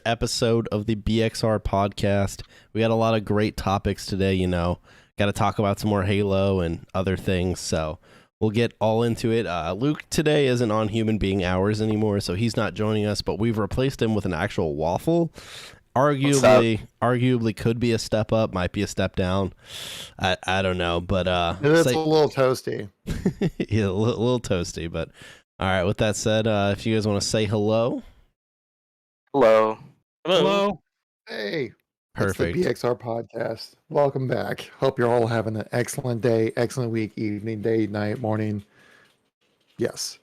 episode of the BXR Podcast. We got a lot of great topics today, Got to talk about some more Halo and other things, so we'll get all into it. Luke today isn't on Human Being Hours anymore, so he's not joining us, but we've replaced him with an actual Waffle. Arguably could be a step up, might be a step down. I don't know, but it's a little toasty. Yeah, a little toasty, but all right, with that said, if you guys want to say hello. Hello. Hey. Perfect. It's the BXR Podcast. Welcome back. Hope you're all having an excellent day, excellent week, evening, day, night, morning. Yes.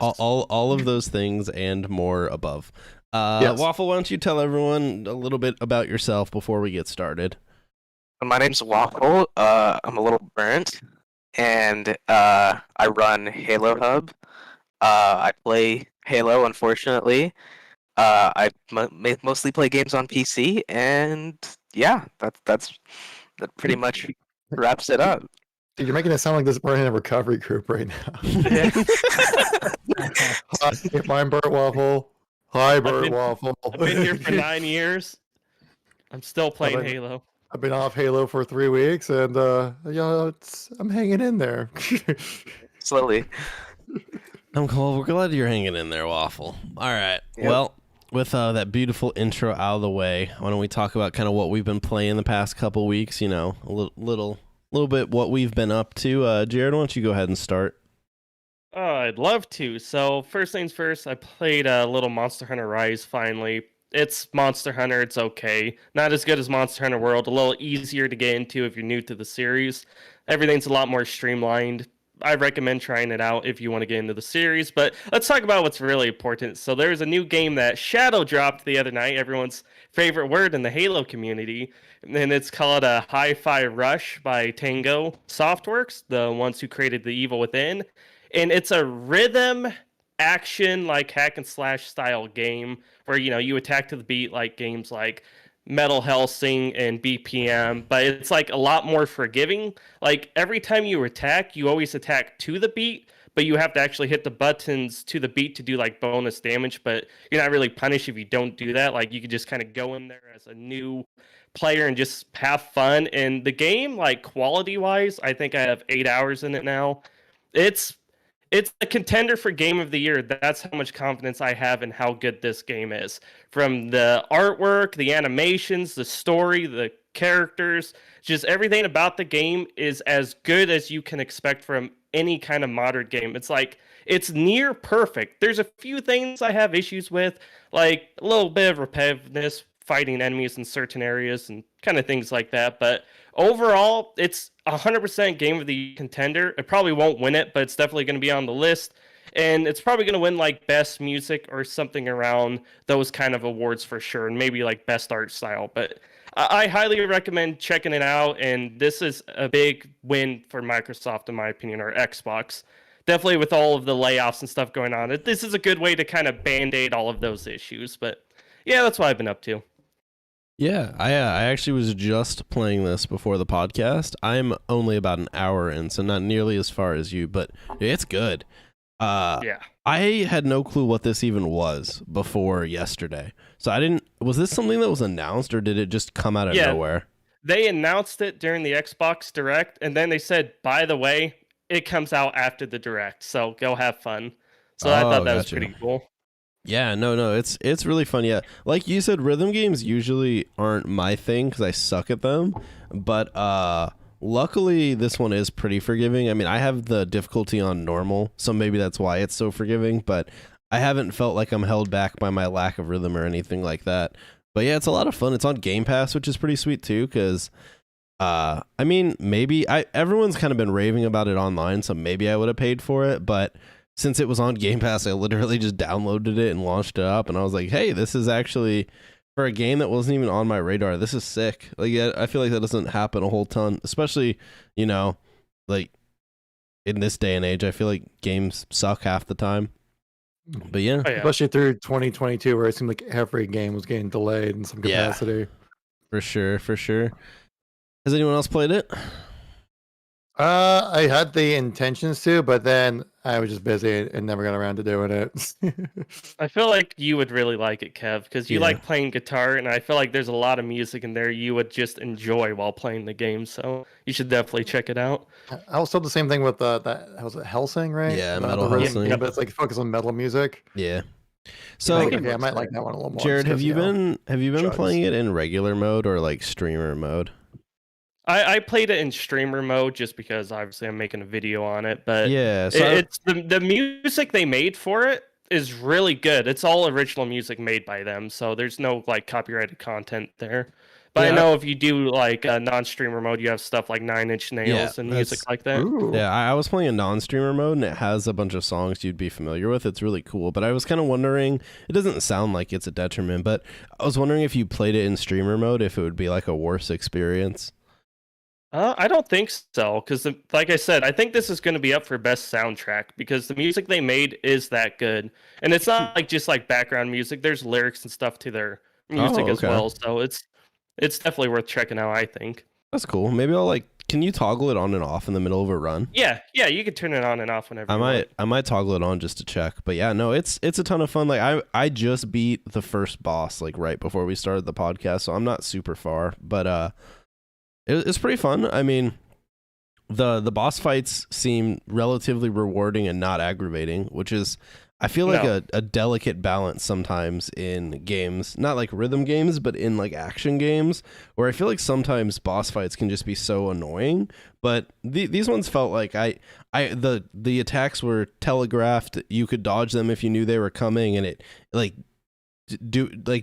all of those things and more above. Yes. Waffle, why don't you tell everyone a little bit about yourself before we get started? My name's Waffle. I'm a little burnt, and I run Halo Hub. I play Halo, unfortunately. I mostly play games on PC, and yeah, that pretty much wraps it up. Dude, you're making it sound like we're in a recovery group right now. Hi, I'm Burt Waffle. Hi, Burt Waffle. I've been here for 9 years. I'm still playing Halo. I've been off Halo for 3 weeks, and I'm hanging in there. Slowly. I'm cool. We're glad you're hanging in there, Waffle. All right. Yep. Well, with that beautiful intro out of the way, why don't we talk about kind of what we've been playing the past couple weeks? A little bit what we've been up to. Jared, why don't you go ahead and start? I'd love to. So first things first, I played a little Monster Hunter Rise finally. It's Monster Hunter. It's okay. Not as good as Monster Hunter World. A little easier to get into if you're new to the series. Everything's a lot more streamlined. I recommend trying it out if you want to get into the series. But let's talk about what's really important. So there's a new game that Shadow dropped the other night, everyone's favorite word in the Halo community. And it's called Hi-Fi Rush by Tango Softworks, the ones who created The Evil Within. And it's a rhythm action, like hack and slash style game where, you attack to the beat like games like Metal Hellsing and BPM, but it's like a lot more forgiving. Like every time you attack, you always attack to the beat, but you have to actually hit the buttons to the beat to do like bonus damage, but you're not really punished if you don't do that. Like you could just kind of go in there as a new player and just have fun. And the game, like quality wise, I think I have 8 hours in it now. It's a contender for Game of the Year. That's how much confidence I have in how good this game is. From the artwork, the animations, the story, the characters, just everything about the game is as good as you can expect from any kind of modern game. It's near perfect. There's a few things I have issues with, like a little bit of repetitiveness, fighting enemies in certain areas and kind of things like that. But overall, it's 100% Game of the Year contender. It probably won't win it, but it's definitely going to be on the list. And it's probably going to win like best music or something around those kind of awards for sure. And maybe like best art style. But I highly recommend checking it out. And this is a big win for Microsoft, in my opinion, or Xbox. Definitely with all of the layoffs and stuff going on. This is a good way to kind of band-aid all of those issues. But yeah, that's what I've been up to. Yeah, I actually was just playing this before the podcast. I'm only about an hour in, so not nearly as far as you, but it's good. Yeah. I had no clue what this even was before yesterday. So was this something that was announced, or did it just come out of nowhere? They announced it during the Xbox Direct, and then they said, by the way, it comes out after the Direct, so go have fun. So I thought that was pretty cool. Yeah, no, it's really fun. Yeah, like you said, rhythm games usually aren't my thing because I suck at them. But luckily, this one is pretty forgiving. I mean, I have the difficulty on normal, so maybe that's why it's so forgiving. But I haven't felt like I'm held back by my lack of rhythm or anything like that. But yeah, it's a lot of fun. It's on Game Pass, which is pretty sweet too. Because I mean, everyone's kind of been raving about it online, so maybe I would have paid for it, but since it was on Game Pass, I literally just downloaded it and launched it up, and I was like, hey, this is actually, for a game that wasn't even on my radar, this is sick. Like, I feel like that doesn't happen a whole ton, especially, like, in this day and age. I feel like games suck half the time. But yeah. Oh, yeah. Especially through 2022, where it seemed like every game was getting delayed in some capacity. For sure. Has anyone else played it? I had the intentions to, but then I was just busy and never got around to doing it. I feel like you would really like it, Kev, because you Yeah. like playing guitar, and I feel like there's a lot of music in there you would just enjoy while playing the game. So you should definitely check it out. I also did the same thing with that was it Helsing, right? Yeah, the, Metal the rhythm, Helsing. yeah, but it's like focus on metal music. Yeah. I So, was like, okay, I might like that one a little more. Jared, just 'cause, you know, have you been chugs. playing it in regular mode or like streamer mode? I played it in streamer mode just because obviously I'm making a video on it, but Yeah. So it's the music they made for it is really good. It's all original music made by them, so there's no like copyrighted content there. But I Yeah. know if you do like a non-streamer mode, you have stuff like Nine Inch Nails and music that's- like that. Ooh. Yeah, I was playing a non-streamer mode, and it has a bunch of songs you'd be familiar with. It's really cool, but I was kind of wondering. It doesn't sound like it's a detriment, but I was wondering if you played it in streamer mode, if it would be like a worse experience. I don't think so, because like I said, I think this is going to be up for best soundtrack because the music they made is that good, and it's not like just like background music. There's lyrics and stuff to their music as okay. well, so it's definitely worth checking out, I think. That's cool. Maybe I'll like. Can you toggle it on and off in the middle of a run? Yeah, you can turn it on and off whenever. I might toggle it on just to check. But yeah, no, it's a ton of fun. Like I just beat the first boss like right before we started the podcast, so I'm not super far, but it's pretty fun. I mean, the boss fights seem relatively rewarding and not aggravating, which is I feel like a delicate balance sometimes in games, not like rhythm games, but in like action games, where I feel like sometimes boss fights can just be so annoying. But these ones felt like the attacks were telegraphed. You could dodge them if you knew they were coming, and it like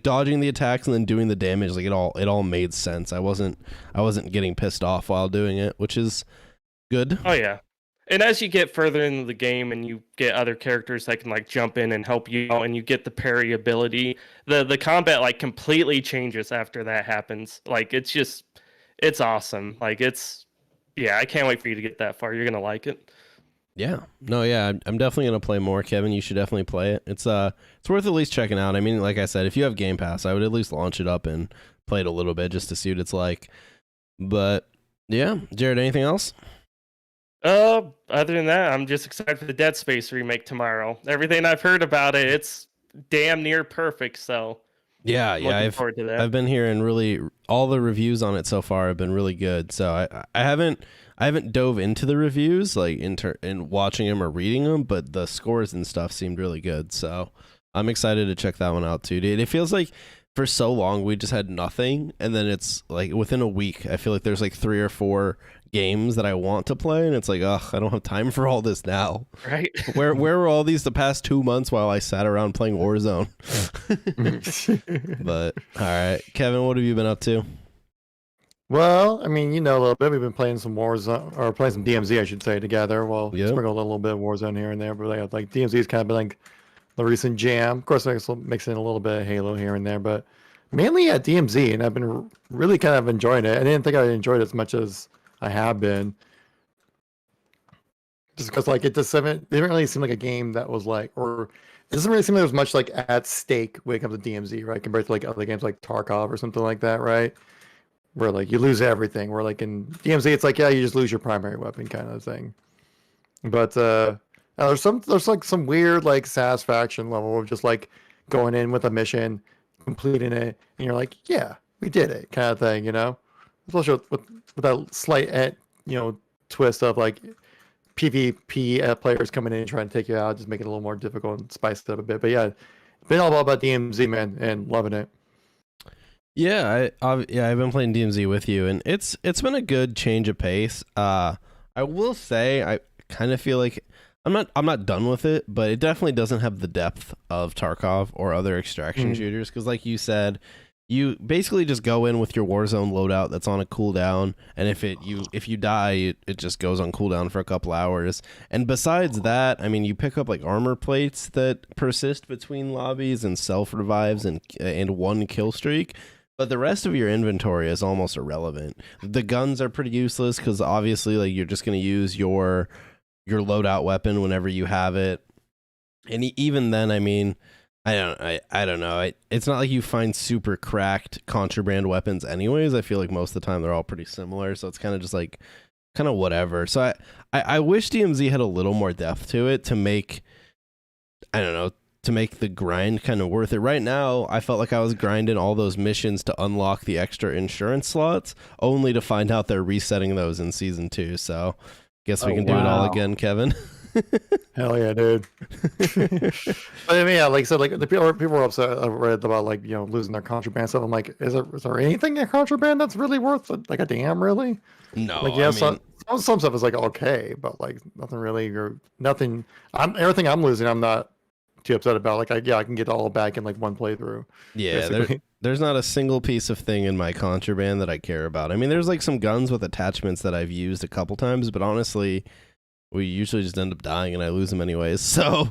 dodging the attacks and then doing the damage, like it all made sense. I wasn't getting pissed off while doing it, which is good. Oh yeah. And as you get further into the game and you get other characters that can like jump in and help you out and you get the parry ability, the combat like completely changes after that happens. Like it's awesome. Like I can't wait for you to get that far. You're gonna like it. Yeah. No, yeah, I'm definitely gonna play more, Kevin. You should definitely play it. It's worth at least checking out. I mean, like I said, if you have Game Pass, I would at least launch it up and play it a little bit just to see what it's like. But yeah, Jared, anything else? Other than that, I'm just excited for the Dead Space remake tomorrow. Everything I've heard about it, it's damn near perfect. So Yeah, I'm yeah, looking forward to that. I've been hearing really all the reviews on it so far have been really good. So I haven't dove into the reviews like in watching them or reading them, but the scores and stuff seemed really good. So I'm excited to check that one out too, dude. It feels like for so long we just had nothing, and then it's like within a week I feel like there's like 3 or 4 games that I want to play, and it's like, ugh, I don't have time for all this now. Right? Where were all these the past 2 months while I sat around playing Warzone? But all right, Kevin, what have you been up to? Well, I mean, you know a little bit. We've been playing some Warzone, or playing some DMZ, I should say, together. Well, Yep. sprinkle a little bit of Warzone here and there, but like DMZ's kind of been like the recent jam. Of course, I guess we'll mix in a little bit of Halo here and there, but mainly at DMZ, and I've been really kind of enjoying it. I didn't think I enjoyed it as much as I have been, just because like it didn't really seem like a game that was like, or it doesn't really seem like there was much like at stake when it comes to DMZ, right? Compared to like other games like Tarkov or something like that, right? Where like you lose everything. Where like in DMZ, it's like, yeah, you just lose your primary weapon kind of thing. But there's like some weird like satisfaction level of just like going in with a mission, completing it, and you're like, yeah, we did it, kind of thing, you know. Especially with that slight twist of like PvP players coming in and trying to take you out, just make it a little more difficult and spice it up a bit. But yeah, been all about DMZ, man, and loving it. Yeah, I've been playing DMZ with you, and it's been a good change of pace. I will say I kind of feel like I'm not done with it, but it definitely doesn't have the depth of Tarkov or other extraction shooters, because like you said, you basically just go in with your Warzone loadout that's on a cooldown, and if you die, it just goes on cooldown for a couple hours. And besides that, I mean, you pick up like armor plates that persist between lobbies and self revives and one kill streak. But the rest of your inventory is almost irrelevant. The guns are pretty useless because obviously, like, you're just going to use your loadout weapon whenever you have it. And even then, I mean, I don't know. It's not like you find super cracked contraband weapons anyways. I feel like most of the time they're all pretty similar. So it's kind of just like kind of whatever. So I wish DMZ had a little more depth to it to make, I don't know, to make the grind kind of worth it. Right now, I felt like I was grinding all those missions to unlock the extra insurance slots, only to find out they're resetting those in season 2. So guess we can do it all again, Kevin. Hell yeah, dude. But I mean, yeah, like I said, like the people were upset about like, you know, losing their contraband stuff. I'm like, is there anything in contraband that's really worth it? Like a damn, really? No, Like, yeah, I mean, some stuff is like okay, but like nothing really, or nothing. Everything I'm losing, I'm not too upset about. Like, I can get all back in like one playthrough. yeah, there's not a single piece of thing in my contraband that I care about. I mean, there's like some guns with attachments that I've used a couple times, but honestly, we usually just end up dying and I lose them anyways. So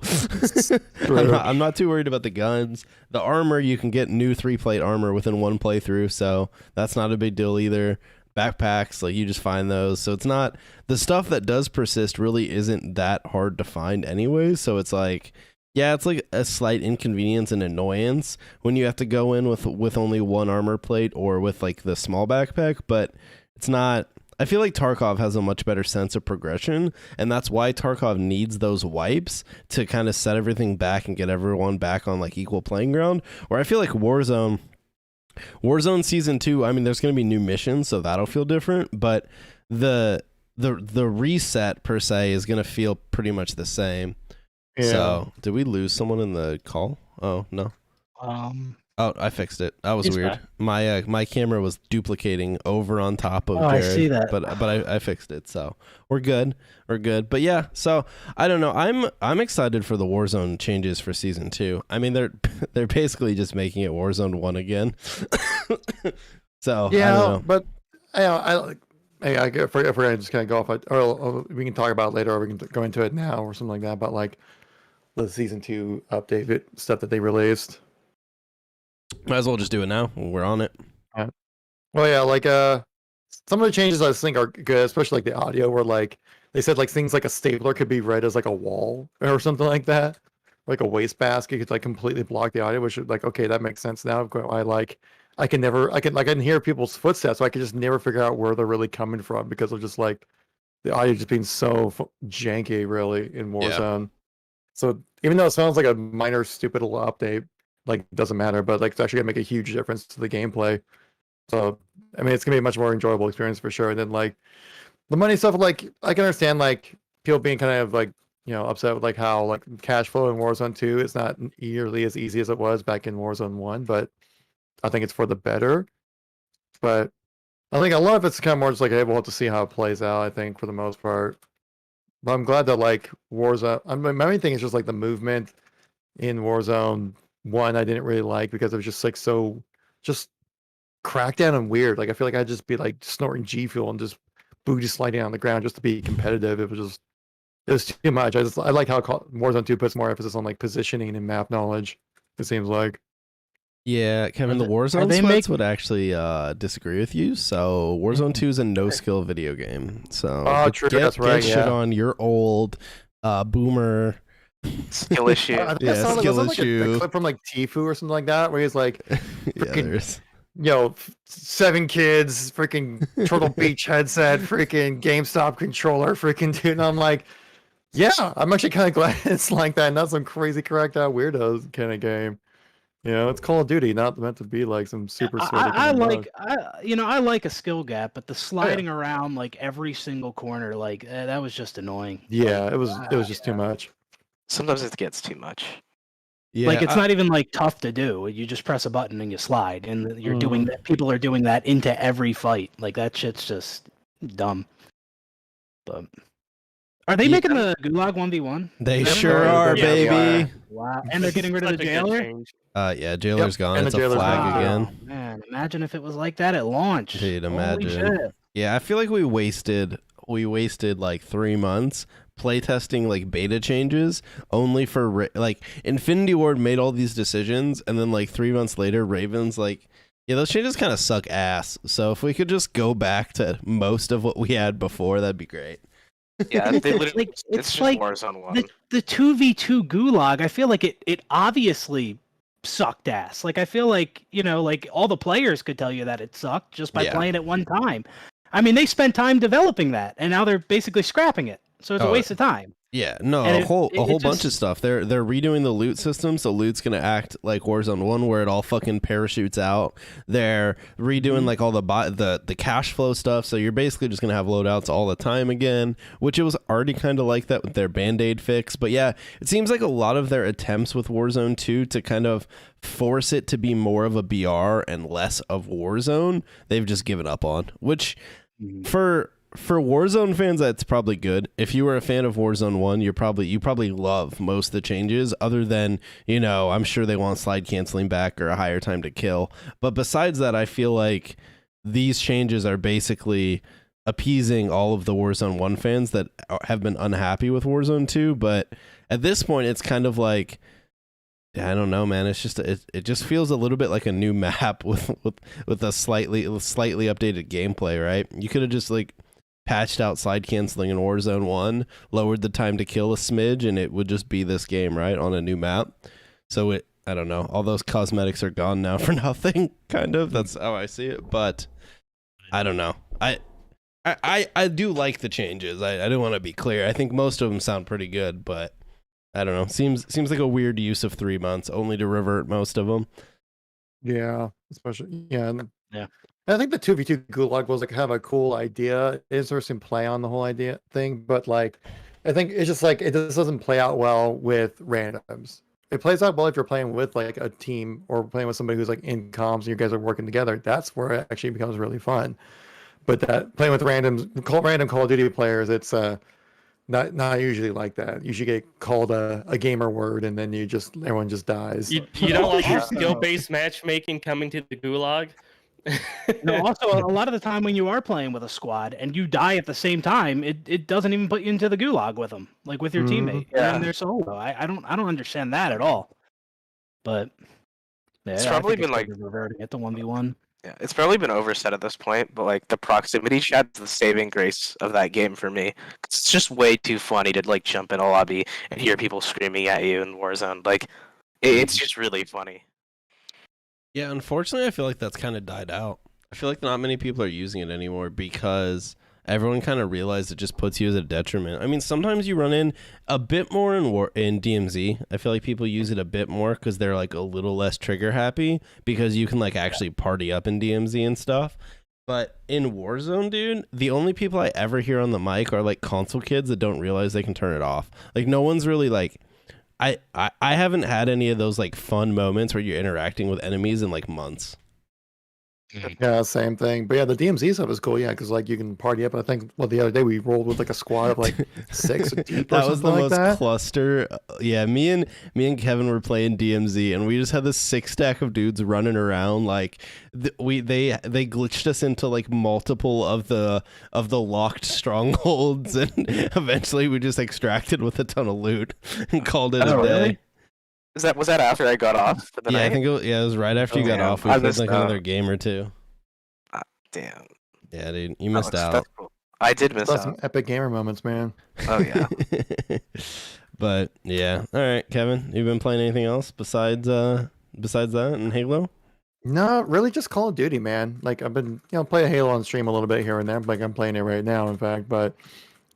I'm not too worried about the guns. The armor, you can get new 3-plate armor within one playthrough, so that's not a big deal either. Backpacks, like you just find those. So it's not, the stuff that does persist really isn't that hard to find anyways. So it's like, yeah, it's like a slight inconvenience and annoyance when you have to go in with only one armor plate or with like the small backpack, but it's not. I feel like Tarkov has a much better sense of progression, and that's why Tarkov needs those wipes to kind of set everything back and get everyone back on like equal playing ground. Where I feel like Warzone Season 2, I mean, there's going to be new missions, so that'll feel different, but the reset per se is going to feel pretty much the same. Yeah. So, did we lose someone in the call? Oh, no. Oh, I fixed it. That was weird. Fine. My camera was duplicating over on top of Jared, I see that. But I fixed it, so we're good. We're good. But yeah, so I don't know. I'm excited for the Warzone changes for Season 2. I mean, they're basically just making it Warzone 1 again. So yeah, I don't know. But if we're gonna just kind of go off, or we can talk about it later, or we can go into it now, or something like that. But like the Season 2 update stuff that they released. Might as well just do it now. We're on it. Yeah. Well, yeah, like some of the changes I think are good, especially like the audio, where like they said like things like a stapler could be read as like a wall or something like that, like a wastebasket could like completely block the audio, which is like, okay, that makes sense now. I can hear people's footsteps, so I can just never figure out where they're really coming from because of just like the audio just being so janky, really, in Warzone. Yeah. So even though it sounds like a minor, stupid little update, like it doesn't matter, but like it's actually gonna make a huge difference to the gameplay. So I mean, it's gonna be a much more enjoyable experience for sure. And then like the money stuff, like I can understand like people being kind of like, you know, upset with like how like cash flow in Warzone 2 is not nearly as easy as it was back in Warzone 1, but I think it's for the better. But I think a lot of it's kind of more just like, hey, we'll have to see how it plays out, I think, for the most part. But I'm glad that like Warzone, I mean, my main thing is just like the movement in Warzone 1 I didn't really like because it was just like so just crackdown and weird. Like I feel like I'd just be like snorting G Fuel and just booty sliding on the ground just to be competitive. It was too much. I like how Warzone 2 puts more emphasis on like positioning and map knowledge, it seems like. Yeah, Kevin, the Warzone sweats would actually disagree with you. So Warzone 2 is a no-skill video game. So true, that's right. Get shit on your old boomer skill issue. Yeah, skill issue. Like a clip from like Tfue or something like that, where he's like, freaking, you know, 7 kids, freaking Turtle Beach headset, freaking GameStop controller, freaking dude. And I'm like, yeah, I'm actually kind of glad it's like that, not some crazy cracked out weirdos kind of game. You know, it's Call of Duty, not meant to be like some super. I like a skill gap, but the sliding around like every single corner, like that was just annoying. Yeah, it was just too much. Sometimes it gets too much. Yeah, like it's not even like tough to do. You just press a button and you slide, and you're doing that. People are doing that into every fight. Like that shit's just dumb. But are they making the Gulag 1v1? They sure are, baby. Wow, and they're getting rid of the jailer. Yeah, jailer's gone. And it's a flag again. Man, imagine if it was like that at launch. Dude, imagine. Yeah, I feel like we wasted like 3 months playtesting like beta changes only for like Infinity Ward made all these decisions, and then like 3 months later, Raven's like, yeah, those changes kind of suck ass. So if we could just go back to most of what we had before, that'd be great. Yeah, it's like Warzone 1. The 2v2 Gulag, I feel like it obviously sucked ass. Like I feel like, you know, like all the players could tell you that it sucked just by playing it one time. I mean, they spent time developing that, and now they're basically scrapping it. So it's a waste of time. Yeah, no, And a whole just, bunch of stuff. They're redoing the loot system, so loot's gonna act like Warzone 1, where it all fucking parachutes out. They're redoing like all the cash flow stuff, so you're basically just gonna have loadouts all the time again, which it was already kind of like that with their Band-Aid fix. But yeah, it seems like a lot of their attempts with Warzone 2 to kind of force it to be more of a BR and less of Warzone, they've just given up on, which for Warzone fans, that's probably good. If you were a fan of Warzone 1, you probably love most of the changes, other than, I'm sure they want slide canceling back or a higher time to kill. But besides that, I feel like these changes are basically appeasing all of the Warzone 1 fans that have been unhappy with Warzone 2. But at this point, it's kind of like, I don't know, man. It's just it just feels a little bit like a new map with a slightly updated gameplay, right? You could have just like patched out slide canceling in Warzone 1, lowered the time to kill a smidge, and it would just be this game, right, on a new map. So I don't know, all those cosmetics are gone now for nothing, kind of. That's how I see it. But I don't know. I do like the changes. I do want to be clear. I think most of them sound pretty good, but I don't know. Seems like a weird use of 3 months only to revert most of them. Yeah, especially yeah. Yeah. I think the 2v2 Gulag was like kind of a cool idea. It's interesting play on the whole idea thing, but like I think it's just like it just doesn't play out well with randoms. It plays out well if you're playing with like a team or playing with somebody who's like in comms and you guys are working together. That's where it actually becomes really fun. But that playing with random Call of Duty players, it's not usually like that. You should get called a gamer word and then everyone just dies. You don't like your skill-based matchmaking coming to the gulag? No, also a lot of the time when you are playing with a squad and you die at the same time, it doesn't even put you into the gulag with them, like with your teammate. Yeah. And they're solo. I don't understand that at all. But yeah, It's I probably think been like reverting it to 1v1. Yeah, it's probably been oversaid at this point, but like the proximity chat's the saving grace of that game for me. It's just way too funny to like jump in a lobby and hear people screaming at you in Warzone. Like, it's just really funny. Yeah, unfortunately, I feel like that's kind of died out. I feel like not many people are using it anymore because everyone kind of realized it just puts you as a detriment. I mean, sometimes you run in a bit more in DMZ. I feel like people use it a bit more because they're like a little less trigger happy because you can like actually party up in DMZ and stuff. But in Warzone, dude, the only people I ever hear on the mic are like console kids that don't realize they can turn it off. Like no one's really like, I haven't had any of those like fun moments where you're interacting with enemies in like months. Yeah, same thing. But yeah, the DMZ stuff is cool. Yeah, because like you can party up. I think the other day we rolled with like a squad of like 6 deep or that was the something like most that. cluster. Yeah, me and Kevin were playing DMZ, and we just had this 6-stack of dudes running around. Like they glitched us into like multiple of the locked strongholds, and eventually we just extracted with a ton of loot and called it a day. Really? Was that after I got off for the Yeah, night? I think it was right after you got damn. off. We I played missed like out. another game or two. Damn. Yeah, dude, you missed out. That's cool. I did miss That's some out. epic gamer moments, man. Oh yeah. But yeah, all right, Kevin, you been playing anything else besides that and Halo? No, really just Call of Duty, man. Like I've been, playing Halo on stream a little bit here and there. Like I'm playing it right now, in fact. But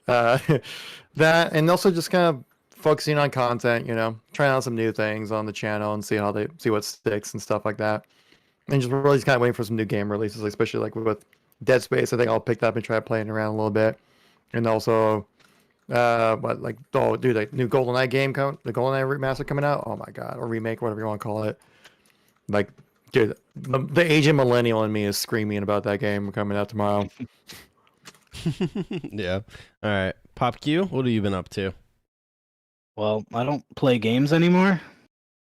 that, and also just kind of focusing on content, trying out some new things on the channel and see what sticks and stuff like that. And just really just kind of waiting for some new game releases, especially like with Dead Space. I think I'll pick that up and try playing around a little bit. And also, new GoldenEye game the GoldenEye remaster coming out. Oh my god, or remake, whatever you want to call it. Like, dude, the Asian millennial in me is screaming about that game coming out tomorrow. Yeah. All right, Pop Q, what have you been up to? Well, I don't play games anymore.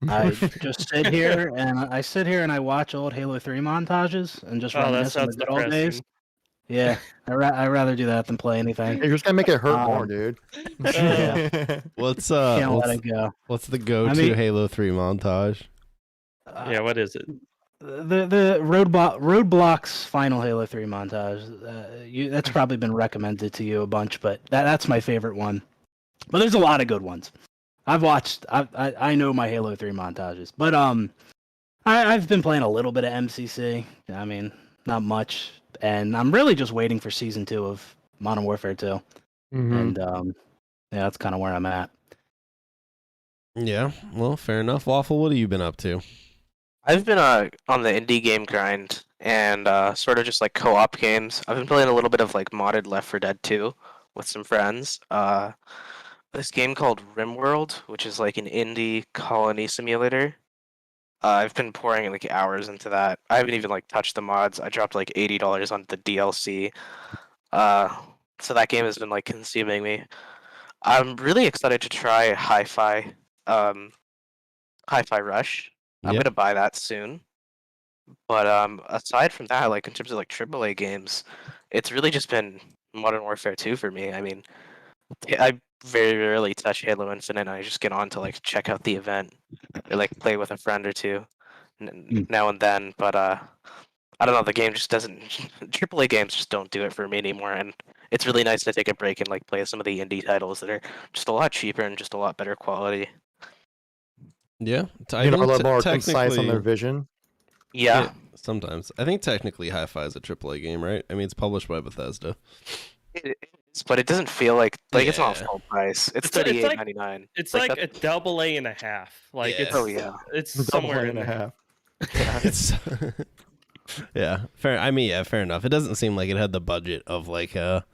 I just sit here and I watch old Halo 3 montages and just reminisce on the good old days. Yeah, I'd rather do that than play anything. You're just gonna make it hurt more, dude. Yeah. What's Can't let it go. what's the go-to Halo 3 montage? Yeah, what is it? The Roadblock's final Halo 3 montage. That's probably been recommended to you a bunch, but that's my favorite one. But there's a lot of good ones. I know my Halo 3 montages, but I've been playing a little bit of MCC. I mean, not much, and I'm really just waiting for season 2 of Modern Warfare 2, and yeah, that's kind of where I'm at. Yeah, well, fair enough. Waffle, what have you been up to? I've been on the indie game grind and sort of just like co-op games. I've been playing a little bit of like modded Left 4 Dead 2 with some friends. This game called RimWorld, which is like an indie colony simulator. I've been pouring like hours into that. I haven't even like touched the mods. I dropped like $80 on the DLC. So that game has been like consuming me. I'm really excited to try Hi-Fi Rush. I'm Yep. gonna buy that soon. But aside from that, like in terms of like AAA games, it's really just been Modern Warfare 2 for me. I mean, I very rarely touch Halo Infinite. And I just get on to like check out the event or like play with a friend or two now and then. But I don't know. The game just doesn't. AAA games just don't do it for me anymore. And it's really nice to take a break and like play some of the indie titles that are just a lot cheaper and just a lot better quality. Yeah, You know, a little more concise on technically- their vision. Yeah. sometimes. I think technically Hi-Fi is a AAA game, right? I mean, it's published by Bethesda. It is, but it doesn't feel like it's not Yeah. full price. It's It's like- $38.99. It's like a double A and a half. Like Yeah. it's Oh, yeah. it's Double somewhere A in and a there. half. It's yeah, fair. I mean, yeah, fair enough. It doesn't seem like it had the budget of like a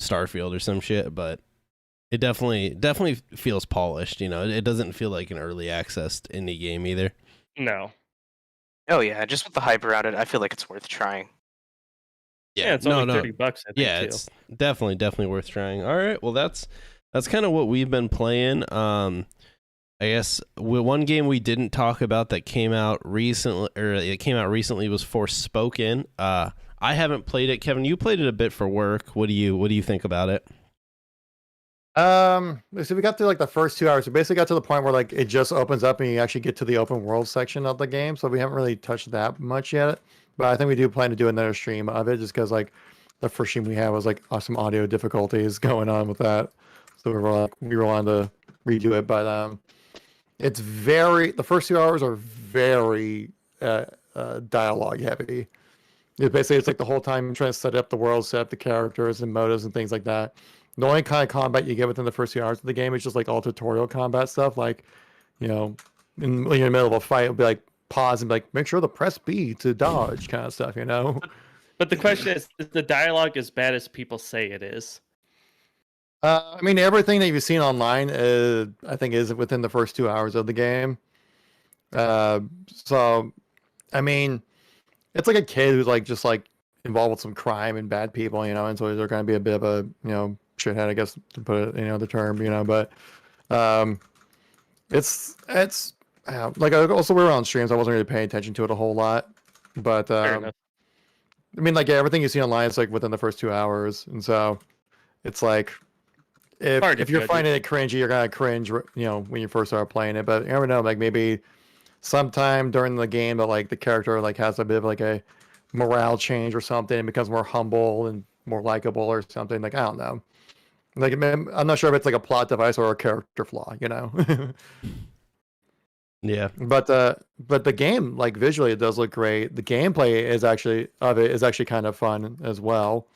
Starfield or some shit, but it definitely feels polished. You know, it doesn't feel like an early access indie game either. No. Oh yeah, just with the hype around it, I feel like it's worth trying. Yeah, it's only $30, I think, Yeah, too. it's definitely worth trying. All right, well that's kind of what we've been playing. I guess one game we didn't talk about that came out recently, was Forspoken. I haven't played it. Kevin, you played it a bit for work. What do you think about it? So we got through like the first 2 hours. We basically got to the point where like it just opens up and you actually get to the open world section of the game. So we haven't really touched that much yet. But I think we do plan to do another stream of it just because like the first stream we had was like some audio difficulties going on with that. So we were on to redo it. But the first 2 hours are very dialogue heavy. It's like the whole time trying to set up the world, set up the characters and motives and things like that. The only kind of combat you get within the first few hours of the game is just like all tutorial combat stuff. Like, you know, when you're in the middle of a fight, it'll be like pause and be like, make sure to press B to dodge kind of stuff, you know? But the question is the dialogue as bad as people say it is? I mean, everything that you've seen online, I think, is within the first 2 hours of the game. So, I mean, it's like a kid who's like just like involved with some crime and bad people, you know, and so they're going to be a bit of a, you know, shithead, I guess, to put it, you know, the term, you know, but it's like also we were on streams. I wasn't really paying attention to it a whole lot, but Fair enough. I mean, like everything you see online is like within the first 2 hours, and so it's like Hard to if you're judge finding it cringy, you're gonna cringe, you know, when you first start playing it. But you never know, like maybe sometime during the game that like the character like has a bit of like a morale change or something and becomes more humble and more likable or something. Like I don't know. Like I'm not sure if it's like a plot device or a character flaw, you know. Yeah, But the game, like visually, it does look great. The gameplay is actually kind of fun as well.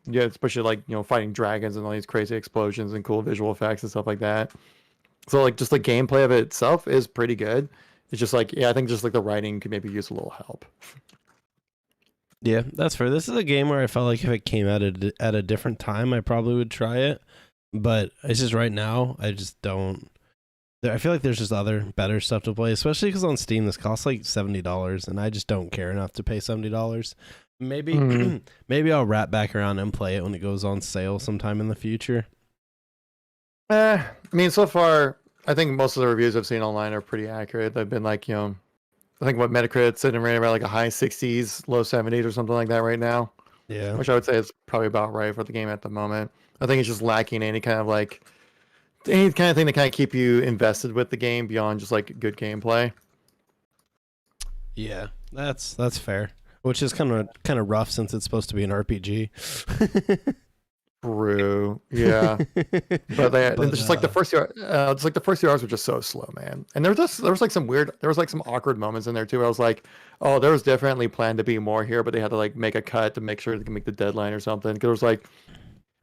Yeah, especially like, you know, fighting dragons and all these crazy explosions and cool visual effects and stuff like that. So like just the gameplay of it itself is pretty good. It's just like, yeah, I think just like the writing could maybe use a little help. yeah, that's fair. This is a game where I felt like if it came out at a different time, I probably would try it. But it's just right now, I just don't. I feel like there's just other better stuff to play, especially because on Steam this costs like $70, and I just don't care enough to pay $70. Maybe maybe I'll wrap back around and play it when it goes on sale sometime in the future. I mean, so far, I think most of the reviews I've seen online are pretty accurate. They've been like, you know, I think what Metacritic's sitting right around like a high 60s, low 70s or something like that right now, Yeah, which I would say is probably about right for the game at the moment. I think it's just lacking any kind of thing to kind of keep you invested with the game beyond just like good gameplay. yeah, that's fair. Which is kind of rough since it's supposed to be an RPG. Brew, yeah. But they just like the uh, first few, just like the first few hours were just so slow, man. And there was like some awkward moments in there too. I was like, oh, there was definitely planned to be more here, but they had to like make a cut to make sure they can make the deadline or something. Because there's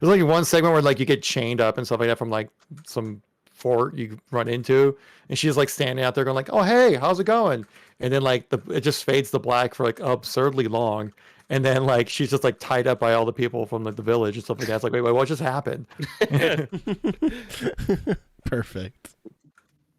like one segment where like you get chained up and stuff like that from like some fort you run into, and she's like standing out there going like, oh hey, how's it going? And then like it just fades to black for like absurdly long. And then like she's just like tied up by all the people from like the village and stuff like that. It's like, wait, what just happened? Perfect.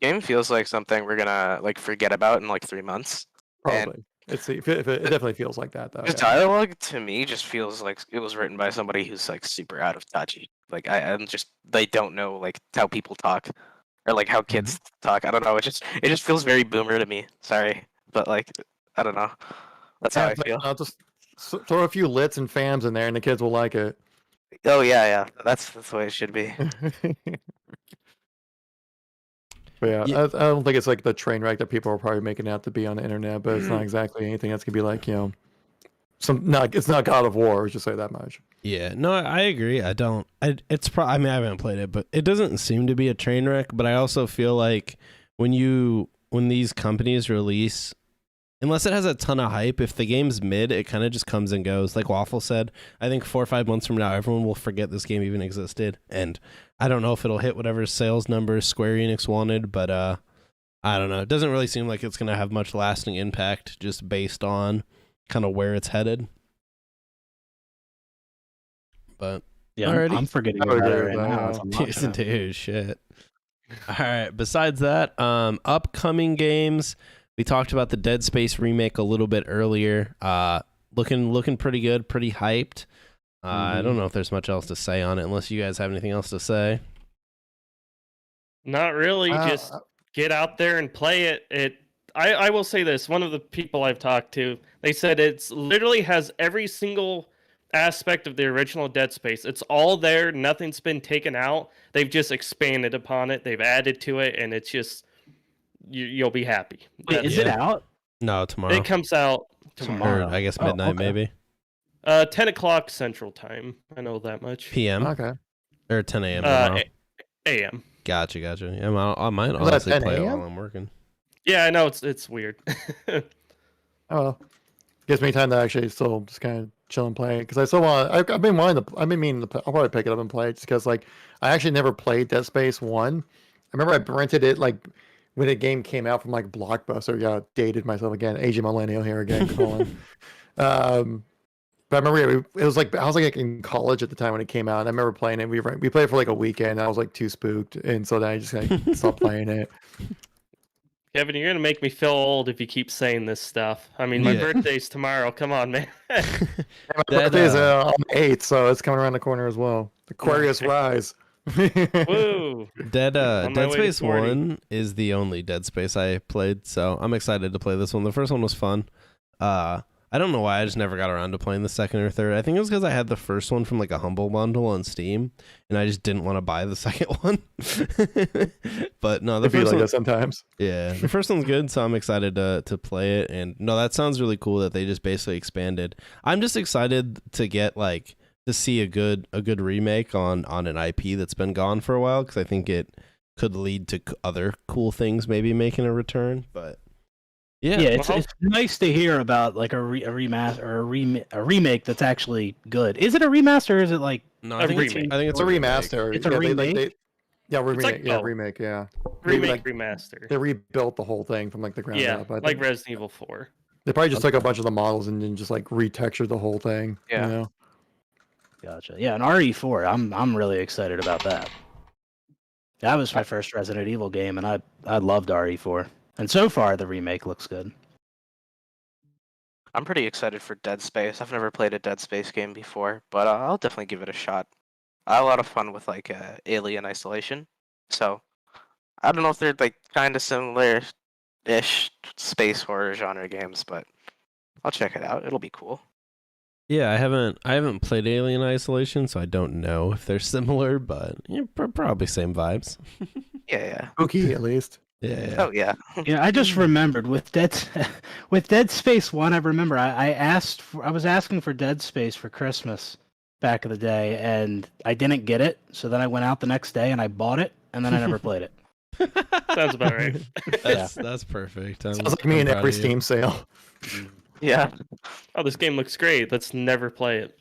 Game feels like something we're gonna like forget about in like 3 months. Probably. It definitely feels like that though. The dialogue to me just feels like it was written by somebody who's like super out of touch. Like I'm just they don't know like how people talk or like how kids talk. I don't know. It just feels very boomer to me. Sorry, but like I don't know. That's how I feel. I'll just throw a few lits and fams in there, and the kids will like it. Oh yeah. That's the way it should be. But yeah, I don't think it's like the train wreck that people are probably making out to be on the internet, but it's not exactly anything that's gonna be like, it's not God of War, just say that much. Yeah, no, I agree. I don't. I mean, I haven't played it, but it doesn't seem to be a train wreck. But I also feel like when these companies release, unless it has a ton of hype, if the game's mid, it kind of just comes and goes. Like Waffle said, I think 4 or 5 months from now, everyone will forget this game even existed. And I don't know if it'll hit whatever sales numbers Square Enix wanted, but I don't know. It doesn't really seem like it's going to have much lasting impact just based on kind of where it's headed. But Yeah, I'm forgetting I would about it agree right with now. that. so I'm not gonna- dude, shit. All right. Besides that, upcoming games. We talked about the Dead Space remake a little bit earlier. Looking pretty good, pretty hyped. I don't know if there's much else to say on it, unless you guys have anything else to say. Not really. Just get out there and play it. I will say this. One of the people I've talked to, they said it's literally has every single aspect of the original Dead Space. It's all there. Nothing's been taken out. They've just expanded upon it. They've added to it, and it's just you'll be happy. Wait, is it out? No, tomorrow. It comes out tomorrow. Or I guess Oh, midnight, okay. maybe. 10 o'clock Central Time. I know that much. PM Okay. or 10 a.m. tomorrow. AM. Gotcha. Yeah, I might that honestly 10 play it a.m.? while I'm working. Yeah, I know it's weird. Oh well. Gives me time to actually still just kind of chill and play because I still want. I've been meaning to. I'll probably pick it up and play it just because like I actually never played Dead Space 1. I remember I rented it like when the game came out from like Blockbuster. Yeah, dated myself again. Aging millennial here again, Colin. But I remember it was like I was like in college at the time when it came out. And I remember playing it. We played it for like a weekend. And I was like too spooked, and so then I just like stopped playing it. Kevin, you're gonna make me feel old if you keep saying this stuff. I mean, my Yeah. birthday's tomorrow. Come on, man. And my That, birthday's on the 8th, so it's coming around the corner as well. Aquarius rise. Woo! Dead On my way to Space 40. 1 is the only Dead Space I played, so I'm excited to play this one. The first one was fun. I don't know why I just never got around to playing the second or third. I think it was because I had the first one from like a Humble Bundle on Steam, and I just didn't want to buy the second one. But no, the It'd be first like one, that sometimes. yeah, the first one's good, so I'm excited to play it. And no, that sounds really cool that they just basically expanded. I'm just excited to get like to see a good remake on an IP that's been gone for a while, because I think it could lead to other cool things maybe making a return. But yeah, it's nice to hear about like a remaster or a remake that's actually good. Is it a remaster or is it like no, a remake. I think It's a remaster. It's a remake? Remake. like both. Remake. Yeah. Remake, Like, remaster. they rebuilt the whole thing from like the ground Yeah, up. I like think. Resident Evil 4. They probably just took a bunch of the models and then just like retextured the whole thing. Yeah. You know? Gotcha. Yeah, an RE4. I'm really excited about that. That was my first Resident Evil game, and I loved RE4. And so far, the remake looks good. I'm pretty excited for Dead Space. I've never played a Dead Space game before, but I'll definitely give it a shot. I had a lot of fun with like Alien Isolation, so I don't know if they're like kind of similar-ish space horror genre games, but I'll check it out. It'll be cool. Yeah, I haven't played Alien Isolation, so I don't know if they're similar, but probably same vibes. Yeah. Spooky at least. Yeah. Oh yeah. Yeah, I just remembered with Dead Space 1. I remember I was asking for Dead Space for Christmas, back in the day, and I didn't get it. So then I went out the next day and I bought it, and then I never played it. Sounds about right. That's perfect. Sounds like me in every Steam sale. Yeah. Oh, this game looks great. Let's never play it.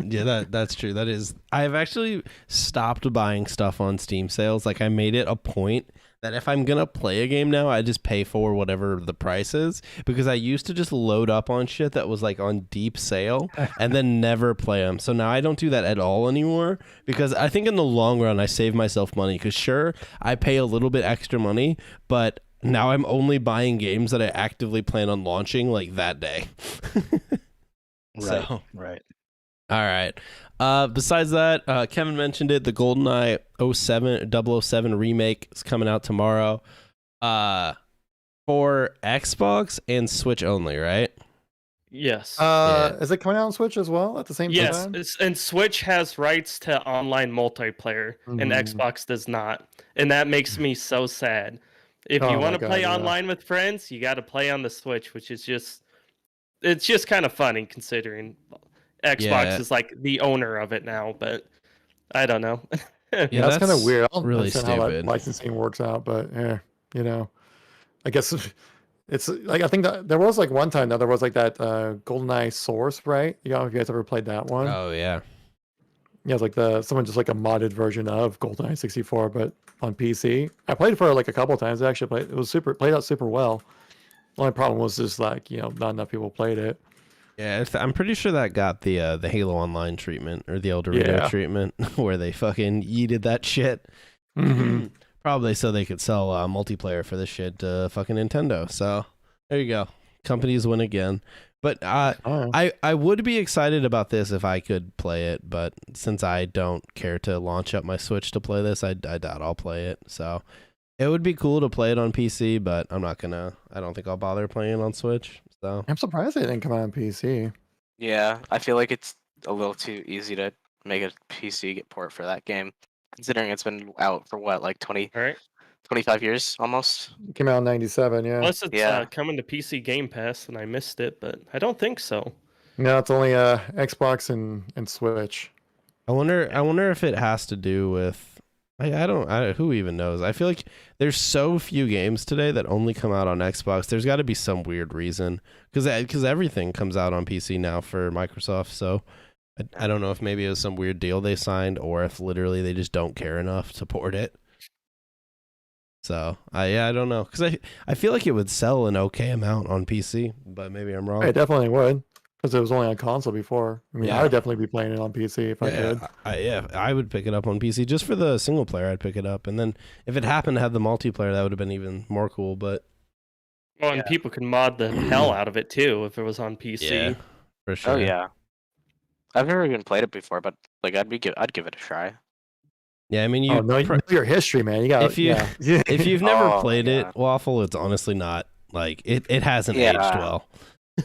Yeah, that's true. That is, I've actually stopped buying stuff on Steam sales. Like I made it a point that if I'm gonna play a game now, I just pay for whatever the price is, because I used to just load up on shit that was like on deep sale and then never play them. So now I don't do that at all anymore, because I think in the long run I save myself money, because sure, I pay a little bit extra money, but now I'm only buying games that I actively plan on launching like that day. Right. So, Right. all right. Besides that, Kevin mentioned it. The GoldenEye 007 remake is coming out tomorrow. For Xbox and Switch only, right? Yes. Is it coming out on Switch as well at the same Yes, time? and Switch has rights to online multiplayer, and Xbox does not, and that makes me so sad. If Oh you my want to God, play yeah. online with friends, you got to play on the Switch, which is it's just kind of funny considering Xbox Yeah. is like the owner of it now. But I don't know. Yeah, that's kind of weird. I don't really understand how that stupid. licensing works out, but yeah, I guess it's like, I think that there was like one time that there was like that GoldenEye Source, right? You know, if you guys ever played that one? Oh yeah. Yeah, it's like someone just like a modded version of GoldenEye 64, but on PC. I played it for like a couple of times. Actually, it was played out super well. The only problem was just like, not enough people played it. Yeah, I'm pretty sure that got the Halo Online treatment, or the El Dorado treatment, where they fucking yeeted that shit. Probably so they could sell multiplayer for this shit to fucking Nintendo. So there you go. Companies win again. But I would be excited about this if I could play it, but since I don't care to launch up my Switch to play this, I doubt I'll play it. So it would be cool to play it on PC, but I don't think I'll bother playing it on Switch. So I'm surprised it didn't come out on PC. Yeah, I feel like it's a little too easy to make a PC get port for that game, considering it's been out for what, like 20, All right. 25 years almost. It came out in 97, yeah. Unless it's Yeah. coming to PC Game Pass and I missed it, but I don't think so. No, it's only Xbox and Switch. I wonder if it has to do with, who even knows? I feel like there's so few games today that only come out on Xbox. There's got to be some weird reason, because everything comes out on PC now for Microsoft. So I don't know if maybe it was some weird deal they signed, or if literally they just don't care enough to port it. So I don't know, because I feel like it would sell an okay amount on PC, but maybe I'm wrong. It definitely would, because it was only on console before. I mean, Yeah. I would definitely be playing it on PC if I could. I would pick it up on PC just for the single player. I'd pick it up, and then if it happened to have the multiplayer, that would have been even more cool. But Well, and people can mod the hell out of it too if it was on PC. yeah, for sure. Oh yeah. I've never even played it before, but like I'd give it a try. Yeah, I mean, You know your history, man. You got if you- yeah. if you've never Oh, played yeah. it, Waffle, it's honestly not like it hasn't Yeah. aged well.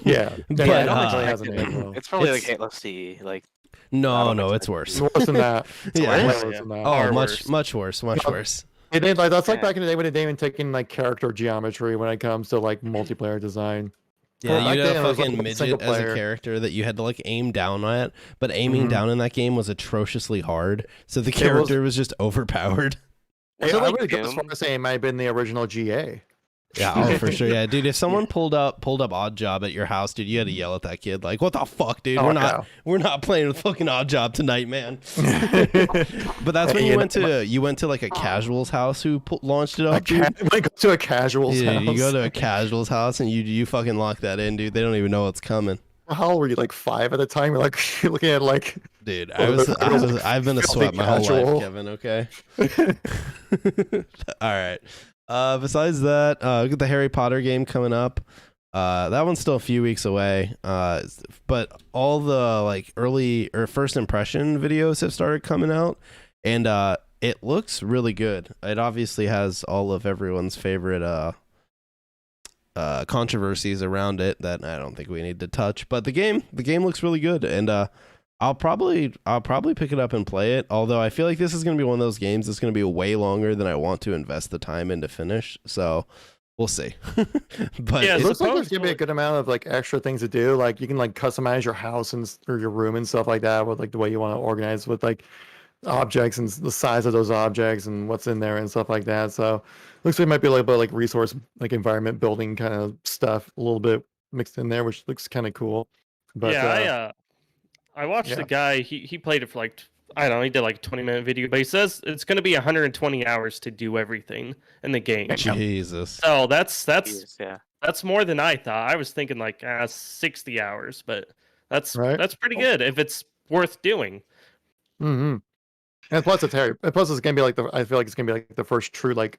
yeah, But, I don't think it has an It's- age well. It's probably like It's- Halo C, like I No, don't no, think it's so. worse. It's worse than that. It's Yeah. way Worse? worse than that. Oh, Far much worse. much worse, much Yeah. worse. It did, like, that's like Yeah. back in the day when they didn't even taking like character geometry when it comes to like multiplayer design. Yeah, Well, you back had then a it was, fucking like, midget single as a player. character that you had to like aim down at, but aiming Mhm. down in that game was atrociously hard. So the was- character was just overpowered. Was Hey, it I like would go as far Doom? as saying it might have been the original GA. Yeah, oh, for sure. Yeah, dude, if someone pulled up Odd Job at your house, dude, you had to yell at that kid like, "What the fuck, dude? Oh, We're not playing with fucking Odd Job tonight, man." yeah. But that's when Hey, you went to like a casual's house who launched it A up, dude. when it goes to a casual's Yeah, house. you go to a casual's house and you fucking lock that in, dude. They don't even know what's coming. How old were you? Like 5 at the time? You're like you're looking at like Dude, Well, I've been a filthy sweat my whole casual. life, Kevin, okay? All right. Besides that, we got the Harry Potter game coming up. That one's still a few weeks away. But all the like early or first impression videos have started coming out, and it looks really good. It obviously has all of everyone's favorite controversies around it that I don't think we need to touch. But the game looks really good, and I'll probably pick it up and play it. Although I feel like this is going to be one of those games that's going to be way longer than I want to invest the time in to finish. So we'll see. But Yeah, It looks like there's suppose gonna be a good amount of like extra things to do. Like you can like customize your house or your room and stuff like that with like the way you want to organize with like objects and the size of those objects and what's in there and stuff like that. So looks like it might be a little bit like resource like environment building kind of stuff a little bit mixed in there, which looks kind of cool. But yeah, I watched yeah. the guy. He played it for like I don't know. He did like a 20-minute video, but he says it's going to be 120 hours to do everything in the game. Jesus. So that's Yeah. that's more than I thought. I was thinking like 60 hours, but that's Right. pretty good if it's worth doing. Mm-hmm. And plus it's Harry. And plus it's gonna be like I feel like it's gonna be like the first true like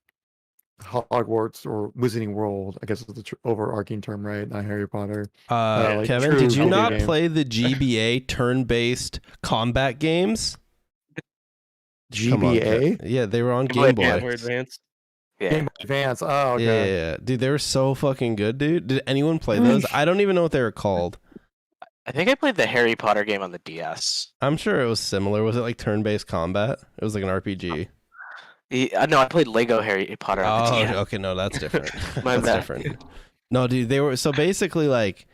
Hogwarts or Wizarding World. I guess is the overarching term, right? Not Harry Potter. Like Kevin, true did you video not game. play the GBA turn-based combat games? Come on, GBA? yeah, they were on Game Boy Game Boy. Advance. More advanced. Yeah. Game Boy Advance. Oh, okay. Yeah, dude, they were so fucking good, dude. Did anyone play those? I don't even know what they were called. I think I played the Harry Potter game on the DS. I'm sure it was similar. Was it like turn-based combat? It was like an RPG. No, I played Lego Harry Potter on the Oh, DS. okay, no, that's different. My That's bad. different. No, dude, they were so basically like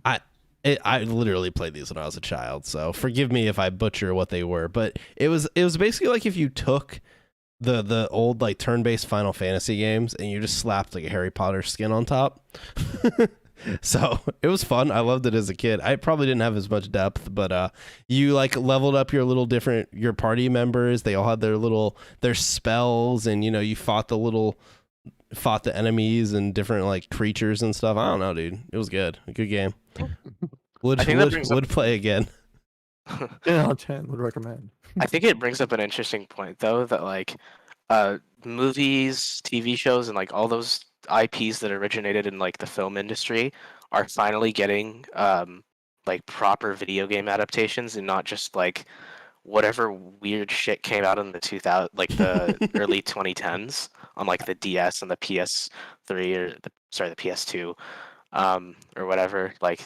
I literally played these when I was a child, so forgive me if I butcher what they were, but it was basically like if you took the old like turn-based Final Fantasy games and you just slapped like a Harry Potter skin on top. So it was fun. I loved it as a kid. I probably didn't have as much depth, but you like leveled up your your party members. They all had their spells, and you fought the enemies and different like creatures and stuff. I don't know, dude. It was good. A good game. Would I think that brings would play again. 10 out of 10 would recommend. I think it brings up an interesting point though, that like movies, TV shows, and like all those IPs that originated in like the film industry are finally getting like proper video game adaptations, and not just like whatever weird shit came out in the the early 2010s on like the DS and the PS3 or the PS2 or whatever. Like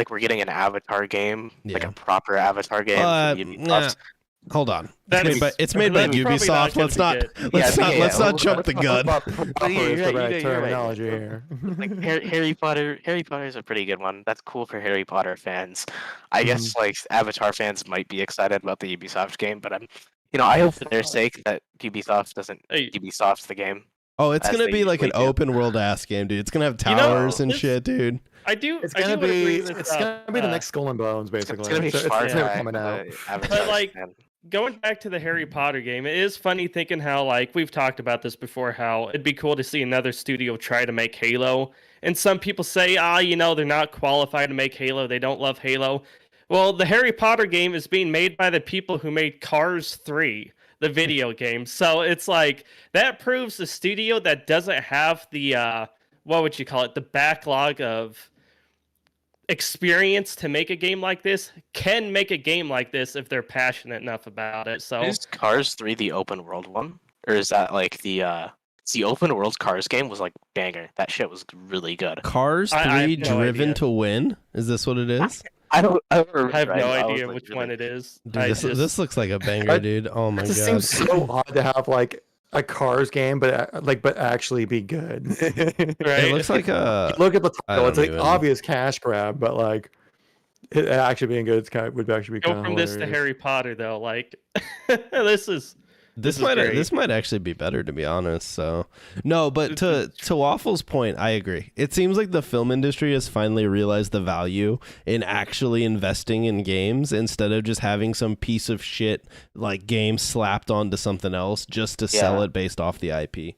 we're getting an Avatar game, like Yeah. a proper Avatar game. from Ubisoft. Hold on. That's- It's made by that's probably not Ubisoft. gonna be Let's not jump the gun. Proper Yeah, is you're the right, right you're right. terminology here. Like Harry Potter is a pretty good one. That's cool for Harry Potter fans. I guess like Avatar fans might be excited about the Ubisoft game, but I hope for their sake that Ubisoft doesn't Hey. Ubisoft the game. Oh, it's As gonna they be like an usually do. open world ass game, dude. It's gonna have You know, towers and this- shit, dude. I do. It's I gonna do wanna bring be this it's up, gonna be the next Skull and Bones, basically. It's gonna be So Far it's never Cry coming for out. the Avatar like, fan. Going back to the Harry Potter game, it is funny thinking how, like, we've talked about this before, how it'd be cool to see another studio try to make Halo. And some people say, they're not qualified to make Halo. They don't love Halo. Well, the Harry Potter game is being made by the people who made Cars 3, the video game. So it's like, that proves the studio that doesn't have the, what would you call it, the backlog of experience to make a game like this can make a game like this if they're passionate enough about it. So Is Cars 3 the open world one, or is that like the open world Cars game was like banger? That shit was really good. Cars 3 I have no Driven idea. to Win? Is this what it is? I don't remember. I have no I was, idea like, which really- one it is. Dude, I this looks like a banger, dude. Oh my It just god. seems so odd to have like a Cars game, but actually be good. right? It looks like a Look at the I title; don't it's like even- obvious cash grab, but like it actually being good, would actually be Go kind of from this to Harry Potter though. Like this is This is might great. this might actually be better, to be honest. So no, but to Waffle's point, I agree. It seems like the film industry has finally realized the value in actually investing in games instead of just having some piece of shit like game slapped onto something else just to sell Yeah. it based off the IP.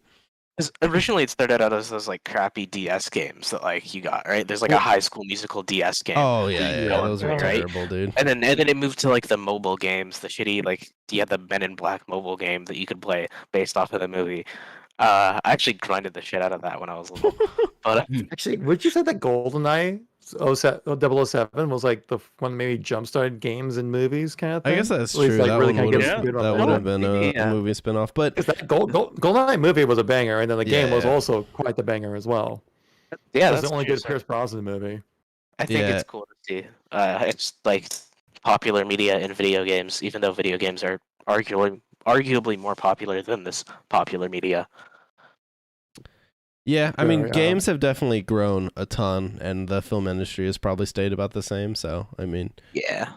'Cause originally it started out as those like crappy DS games that like you got, right? There's like a High School Musical DS game. Oh yeah, Yeah, those are right? terrible, dude. And then it moved to like the mobile games, the shitty like you had the Men in Black mobile game that you could play based off of the movie. I actually grinded the shit out of that when I was little. But Actually, would you say that GoldenEye 007 was like the one that maybe jump-started games and movies kind of thing? I guess that's At least, true. like, That really one kinda would get have good on that that would one. have been a Yeah. movie spinoff. But 'Cause that GoldenEye movie was a banger, and then the game was Yeah. also quite the banger as well. yeah, It was that's the only true, good so Pierce Brosnan movie. I think Yeah. it's cool to see. It's like popular media in video games, even though video games are arguably more popular than this popular media. Yeah, I mean, Very, games have definitely grown a ton, and the film industry has probably stayed about the same. So, I mean, Yeah.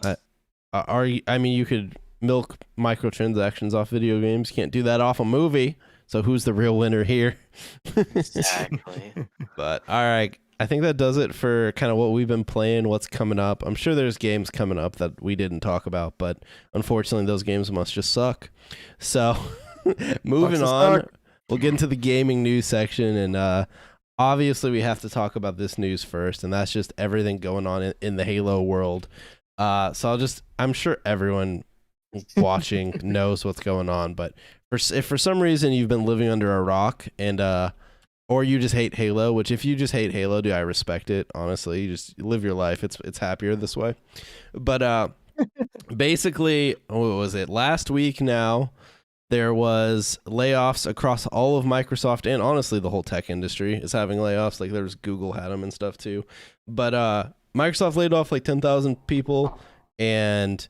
I mean, you could milk microtransactions off video games. You can't do that off a movie. So, who's the real winner here? Exactly. But all right, I think that does it for kind of what we've been playing, what's coming up. I'm sure there's games coming up that we didn't talk about, but unfortunately, those games must just suck. So, moving Sucks to on, suck. we'll get into the gaming news section, and obviously, we have to talk about this news first, and that's just everything going on in the Halo world. So I'm sure everyone watching knows what's going on, but if for some reason you've been living under a rock and or you just hate Halo, which if you just hate Halo, I respect it, honestly. You just live your life. It's happier this way. But basically, what was it? Last week now, there was layoffs across all of Microsoft, and honestly, the whole tech industry is having layoffs. Like there's Google had them and stuff too. But Microsoft laid off like 10,000 people, and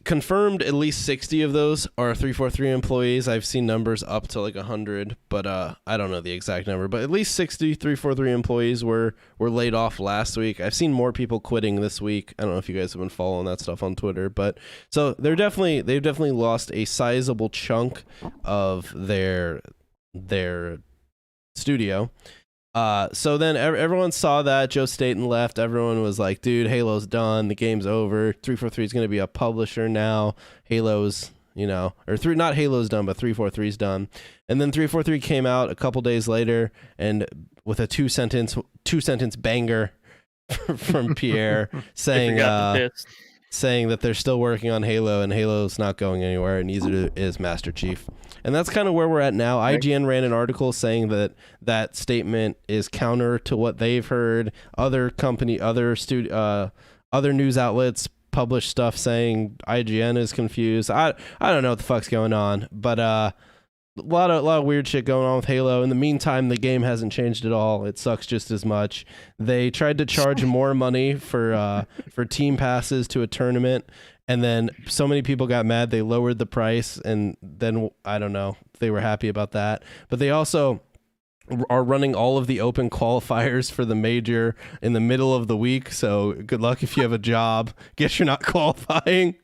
confirmed at least 60 of those are 343 employees. I've seen numbers up to like 100, but I don't know the exact number. But at least 60 343 employees were laid off last week. I've seen more people quitting this week. I don't know if you guys have been following that stuff on Twitter, but so they've definitely lost a sizable chunk of their studio. So then everyone saw that Joe Staten left. Everyone was like, dude, Halo's done. The game's over. 343 is going to be a publisher now. Halo's, not Halo's done, but 343's done. And then 343 came out a couple days later and with a two sentence banger from Pierre saying that they're still working on Halo and Halo's not going anywhere, and neither is Master Chief. And that's kind of where we're at now. IGN ran an article saying that statement is counter to what they've heard. Other news outlets published stuff saying IGN is confused. I don't know what the fuck's going on, but a lot of weird shit going on with Halo. In the meantime, the game hasn't changed at all. It sucks just as much. They tried to charge more money for team passes to a tournament, and then so many people got mad they lowered the price, and then I don't know if they were happy about that. But they also are running all of the open qualifiers for the major in the middle of the week, so good luck if you have a job. Guess you're not qualifying.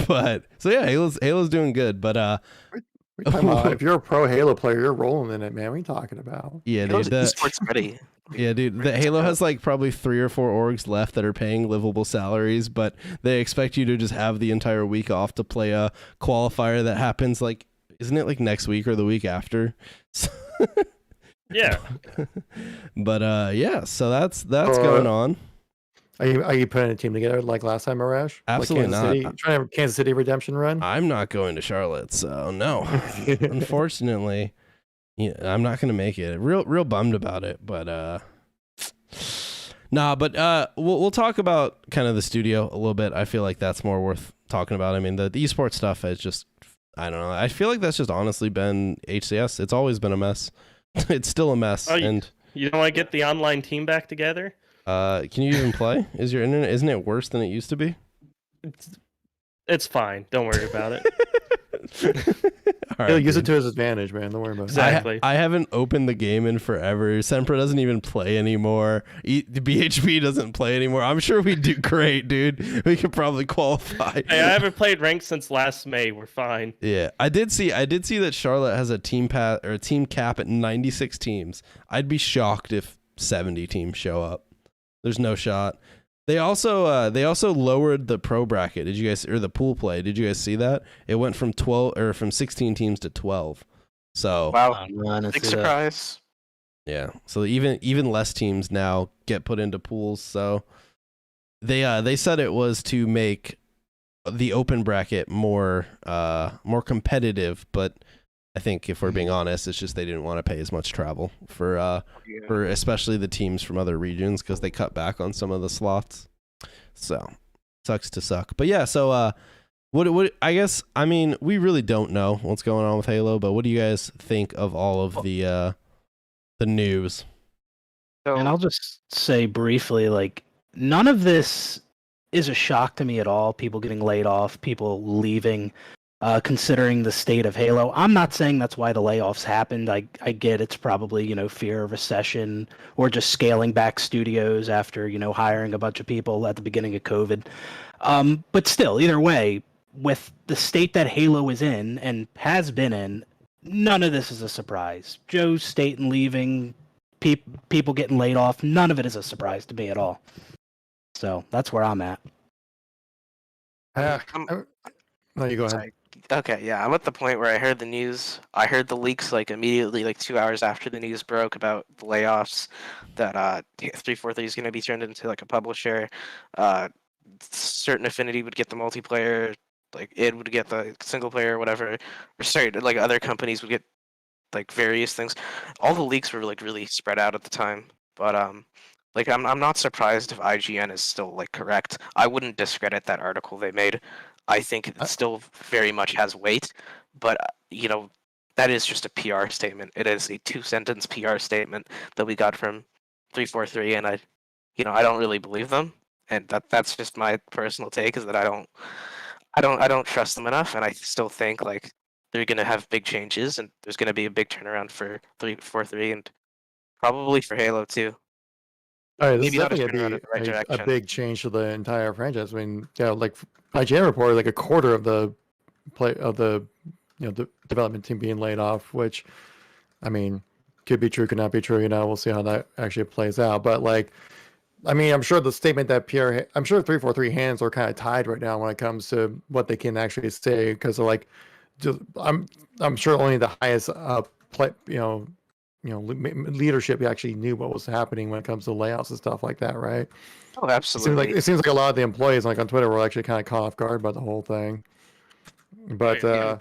But so yeah, Halo's doing good, but if you're a pro Halo player, you're rolling in it, man. What are you talking about? yeah, Halo's dude, esports ready. yeah, dude, the Halo has like probably 3 or 4 orgs left that are paying livable salaries, but they expect you to just have the entire week off to play a qualifier that happens like, isn't it like next week or the week after? Yeah. But yeah, so that's going on. Are you putting a team together like last time, Arash? Absolutely like not. Trying to have a Kansas City redemption run? I'm not going to Charlotte, so no. Unfortunately, yeah, I'm not going to make it. Real bummed about it, but we'll talk about kind of the studio a little bit. I feel like that's more worth talking about. I mean, the esports stuff is just, I don't know. I feel like that's just honestly been HCS. It's always been a mess. It's still a mess. Oh, and you don't want to get the online team back together? can you even play? Is your internet, isn't it worse than it used to be? It's fine. Don't worry about it. All He'll right, use dude. it to his advantage, man. Don't worry about it. Exactly. I haven't opened the game in forever. Sempra doesn't even play anymore. The BHP doesn't play anymore. I'm sure we do great, dude. We could probably qualify. Hey, I haven't played ranked since last May. We're fine. Yeah, I did see that Charlotte has a team cap at 96 teams. I'd be shocked if 70 teams show up. There's no shot. They also lowered the pro bracket. Did you guys, or the pool play? Did you guys see that? It went from 16 teams to 12. So Wow, big surprise. yeah, so even less teams now get put into pools. So they said it was to make the open bracket more competitive, but I think if we're being honest, it's just they didn't want to pay as much travel for especially the teams from other regions, because they cut back on some of the slots. So sucks to suck. But yeah, so what I guess, I mean, we really don't know what's going on with Halo, but what do you guys think of all of the news? So, And I'll just say briefly, like, none of this is a shock to me at all. People getting laid off, people leaving. considering the state of Halo. I'm not saying that's why the layoffs happened. I get it's probably, fear of recession or just scaling back studios after, hiring a bunch of people at the beginning of COVID. But still, either way, with the state that Halo is in and has been in, none of this is a surprise. Joe's state and leaving, people getting laid off, none of it is a surprise to me at all. So that's where I'm at. No, you go ahead. Sorry. Okay, yeah, I'm at the point where I heard the news. I heard the leaks like immediately, like 2 hours after the news broke about the layoffs. That 343 is going to be turned into like a publisher. Certain Affinity would get the multiplayer, like id would get the single player, or whatever. Or sorry, like other companies would get like various things. All the leaks were like really spread out at the time, but like I'm not surprised if IGN is still like correct. I wouldn't discredit that article they made. I think it still very much has weight, but that is just a PR statement. It is a 2-sentence PR statement that we got from 343, and I don't really believe them, and that's just my personal take. Is that I don't trust them enough, and I still think like they're gonna have big changes, and there's gonna be a big turnaround for 343, and probably for Halo too. All right, this Maybe is not a definitely turnaround in the right a direction. big change to the entire franchise. I mean, yeah, like IGN reported, like a quarter of the development team being laid off, which, I mean, could be true, could not be true. We'll see how that actually plays out. But like, I mean, I'm sure the statement that I'm sure 343 hands are kind of tied right now when it comes to what they can actually say, because like, I'm sure only the highest leadership actually knew what was happening when it comes to layoffs and stuff like that, right? Oh, absolutely. It seems like a lot of the employees, like on Twitter, were actually kind of caught off guard by the whole thing. But Right.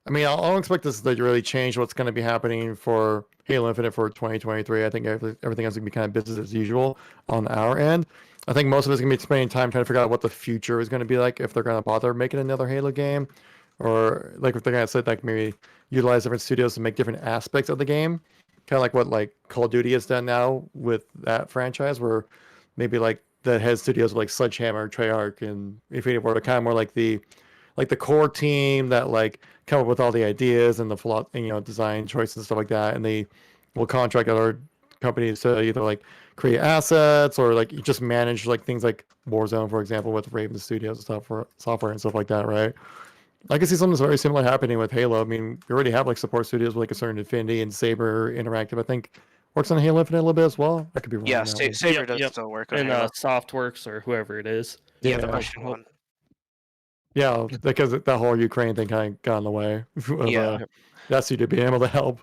I mean, I'll expect this to really change what's going to be happening for Halo Infinite for 2023. I think everything else is going to be kind of business as usual on our end. I think most of us going to be spending time trying to figure out what the future is going to be like, if they're going to bother making another Halo game, or like if they're going to sit like maybe utilize different studios to make different aspects of the game, kind of like what like Call of Duty has done now with that franchise, where maybe like the head studios like Sledgehammer, Treyarch, and Infinity Ward are kind of more like the core team that like come up with all the ideas and the design choices and stuff like that, and they will contract other companies to either like create assets or like just manage like things like Warzone, for example, with Raven Studios and stuff for software and stuff like that, right? I can see something very similar happening with Halo. I mean, we already have like support studios with like a certain Infinity and Saber Interactive, I think, works on Halo Infinite a little bit as well. I could be wrong. Yeah, on that one. Saber Yep, does yep. still work on And Halo. Softworks or whoever it is. Yeah, the Yeah. Russian one. Yeah, because that whole Ukraine thing kind of got in the way of Yeah. that studio being able to help.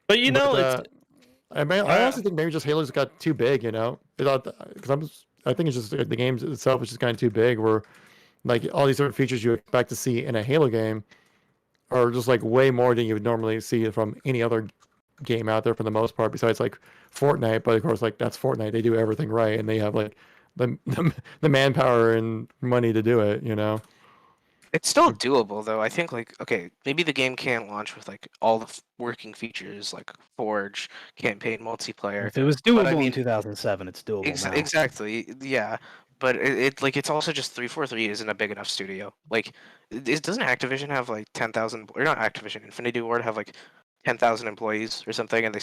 But you know, But, I honestly think maybe just Halo's got too big, because I think it's just the game itself is just kind of too big. Where like all these different features you expect to see in a Halo game are just like way more than you would normally see from any other game out there for the most part. Besides like Fortnite, but of course like that's Fortnite. They do everything right, and they have like the manpower and money to do it. It's still doable though. I think like okay, maybe the game can't launch with like all the working features like Forge, campaign, multiplayer. If it was But doable I mean, in 2007, it's doable now. Exactly, yeah. But it like it's also just 343 isn't a big enough studio. Like, doesn't Activision have like 10,000 or not Activision, Infinity Ward have like 10,000 employees or something, and they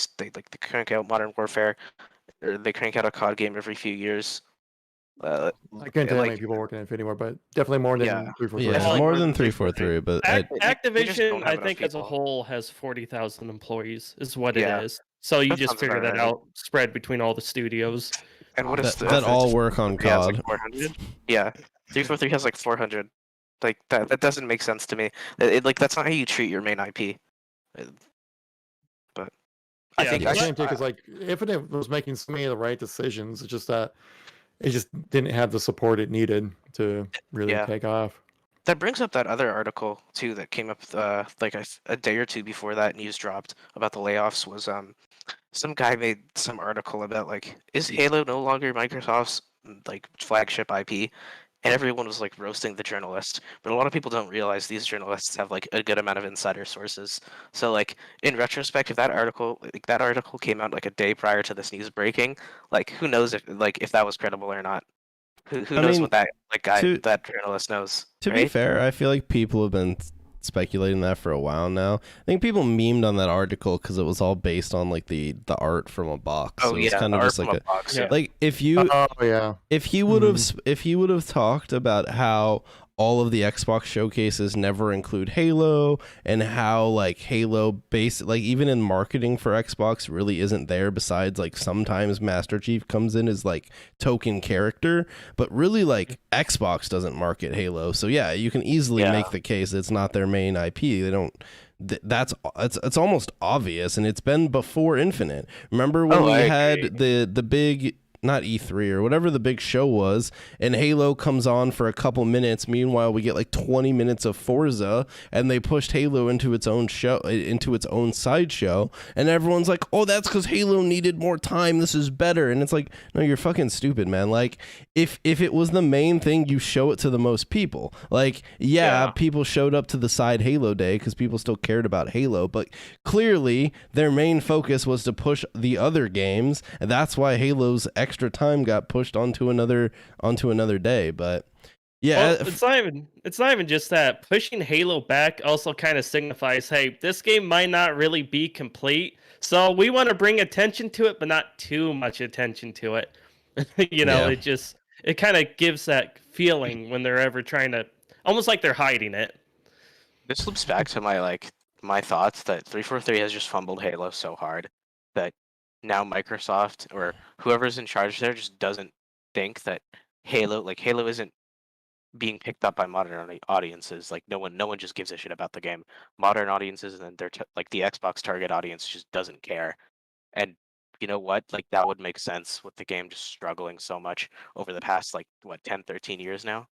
crank out Modern Warfare, or they crank out a COD game every few years. I can't tell how like many people working at Infinity Ward, but definitely more than Yeah. 343. Yeah, like more more than than 343, but They just Activision, don't have I enough think as a people. whole has 40,000 employees, is what Yeah. it is. So you That just sounds figure about that right. out, spread between all the studios. And what is that all work on Yeah, it's COD. like 400. Yeah, 343 has like 400. Like that doesn't make sense to me. Like that's not how you treat your main IP. But I Yeah, think I I can't should, because like Infinite was making so many of the right decisions. It's just that it just didn't have the support it needed to really Yeah. take off. that brings up that other article too that came up like a day or two before that news dropped about the layoffs. Was some guy made some article about like, is Halo no longer Microsoft's like flagship IP? And everyone was like roasting the journalist, but a lot of people don't realize these journalists have like a good amount of insider sources. So like in retrospect, if that article came out like a day prior to this news breaking, like who knows if that was credible or not? Who I knows mean, what that to- that journalist knows? To right? be fair, I feel like people have been speculating that for a while now. I think people memed on that article because it was all based on like the art from a box. Oh So it's yeah, kind of art just like from a box. Yeah. like if you Oh yeah. if he would have talked about how all of the Xbox showcases never include Halo and how like Halo base like even in marketing for Xbox really isn't there besides like sometimes Master Chief comes in as like token character, but really like Xbox doesn't market Halo. So yeah, you can easily make the case it's not their main IP. They don't it's almost obvious, and it's been before Infinite. Remember when we had the big not E3 or whatever the big show was, and Halo comes on for a couple minutes. Meanwhile, we get like 20 minutes of Forza, and they pushed Halo into its own show, into its own sideshow, and everyone's like, "Oh, that's because Halo needed more time. This is better." And it's like, no, you're fucking stupid, man. Like, if it was the main thing, you show it to the most people. Like, yeah. People showed up to the side Halo day because people still cared about Halo, but clearly their main focus was to push the other games, and that's why Halo's extra time got pushed onto another day. But yeah, well, it's not even just that. Pushing Halo back also kind of signifies, hey, this game might not really be complete, so we want to bring attention to it, but not too much attention to it. It kind of gives that feeling when they're ever trying to, almost like they're hiding it. This loops back to my thoughts that 343 has just fumbled Halo so hard that now Microsoft or whoever's in charge there just doesn't think that Halo isn't being picked up by modern audiences. Like no one just gives a shit about the game. Modern audiences, and then the Xbox target audience just doesn't care. And you know what? Like that would make sense with the game just struggling so much over the past 10, 13 years now.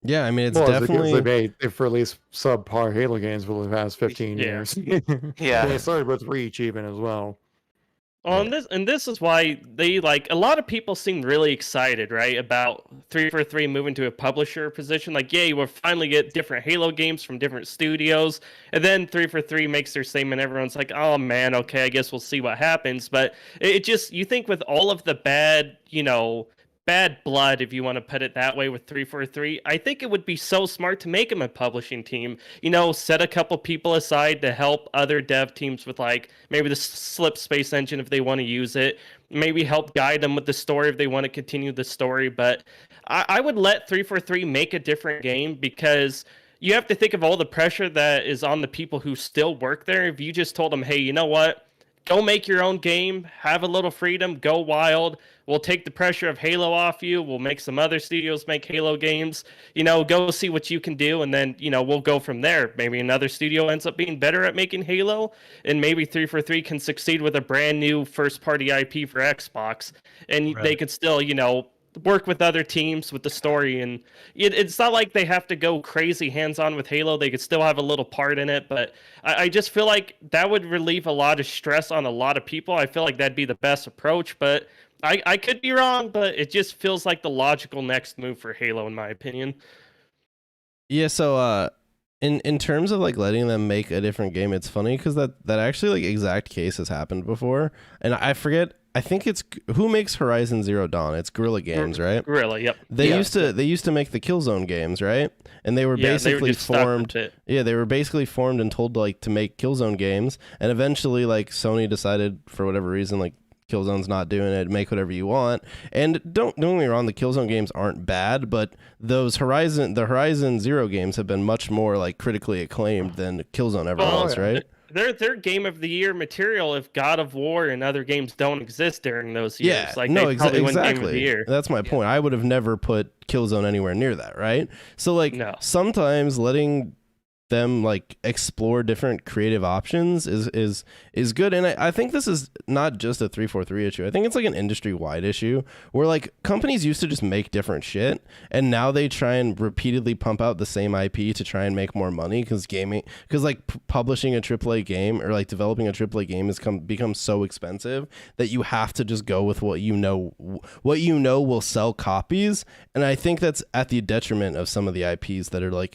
Yeah, I mean it's definitely they've released subpar Halo games for the past 15 years. Yeah. They started with Reach even as well. Well, and this is why they a lot of people seem really excited, right, about 343 moving to a publisher position. Like, yay, we'll finally get different Halo games from different studios. And then 343 makes their statement. Everyone's like, oh man, okay, I guess we'll see what happens. But it just, you think with all of the bad blood, if you want to put it that way, with 343, I think it would be so smart to make them a publishing team. Set a couple people aside to help other dev teams with maybe the Slip Space engine if they want to use it. Maybe help guide them with the story if they want to continue the story. But I would let 343 make a different game, because you have to think of all the pressure that is on the people who still work there. If you just told them, hey, you know what? Go make your own game, have a little freedom, go wild. We'll take the pressure of Halo off you. We'll make some other studios make Halo games. Go see what you can do, and then, we'll go from there. Maybe another studio ends up being better at making Halo, and maybe 343 can succeed with a brand new first-party IP for Xbox, and they could still, work with other teams with the story. And it's not like they have to go crazy hands-on with Halo. They could still have a little part in it, but I just feel like that would relieve a lot of stress on a lot of people. I feel like that'd be the best approach, but I could be wrong, but it just feels like the logical next move for Halo, in my opinion. Yeah, so in terms of letting them make a different game, it's funny because that actually exact case has happened before, and I forget. I think it's who makes Horizon Zero Dawn. It's Guerrilla Games, right? Guerrilla, yep. They used to make the Killzone games, right? And they were basically formed. Yeah, they were basically formed and told to make Killzone games, and eventually Sony decided for whatever reason Killzone's not doing it. Make whatever you want. And don't get me wrong, the Killzone games aren't bad, but the Horizon Zero games have been much more critically acclaimed than Killzone ever was, right? They're Game of the Year material if God of War and other games don't exist during those years. Yeah, exactly. That's my point. I would have never put Killzone anywhere near that, right? So sometimes letting them explore different creative options is good, and I think this is not just a 343 issue. I think it's an industry wide issue where companies used to just make different shit, and now they try and repeatedly pump out the same IP to try and make more money, because publishing a AAA game or developing a AAA game has become so expensive that you have to just go with what you know will sell copies, and I think that's at the detriment of some of the IPs that are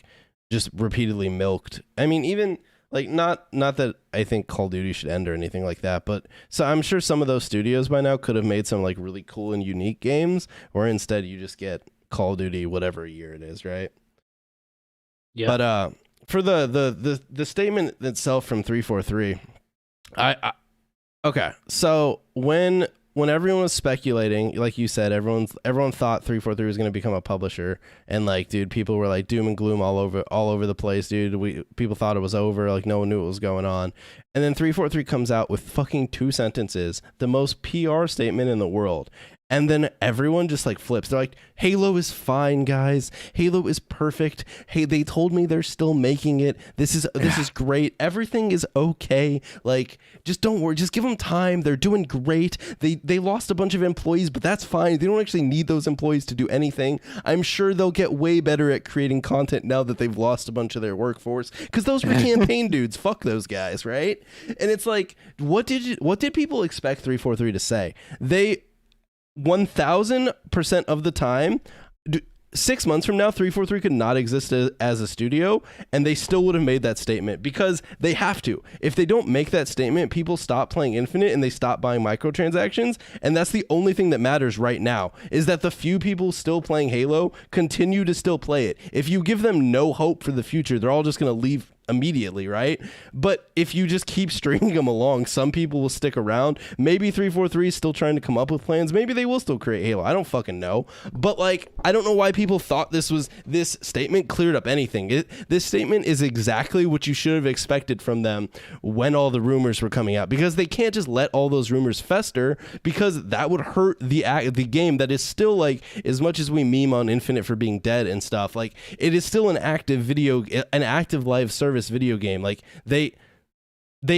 just repeatedly milked. I mean, even not that I think Call of Duty should end or anything like that, but so I'm sure some of those studios by now could have made some really cool and unique games, or instead you just get Call of Duty whatever year it is, right? Yeah. for the statement itself from 343, I okay. So when everyone was speculating, like you said, everyone thought 343 was going to become a publisher, and like, dude, people were like doom and gloom all over the place, dude. People thought it was over, like no one knew what was going on, and then 343 comes out with fucking 2 sentences, the most PR statement in the world. And then everyone just like flips. They're like, Halo is fine, guys. Halo is perfect. Hey, they told me they're still making it. This is great. Everything is okay. Like, just don't worry. Just give them time. They're doing great. They lost a bunch of employees, but that's fine. They don't actually need those employees to do anything. I'm sure they'll get way better at creating content now that they've lost a bunch of their workforce, because those were campaign dudes. Fuck those guys, right? And it's like, what did people expect 343 to say? They 1000% of the time, 6 months from now, 343 could not exist as a studio, and they still would have made that statement, because they have to. If they don't make that statement, people stop playing Infinite and they stop buying microtransactions, and that's the only thing that matters right now, is that the few people still playing Halo continue to still play it. If you give them no hope for the future, they're all just going to leave immediately, right? But if you just keep stringing them along, some people will stick around. Maybe 343 is still trying to come up with plans. Maybe they will still create Halo. I don't fucking know. But like, I don't know why people thought this statement cleared up anything. This statement is exactly what you should have expected from them when all the rumors were coming out, because they can't just let all those rumors fester, because that would hurt the game that is still, like, as much as we meme on Infinite for being dead and stuff, like, it is still an active live service video game. Like, they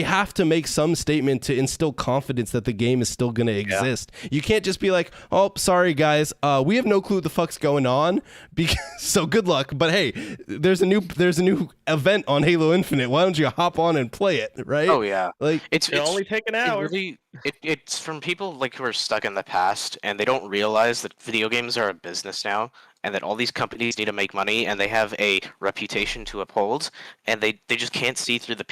have to make some statement to instill confidence that the game is still going to exist. Yeah. You can't just be like, oh, sorry guys, we have no clue what the fuck's going on, so good luck, but hey, there's a new event on Halo Infinite, why don't you hop on and play it, right? Oh yeah, like it's only take an hour. It's from people like who are stuck in the past, and they don't realize that video games are a business now, and that all these companies need to make money, and they have a reputation to uphold, and they just can't see through the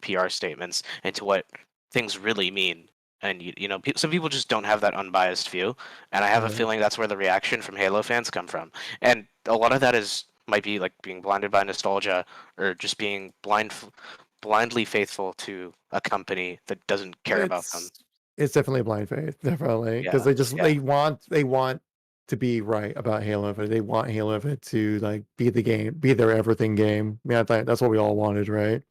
PR statements into what things really mean. And you know, some people just don't have that unbiased view, and I have a feeling that's where the reaction from Halo fans come from. And a lot of that might be like being blinded by nostalgia, or just being blindly faithful to a company that doesn't care about them. It's definitely a blind faith, definitely, because they want to be right about Halo Infinite. They want Halo Infinite to like be the game, be their everything game. I mean, I think that's what we all wanted, right?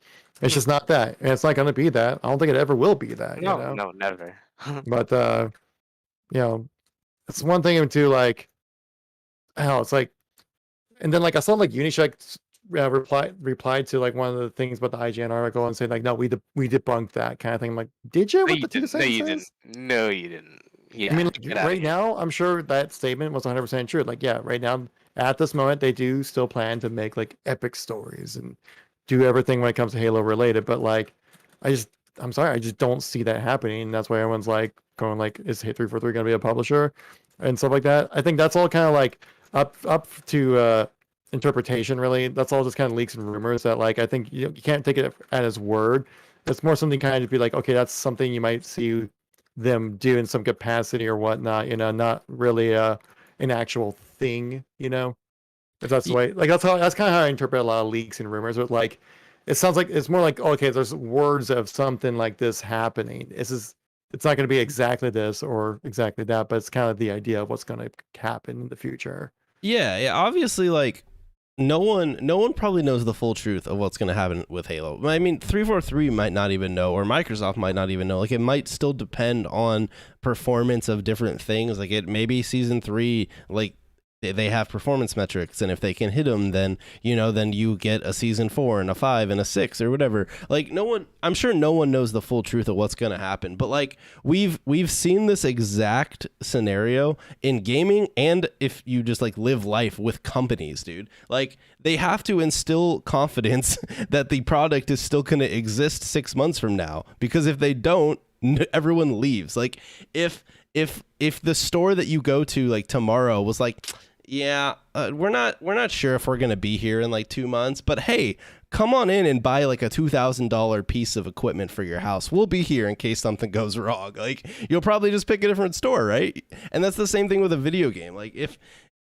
It's just not that, and it's not going to be that. I don't think it ever will be that. No, never. But you know, it's one thing to like, hell, it's like, and then like I saw like Unisheck replied to like one of the things about the IGN article and saying like, no, we debunked that kind of thing. I'm like, did you? No, you didn't. No, you didn't. Yeah. I mean, like, right now, I'm sure that statement was 100% true. Like, yeah, right now, at this moment, they do still plan to make like epic stories and do everything when it comes to Halo related. But like, I'm sorry, I just don't see that happening. And that's why everyone's like going like, is 343 going to be a publisher and stuff like that? I think that's all kind of like up to interpretation, really. That's all just kind of leaks and rumors that like, I think you can't take it at his word. It's more something kind of be like, okay, that's something you might see them do in some capacity or whatnot, you know, not really an actual thing, you know, if that's the way, like that's kind of how I interpret a lot of leaks and rumors. But like, it sounds like it's more like, okay, there's words of something like this happening. It's not going to be exactly this or exactly that, but it's kind of the idea of what's going to happen in the future. Yeah, obviously, like, no one probably knows the full truth of what's going to happen with Halo. I mean, 343 might not even know, or Microsoft might not even know. Like, it might still depend on performance of different things. Like, it maybe season 3, like, they have performance metrics, and if they can hit them, then you get a season 4 and a 5 and a 6 or whatever. Like, I'm sure no one knows the full truth of what's going to happen, but like we've seen this exact scenario in gaming, and if you just like live life with companies, dude, like they have to instill confidence that the product is still going to exist 6 months from now, because if they don't, everyone leaves. Like if the store that you go to like tomorrow was like, yeah, we're not sure if we're gonna be here in like 2 months, but hey, come on in and buy like a $2,000 piece of equipment for your house. We'll be here in case something goes wrong. Like, you'll probably just pick a different store, right? And that's the same thing with a video game. Like,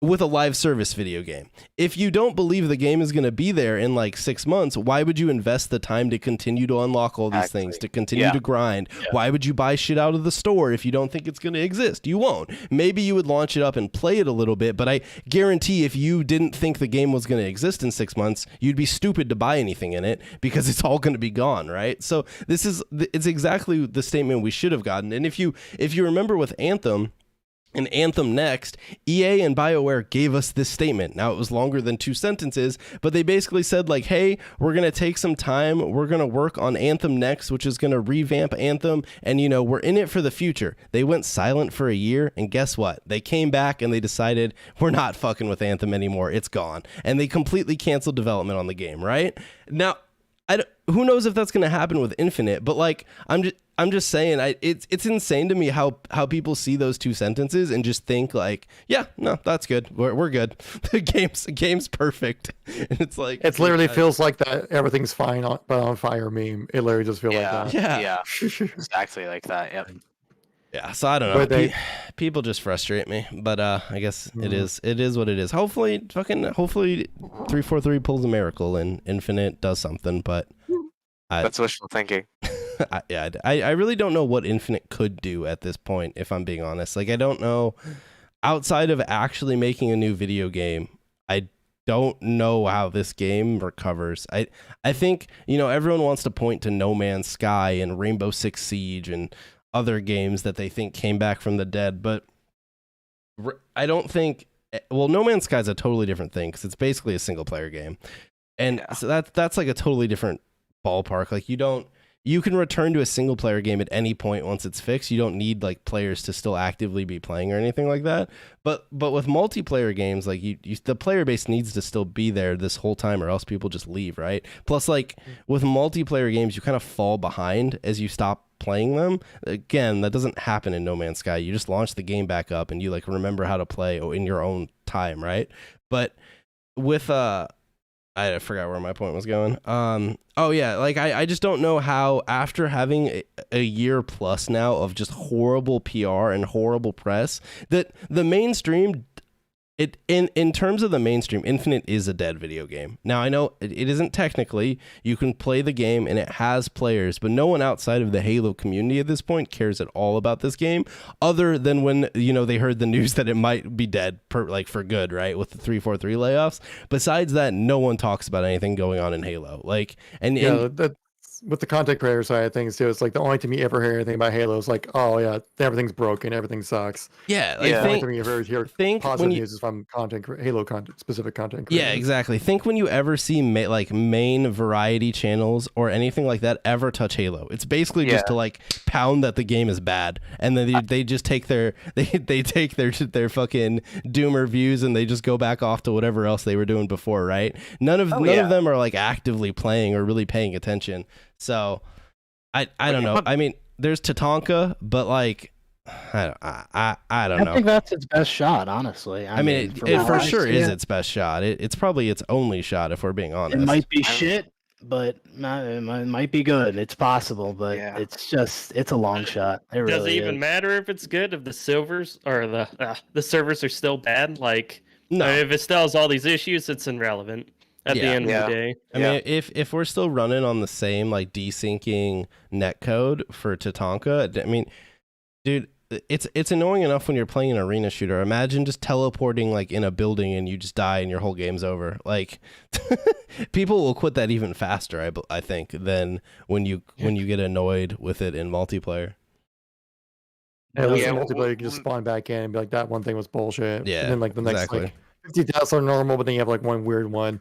with a live service video game. If you don't believe the game is going to be there in like 6 months, why would you invest the time to continue to unlock all these things, to continue to grind? Yeah. Why would you buy shit out of the store if you don't think it's going to exist? You won't. Maybe you would launch it up and play it a little bit, but I guarantee if you didn't think the game was going to exist in 6 months, you'd be stupid to buy anything in it because it's all going to be gone, right? So it's exactly the statement we should have gotten. And if you remember with Anthem, and Anthem Next, EA and BioWare gave us this statement. Now, it was longer than 2 sentences, but they basically said, like, hey, we're going to take some time. We're going to work on Anthem Next, which is going to revamp Anthem. And, you know, we're in it for the future. They went silent for a year, and guess what? They came back and they decided, we're not fucking with Anthem anymore. It's gone. And they completely canceled development on the game, right? Now, who knows if that's going to happen with Infinite, but, like, I'm just saying, it's insane to me how people see those 2 sentences and just think like, yeah, no, that's good. We're good. The game's perfect. And it's like, it literally feels like that everything's fine but on fire meme. It literally just feels like that. Yeah. Exactly like that. Yep. Yeah, so I don't know. People just frustrate me, but I guess it is what it is. Hopefully 343 pulls a miracle and Infinite does something, but that's wishful thinking. I really don't know what Infinite could do at this point, if I'm being honest. Like, I don't know, outside of actually making a new video game, I don't know how this game recovers. I think, you know, everyone wants to point to No Man's Sky and Rainbow Six Siege and other games that they think came back from the dead, but I don't think, well, No Man's Sky is a totally different thing because it's basically a single player game. And so that's like a totally different ballpark. Like, you can return to a single player game at any point once it's fixed. You don't need like players to still actively be playing or anything like that. But with multiplayer games, like the player base needs to still be there this whole time, or else people just leave, right? Plus, like with multiplayer games, you kind of fall behind as you stop playing them. Again, that doesn't happen in No Man's Sky. You just launch the game back up and you like remember how to play in your own time, right? But with I forgot where my point was going. Oh yeah, like I just don't know how, after having a year plus now of just horrible PR and horrible press, that the mainstream, in terms of the mainstream, Infinite is a dead video game. Now, I know it isn't technically. You can play the game and it has players, but no one outside of the Halo community at this point cares at all about this game, other than when, you know, they heard the news that it might be dead for good, right, with the 343 layoffs. Besides that, no one talks about anything going on in Halo. Like, with the content creator side of things too, it's like the only time you ever hear anything about Halo is like, oh yeah, everything's broken, everything sucks. Yeah, like, the only time you ever hear positive news is from Halo specific content creators. Yeah, exactly. Think when you ever see main variety channels or anything like that ever touch Halo. It's basically just to like pound that the game is bad, and then they just take their take their fucking doomer views and they just go back off to whatever else they were doing before, right? None of them are like actively playing or really paying attention. So, I don't know. I mean, there's Tatanka, but like, I don't know. I think that's its best shot, honestly. I mean, it for sure is its best shot. It's probably its only shot, if we're being honest. It might be shit, but it might be good. It's possible, but it's a long shot. It Does really it even matter if it's good, if the servers or the servers are still bad? Like, no, if it still has all these issues, it's irrelevant. At the end of the day. I mean, if we're still running on the same like desyncing netcode for Tatanka, I mean, dude, it's annoying enough when you're playing an arena shooter. Imagine just teleporting like in a building and you just die and your whole game's over. Like, people will quit that even faster, I think, than when you get annoyed with it in multiplayer. At least in multiplayer, you can just spawn back in and be like, that one thing was bullshit. Yeah, and then like the next exactly. like 50 deaths are normal, but then you have like one weird one.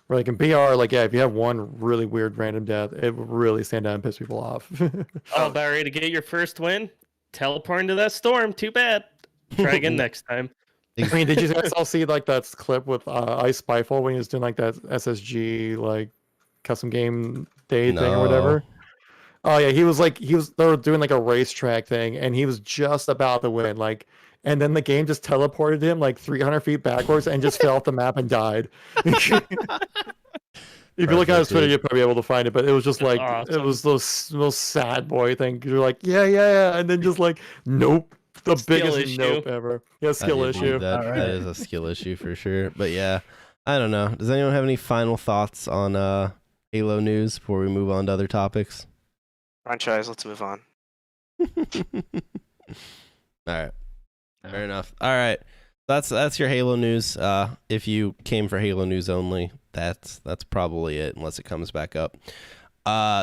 Where like in BR, like if you have one really weird random death, it will really stand out and piss people off. Oh, about ready to get your first win? Teleport into that storm. Too bad. Try again next time. I mean, did you guys all see like that clip with Ice Spyfall when he was doing like that SSG like custom game day thing or whatever? Oh yeah, they were doing like a racetrack thing, and he was just about to win, like. And then the game just teleported him like 300 feet backwards and just fell off the map and died. If you look at his Twitter, you'll probably be able to find it. But it was just like, It was those sad boy thing. You're like, yeah. And then just like, nope. The Skill biggest issue. nope ever. Yeah, skill Indeed, issue. That Alright. is a skill issue for sure. But yeah, I don't know. Does anyone have any final thoughts on Halo news before we move on to other topics? Franchise, let's move on. All right. Fair enough. All right. That's your Halo news. If you came for Halo news only, that's probably it, unless it comes back up.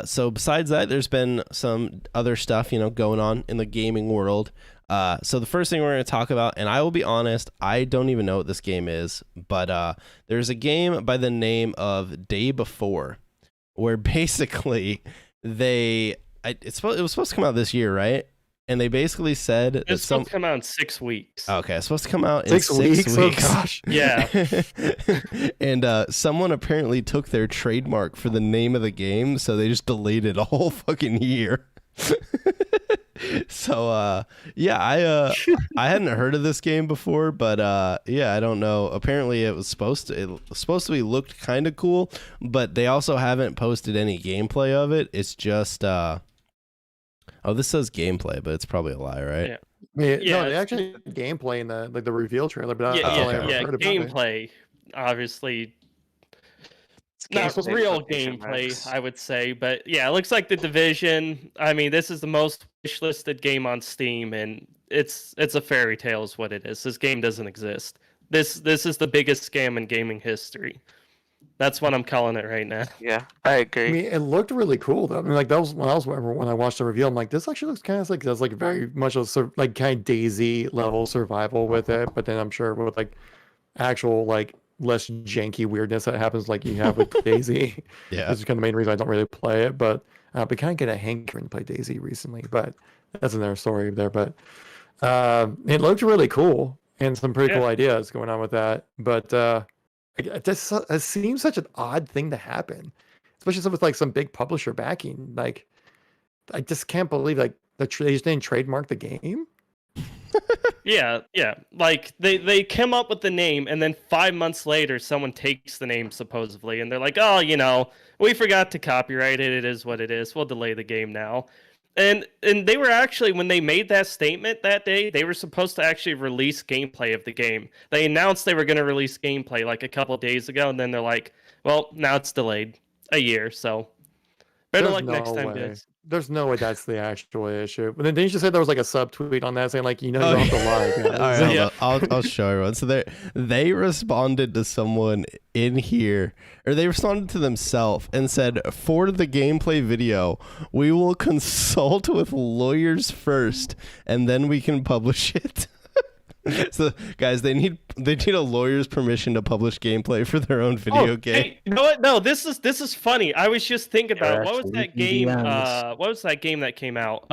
So besides that, there's been some other stuff, going on in the gaming world. So the first thing we're going to talk about, and I will be honest, I don't even know what this game is, but there's a game by the name of Day Before, where basically it was supposed to come out this year, right? And they basically said that It's supposed to come out in 6 weeks. Okay, it's supposed to come out in 6 6 weeks? weeks. Oh, gosh. Yeah. And someone apparently took their trademark for the name of the game, so they just delayed it a whole fucking year. So yeah, I hadn't heard of this game before, but yeah, I don't know. Apparently it was supposed to be looked kind of cool, but they also haven't posted any gameplay of it. It's just oh, this says gameplay, but it's probably a lie, right? Yeah. No, they it's- actually had gameplay in the reveal trailer, but Yeah, I okay. haven't yeah, heard about it. gameplay. Obviously, It's not gameplay real quotation gameplay, marks. I would say, but yeah, it looks like The Division. I mean, this is the most wishlisted game on Steam, and it's a fairy tale, is what it is. This game doesn't exist. This is the biggest scam in gaming history. That's what I'm calling it right now. Yeah, I agree. I mean, it looked really cool though. I mean, like that was when I watched the reveal. I'm like, this actually looks kind of like there's like very much a like kind of Daisy level survival with it. But then I'm sure with like actual like less janky weirdness that happens like you have with Daisy. Yeah. This is kind of the main reason I don't really play it. But we kind of get a hankering to play Daisy recently. But that's another story there. But it looked really cool and some pretty cool Yeah. ideas going on with that. But it seems such an odd thing to happen, especially with like some big publisher backing. Like, I just can't believe like they just didn't trademark the game. Yeah. Like they came up with the name, and then 5 months later, someone takes the name supposedly, and they're like, "Oh, we forgot to copyright it. It is what it is. We'll delay the game now." And they were actually, when they made that statement that day, they were supposed to actually release gameplay of the game. They announced they were going to release gameplay like a couple of days ago, and then they're like, "Well, now it's delayed a year, so better There's luck next time, way. guys." There's no way that's the actual issue. But then didn't you say there was like a subtweet on that saying like you don't have to lie? All right, hold Yeah. on. I'll show everyone. So they responded to someone in here, or they responded to themselves and said, "For the gameplay video, we will consult with lawyers first, and then we can publish it." So guys, they need a lawyer's permission to publish gameplay for their own video game. Hey, you know what? No, this is funny. I was just thinking They're about what was actually that game? DMs. What was that game that came out?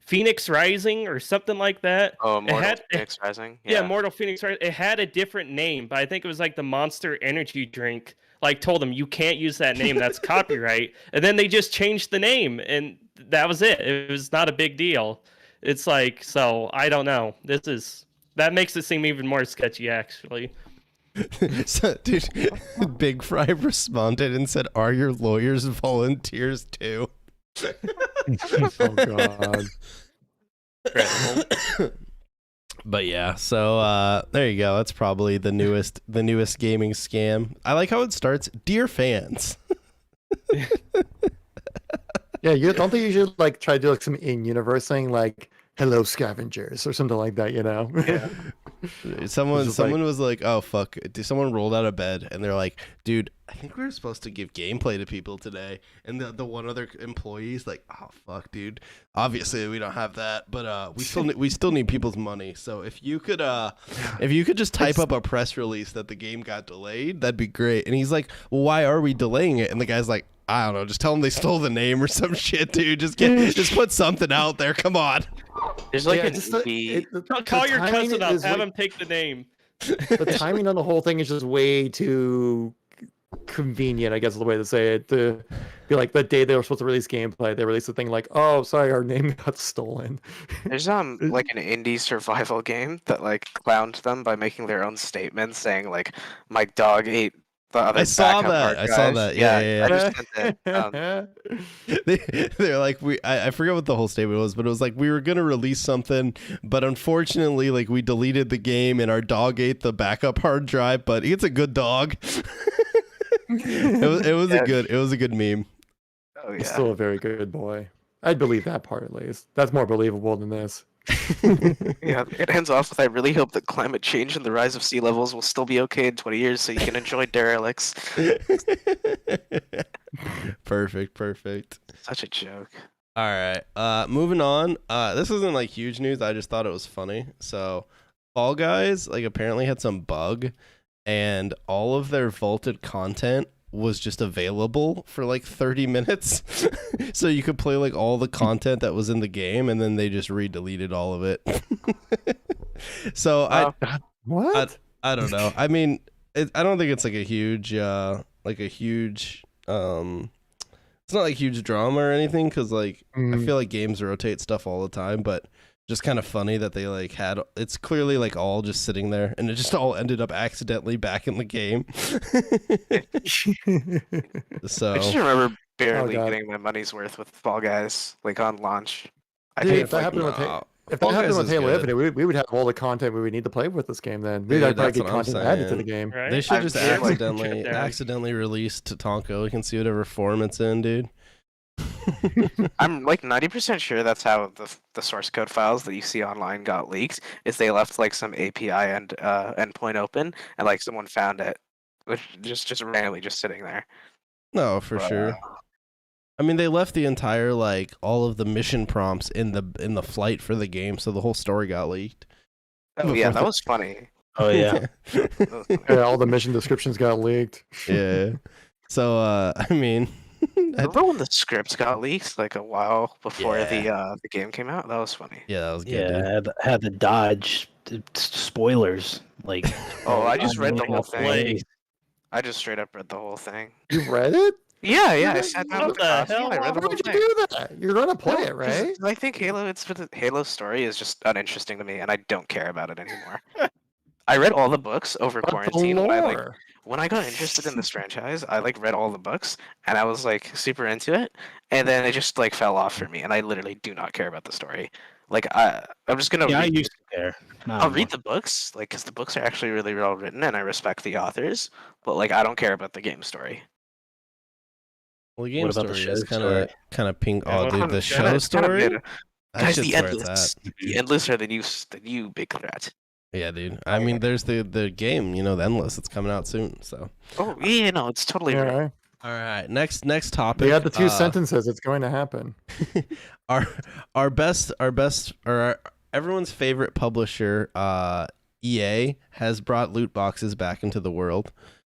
Phoenix Rising or something like that. Oh, Mortal had- Phoenix Rising. Yeah, Mortal Phoenix Rising. It had a different name, but I think it was like the Monster Energy drink. Like told them you can't use that name. That's copyright. And then they just changed the name, and that was it. It was not a big deal. It's like, so I don't know. That makes it seem even more sketchy, actually. So, dude, Big Fry responded and said, "Are your lawyers volunteers too?" Oh god. But yeah, so there you go. That's probably the newest gaming scam. I like how it starts, "Dear fans." Yeah, you don't think you should like try to do like some in-universe thing like "Hello scavengers" or something like that? Yeah. Someone just like- was like, "Oh fuck!" Someone rolled out of bed and they're like, "Dude, I think we were supposed to give gameplay to people today." And the one other employee's like, "Oh fuck, dude. Obviously we don't have that, but we still need people's money. So if you could just type up a press release that the game got delayed, that'd be great." And he's like, "Well, why are we delaying it?" And the guy's like, "I don't know. Just tell them they stole the name or some shit, dude. Just put something out there. Come on." There's like Yeah, an just the- indie. it- the- Call the your timing cousin up. is Have way- him take the name. The timing on the whole thing is just way too convenient, I guess is the way to say it. To be like the day they were supposed to release gameplay, they released the thing like, "Oh, sorry, our name got stolen." There's like an indie survival game that like clowned them by making their own statements saying like, "My dog ate the other I saw backup that. hard I saw drive. that. Yeah. I just sent it. They're like, I forget what the whole statement was, but it was like, we were going to release something, but unfortunately, like, we deleted the game and our dog ate the backup hard drive, but it's a good dog. it was a good meme. Oh He's yeah. still a very good boy. I'd believe that part at least. That's more believable than this. Yeah, it ends off with I really hope that climate change and the rise of sea levels will still be okay in 20 years so you can enjoy derelicts. Perfect. Such a joke. All right. Moving on. This isn't like huge news. I just thought it was funny. So, Fall Guys like apparently had some bug, and all of their vaulted content was just available for like 30 minutes. So you could play like all the content that was in the game, and then they just re-deleted all of it. So Wow. What? I don't know. I mean, I don't think it's like a huge it's not like huge drama or anything, because like I feel like games rotate stuff all the time, but just kind of funny that they like had, it's clearly like all just sitting there, and it just all ended up accidentally back in the game. So I just remember barely God. getting my money's worth with Fall Guys, like on launch. I Dude, paid if that like, happened with nah, if Fall that happened Guys with is Halo good. Infinite, we would have all the content we would need to play with this game then. We'd Dude, probably that's get what I'm content added to the saying. game. Right? They should I'm just sure, like, accidentally release Tatanka. We can see whatever form it's in, dude. I'm like 90% sure that's how the source code files that you see online got leaked. Is they left like some API and endpoint open, and like someone found it, which just randomly just sitting there. No, for sure. I mean, they left the entire like all of the mission prompts in the flight for the game, so the whole story got leaked. Oh yeah, that was funny. Oh yeah. Yeah, all the mission descriptions got leaked. Yeah. So I mean, Remember when the scripts got leaked like a while before Yeah. the game came out? That was funny. yeah, that was good. Yeah, Dude. had the dodge spoilers. Like, Oh, I just read the unlocking whole up thing. play. I just straight up read the whole thing. You read it? Yeah, I What sat down the with the coffee hell? and I read the Why whole would you thing. do that? You're gonna play No, it, 'cause right? I think Halo's story is just uninteresting to me, and I don't care about it anymore. I read all the books over But the quarantine. lore. When I got interested in this franchise, I like read all the books, and I was like super into it, and then it just like fell off for me, and I literally do not care about the story. Like I'm just gonna Yeah, I read used to care. Not I'll anymore. read the books, like, because the books are actually really well written, and I respect the authors. But like, I don't care about the game story. Well, the game What about the story show is story? kind of pink. Yeah, Oh, what dude, about the the show show? Kinda story. mid. That Guys, shit's the where it's endless, at. the endless are the new big threat. Yeah, dude. I mean, there's the game. You know, the Endless. It's coming out soon. So. Oh yeah, no, it's totally Yeah, real. right. All right. Next topic. They had the two sentences. It's going to happen. our best or everyone's favorite publisher, EA, has brought loot boxes back into the world.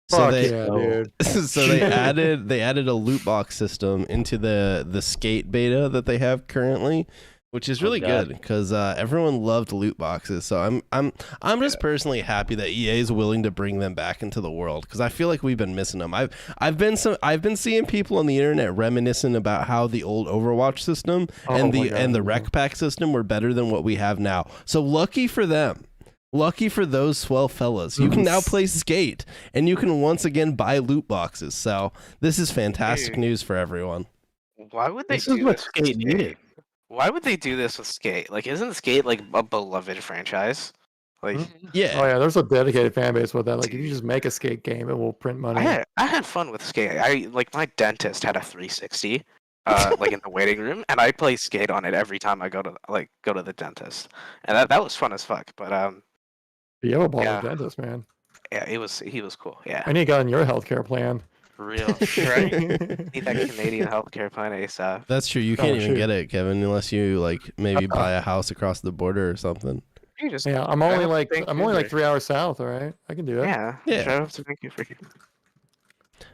So Fuck they yeah, Oh. dude. so they added a loot box system into the skate beta that they have currently, which is really God. good because everyone loved loot boxes. So I'm just personally happy that EA is willing to bring them back into the world because I feel like we've been missing them. I've been seeing people on the internet reminiscing about how the old Overwatch system and Oh my God, the yeah. rec pack system were better than what we have now. So lucky for them. Lucky for those swell fellas. You can now play Skate, and you can once again buy loot boxes. So this is fantastic Dude. news for everyone. Why would they This is do what this? with Skate needed. Why would they do this with Skate? Like, isn't Skate like a beloved franchise? Like, Yeah. Oh yeah, there's a dedicated fan base with that. Like, if you just make a skate game, it will print money. I had fun with Skate. I like my dentist had a 360, like in the waiting room, and I play Skate on it every time I go to the dentist, and that was fun as fuck. But You have a baller Yeah. dentist, man. yeah, he was cool. Yeah, I need to get on your healthcare plan. for real. Right? Need that Canadian healthcare plan ASAP. That's true. You Oh, can't even shoot. get it, Kevin, unless you like maybe buy a house across the border or something. You just Yeah, I'm drive only up to like Vancouver. 3 hours south. All right, I can do it. Yeah, Yeah. drive up to Vancouver.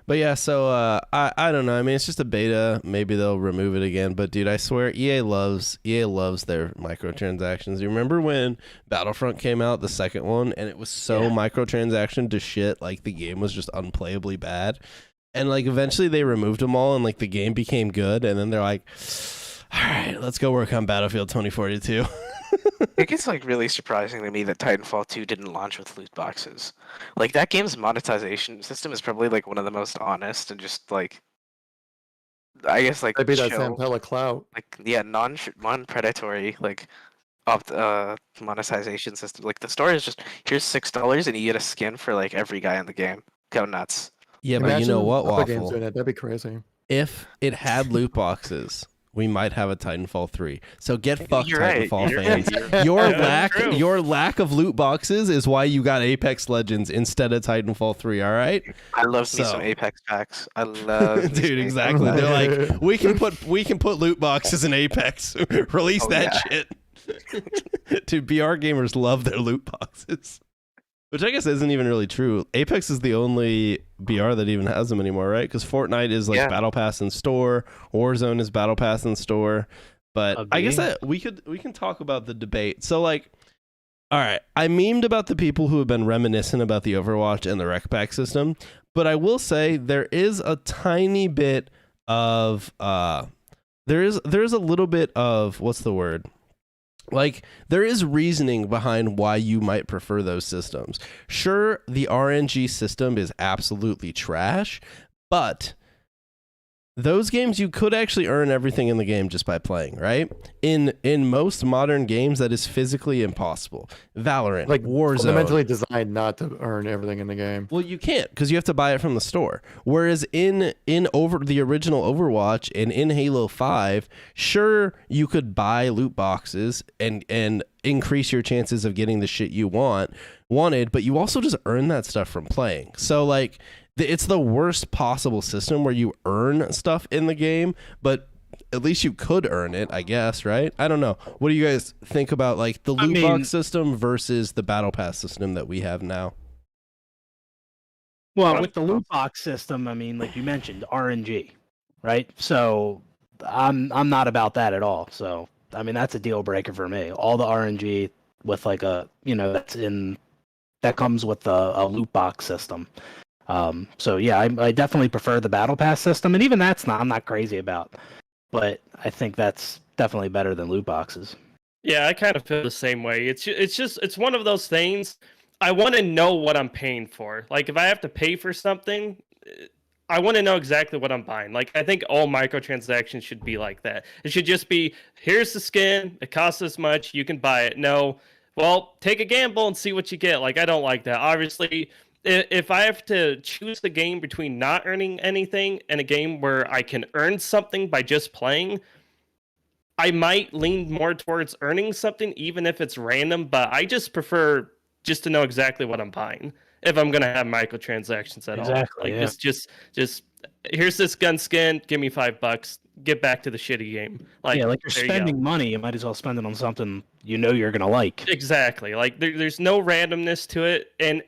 But yeah, so I don't know. I mean, it's just a beta. Maybe they'll remove it again. But dude, I swear, EA loves their microtransactions. You remember when Battlefront came out, the second one, and it was so microtransaction to shit, like the game was just unplayably bad. And like eventually they removed them all, and like the game became good. And then they're like, all right, let's go work on Battlefield 2042. think it's like really surprising to me that Titanfall 2 didn't launch with loot boxes. Like that game's monetization system is probably like one of the most honest and just like I guess like They beat that chill, Sam Pella clout. like yeah, non-predatory like monetization system. Like the store is just here's $6 and you get a skin for like every guy in the game. Go nuts. Yeah, but you know what, other games Waffle? doing that. That'd be crazy. If it had loot boxes, we might have a Titanfall 3. So get fucked, You're right. Titanfall You're fans. right. Your true. lack of loot boxes is why you got Apex Legends instead of Titanfall 3, all right? I love me So- some Apex packs. I love me some Dude, Apex. exactly. They're like, we can put loot boxes in Apex. Release Oh, that yeah. shit. Dude, BR gamers love their loot boxes. Which I guess isn't even really true. Apex is the only BR that even has them anymore, right? Because Fortnite is like Yeah. Battle Pass in store, Warzone is Battle Pass in store. But I guess Agreed. that we can talk about the debate. So like, all right, I memed about the people who have been reminiscent about the Overwatch and the rec pack system, but I will say there is a tiny bit of there's a little bit of what's the word? Like, there is reasoning behind why you might prefer those systems. Sure, the RNG system is absolutely trash, but those games you could actually earn everything in the game just by playing, right? In most modern games, that is physically impossible. Valorant, Like Warzone. fundamentally designed not to earn everything in the game. Well, you can't because you have to buy it from the store. Whereas in over the original Overwatch and in Halo 5, sure you could buy loot boxes and increase your chances of getting the shit you wanted, but you also just earn that stuff from playing. So like it's the worst possible system where you earn stuff in the game, but at least you could earn it, I guess, right? I don't know. What do you guys think about like the loot box system versus the battle pass system that we have now? Well, with the loot box system, I mean, like you mentioned, RNG, right? So I'm not about that at all. So I mean, that's a deal breaker for me. All the RNG with like a that comes with a loot box system. So yeah, I definitely prefer the battle pass system, and even I'm not crazy about. But I think that's definitely better than loot boxes. Yeah, I kind of feel the same way. It's one of those things. I want to know what I'm paying for. Like if I have to pay for something, I want to know exactly what I'm buying. Like I think all microtransactions should be like that. It should just be here's the skin, it costs this much, you can buy it. No, well, take a gamble and see what you get. Like I don't like that. Obviously, if I have to choose the game between not earning anything and a game where I can earn something by just playing, I might lean more towards earning something, even if it's random. But I just prefer just to know exactly what I'm buying if I'm gonna have microtransactions at all. Exactly, Like yeah. just here's this gun skin, give me $5, get back to the shitty game. Like Yeah, like you're there you go. spending money, you might as well spend it on something you know you're gonna like. Exactly. Like there's no randomness to it, and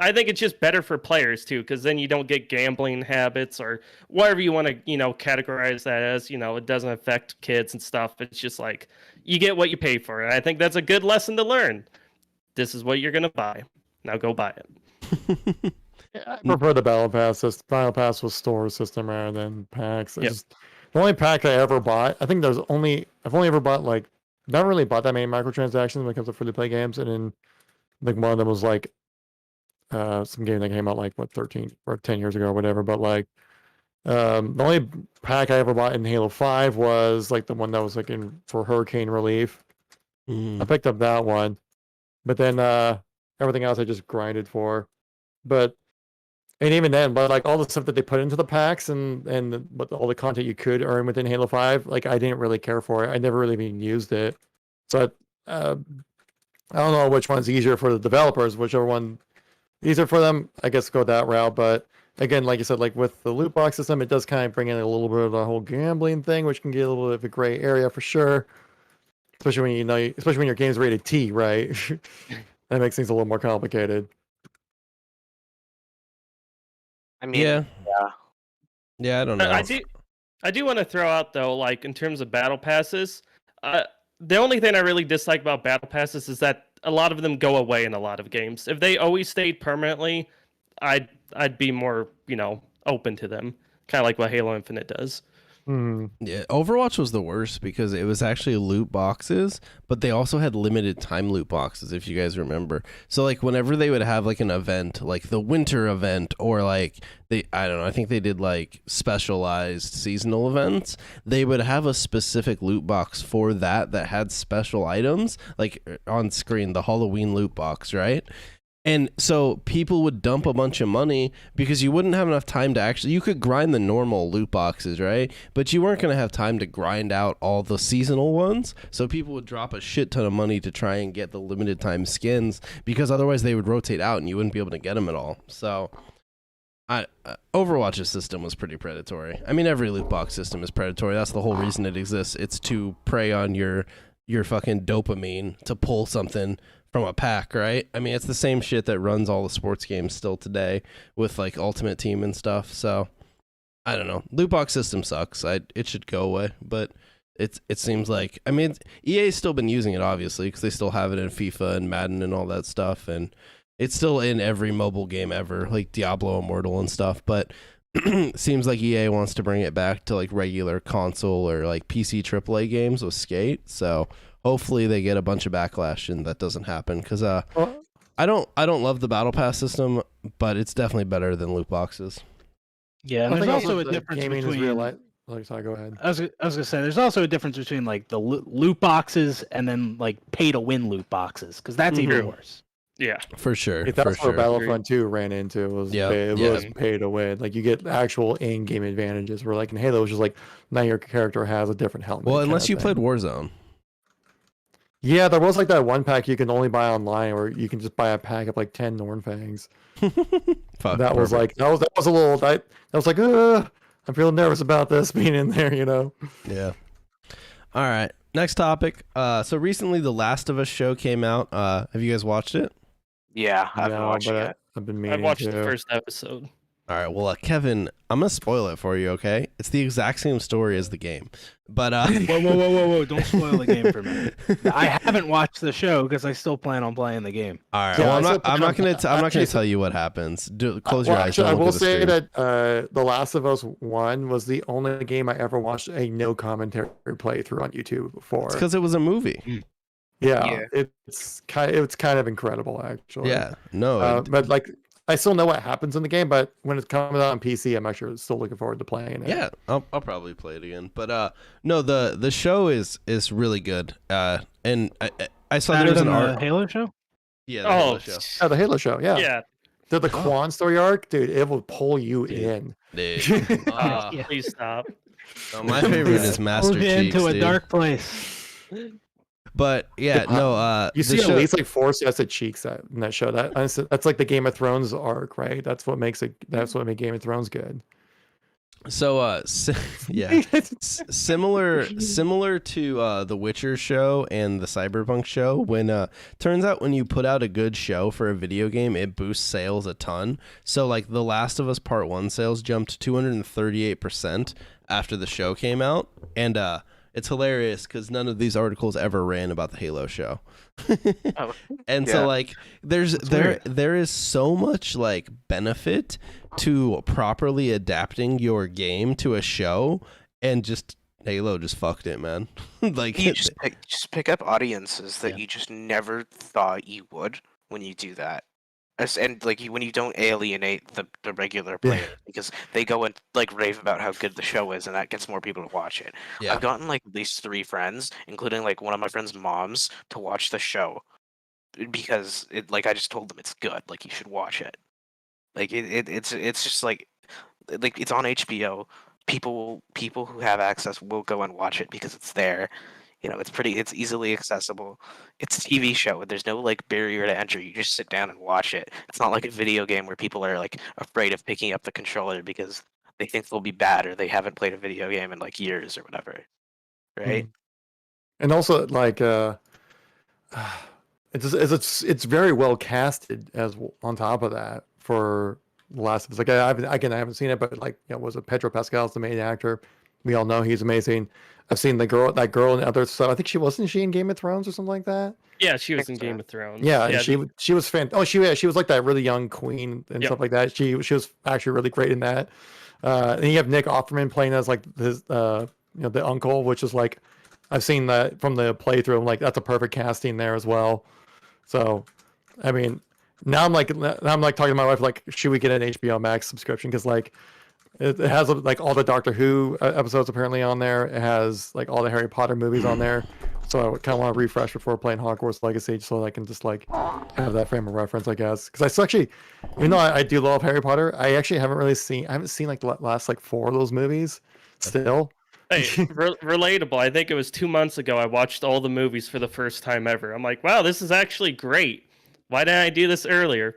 I think it's just better for players too, because then you don't get gambling habits or whatever you want to categorize that as. It doesn't affect kids and stuff. It's just like you get what you pay for, and I think that's a good lesson to learn. This is what you're gonna buy. Now go buy it. I prefer the battle pass system. Battle pass was store system rather than packs. Yep. The only pack I ever bought, I think I've only ever bought like never really bought that many microtransactions when it comes to free to play games, and then like one of them was like some game that came out like 13 or 10 years ago or whatever. But like the only pack I ever bought in Halo 5 was like the one that was like for Hurricane Relief. I picked up that one, but then everything else I just grinded for. But and even then, but like all the stuff that they put into the packs and all the content you could earn within Halo 5, like I didn't really care for it. I never really even used it. So I don't know which one's easier for the developers, whichever one easier for them, I guess go that route. But again, like you said, like with the loot box system, it does kind of bring in a little bit of the whole gambling thing, which can get a little bit of a gray area for sure. Especially when especially when your game's rated T, right? That makes things a little more complicated. I mean, Yeah, I don't know. I do want to throw out though, like in terms of battle passes, the only thing I really dislike about battle passes is that a lot of them go away in a lot of games. If they always stayed permanently, I'd be more open to them, kind of like what Halo Infinite does. Yeah, Overwatch was the worst because it was actually loot boxes, but they also had limited time loot boxes, if you guys remember. So like whenever they would have like an event, like the winter event, or like I don't know, I think they did like specialized seasonal events, they would have a specific loot box for that had special items, like on screen, the Halloween loot box, right? And so people would dump a bunch of money because you wouldn't have enough time to actually, you could grind the normal loot boxes, right? But you weren't going to have time to grind out all the seasonal ones. So people would drop a shit ton of money to try and get the limited time skins because otherwise they would rotate out and you wouldn't be able to get them at all. So Overwatch's system was pretty predatory. I mean, every loot box system is predatory. That's the whole reason it exists. It's to prey on your fucking dopamine to pull something from a pack, right? I mean, it's the same shit that runs all the sports games still today with like Ultimate Team and stuff. So I don't know. Loot box system sucks. It should go away, but it seems like, I mean, EA's still been using it obviously because they still have it in FIFA and Madden and all that stuff, and it's still in every mobile game ever, like Diablo Immortal and stuff. But seems like EA wants to bring it back to like regular console or like PC AAA games with Skate. So hopefully they get a bunch of backlash and that doesn't happen because I don't love the battle pass system, but it's definitely better than loot boxes. Yeah, and there's also a difference gaming between. Is real life. Like, sorry, go ahead. I was gonna say there's also a difference between like the loot boxes and then like pay to win loot boxes because that's even worse. Yeah, for sure. That's what Battlefront 2 ran into. Was was pay to win. Like you get actual in-game advantages. Where like in Halo, it's just like now your character has a different helmet. Well, unless you played Warzone. Yeah, there was like that one pack you can only buy online, or you can just buy a pack of like 10 Nornfangs. That was like that was a little. I was like, I'm feeling nervous about this being in there, you know. Yeah. All right. Next topic. So recently, the Last of Us show came out. Have you guys watched it? Yeah, I've been watching it. I've been meaning I watched to. the first episode. All right. Well, Kevin, I'm gonna spoil it for you. Okay, it's the exact same story as the game, but whoa! Don't spoil the game for me. I haven't watched the show because I still plan on playing the game. All right. Yeah, well, I'm not gonna tell you what happens. Close your eyes. Actually, I don't look will at the say screen. that The Last of Us 1 was the only game I ever watched a no commentary playthrough on YouTube for. It's because it was a movie. Yeah, it's kind of incredible actually. Yeah. No. But like I still know what happens in the game, but when it's coming out on PC, I'm actually still looking forward to playing it. Yeah, I'll probably play it again. But no, the show is really good. And I saw there was an the Halo show. Yeah, the Halo show. Oh, the Halo show. Yeah. Yeah. The Quan story arc, dude, it will pull you in. Dude. Please stop. No, my favorite is Master Move Chiefs, into a dude. dark place. But yeah, no. You the see show, at least like 4 sets of cheeks in that show. That's like the Game of Thrones arc, right? That's what makes it. That's what made Game of Thrones good. So yeah, similar to the Witcher show and the Cyberpunk show. When turns out when you put out a good show for a video game, it boosts sales a ton. So like The Last of Us Part 1 sales jumped 238% after the show came out, and it's hilarious because none of these articles ever ran about the Halo show. And so like there is so much like benefit to properly adapting your game to a show, and just Halo just fucked it, man. Like you just pick up audiences that you just never thought you would when you do that. And like when you don't alienate the regular player because they go and like rave about how good the show is, and that gets more people to watch it. Yeah. I've gotten like at least 3 friends, including like one of my friend's moms, to watch the show because it like I just told them it's good, like you should watch it. Like it's just like it's on HBO. People who have access will go and watch it because it's there. You know, it's easily accessible. It's a TV show. There's no like barrier to entry. You just sit down and watch it. It's not like a video game where people are like afraid of picking up the controller because they think they'll be bad or they haven't played a video game in like years or whatever. Right? And also like it's very well casted as on top of that for The Last of Us. Like I haven't seen it, but like was it Pedro Pascal's the main actor? We all know he's amazing. I've seen that girl in other stuff. I think wasn't she in Game of Thrones or something like that? Yeah, she was in Game of Thrones. Yeah, she was fantastic. Oh, she was like that really young queen and stuff like that. She was actually really great in that. And you have Nick Offerman playing as like his the uncle, which is like I've seen that from the playthrough. I'm like, that's a perfect casting there as well. So, I mean, now I'm like talking to my wife like, should we get an HBO Max subscription? Because like it has like all the Doctor Who episodes apparently on there. It has like all the Harry Potter movies on there. So I kind of want to refresh before playing Hogwarts Legacy, so I can just like have that frame of reference, I guess. Because I still actually, even though I do love Harry Potter, I actually haven't seen like the last like 4 of those movies still. Hey, relatable. I think it was 2 months ago I watched all the movies for the first time ever. I'm like, wow, this is actually great. Why didn't I do this earlier?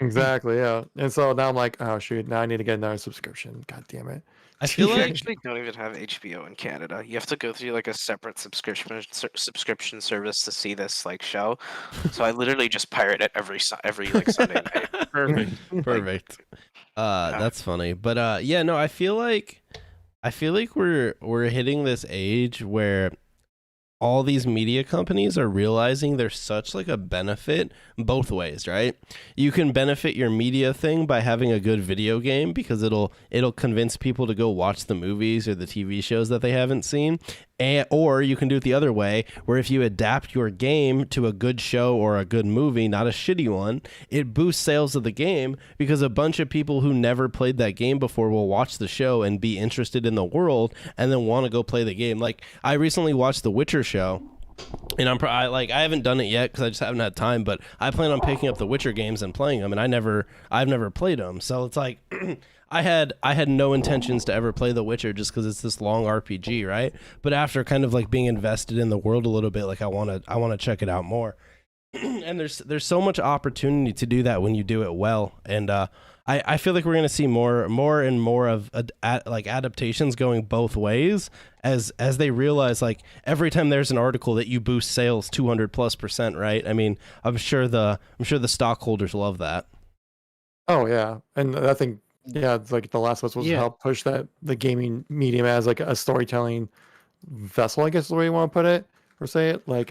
Exactly, yeah. And so now I'm like, oh shoot, now I need to get another subscription. God damn it. I feel You like actually don't even have HBO in Canada. You have to go through like a separate subscription service to see this like show. So I literally just pirate it every like Sunday night. perfect. That's funny. But yeah, no, I feel like we're hitting this age where all these media companies are realizing there's such like a benefit both ways, right? You can benefit your media thing by having a good video game because it'll convince people to go watch the movies or the TV shows that they haven't seen. Or you can do it the other way, where if you adapt your game to a good show or a good movie, not a shitty one, it boosts sales of the game because a bunch of people who never played that game before will watch the show and be interested in the world and then want to go play the game. Like I recently watched The Witcher show. And I haven't done it yet because I just haven't had time. But I plan on picking up the Witcher games and playing them, and I've never played them. So it's like I had no intentions to ever play The Witcher just because it's this long RPG, right? But after kind of like being invested in the world a little bit, like I want to check it out more. And there's so much opportunity to do that when you do it well. And I feel like we're going to see more and more of like adaptations going both ways as they realize like every time there's an article that you boost sales 200+%, right? I mean, I'm sure the stockholders love that. Oh yeah, and I think it's like The Last of Us was to help push the gaming medium as like a storytelling vessel, I guess is the way you want to put it or say it. Like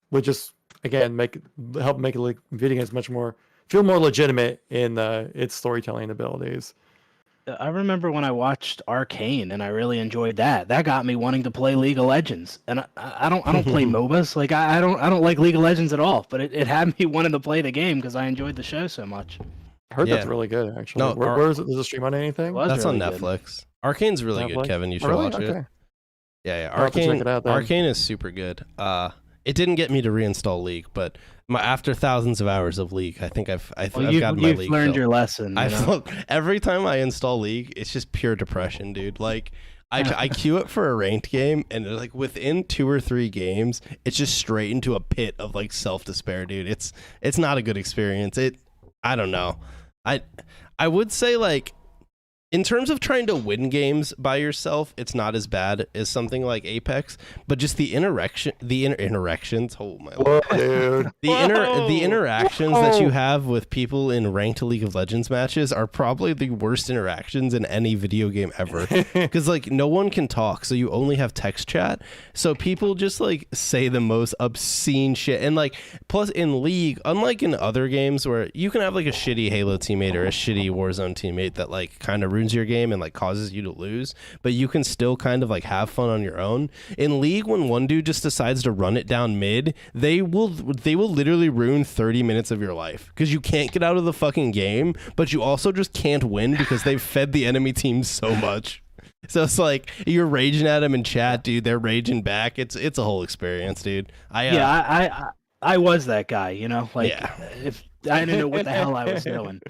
would just again help make it like video games feel more legitimate in its storytelling abilities. I remember when I watched Arcane and I really enjoyed that. That got me wanting to play League of Legends. And I don't play MOBAs. Like I don't like League of Legends at all, but it had me wanting to play the game because I enjoyed the show so much. I heard that's really good actually. No, where is it? Does it stream on anything? That's really on Netflix. Good. Arcane's really good, Kevin. You should watch it. Yeah. Arcane is super good. It didn't get me to reinstall League, but after thousands of hours of League, I think I've gotten my League. You've learned your lesson. Every time I install League, it's just pure depression, dude. Like I queue it for a ranked game, and like within 2 or 3 games, it's just straight into a pit of like self despair, dude. It's not a good experience. I don't know. I would say like, in terms of trying to win games by yourself, it's not as bad as something like Apex, but just the interactions. Oh my Lord, dude! The interactions that you have with people in ranked League of Legends matches are probably the worst interactions in any video game ever. Because like no one can talk, so you only have text chat. So people just like say the most obscene shit, and like plus in League, unlike in other games where you can have like a shitty Halo teammate or a shitty Warzone teammate that like kind of ruins your game and like causes you to lose, but you can still kind of like have fun on your own. In League, when one dude just decides to run it down mid, they will literally ruin 30 minutes of your life because you can't get out of the fucking game, but you also just can't win because they've fed the enemy team so much. So it's like you're raging at them in chat, dude. They're raging back. It's a whole experience, dude. I was that guy, you know, like if I didn't know what the hell I was doing.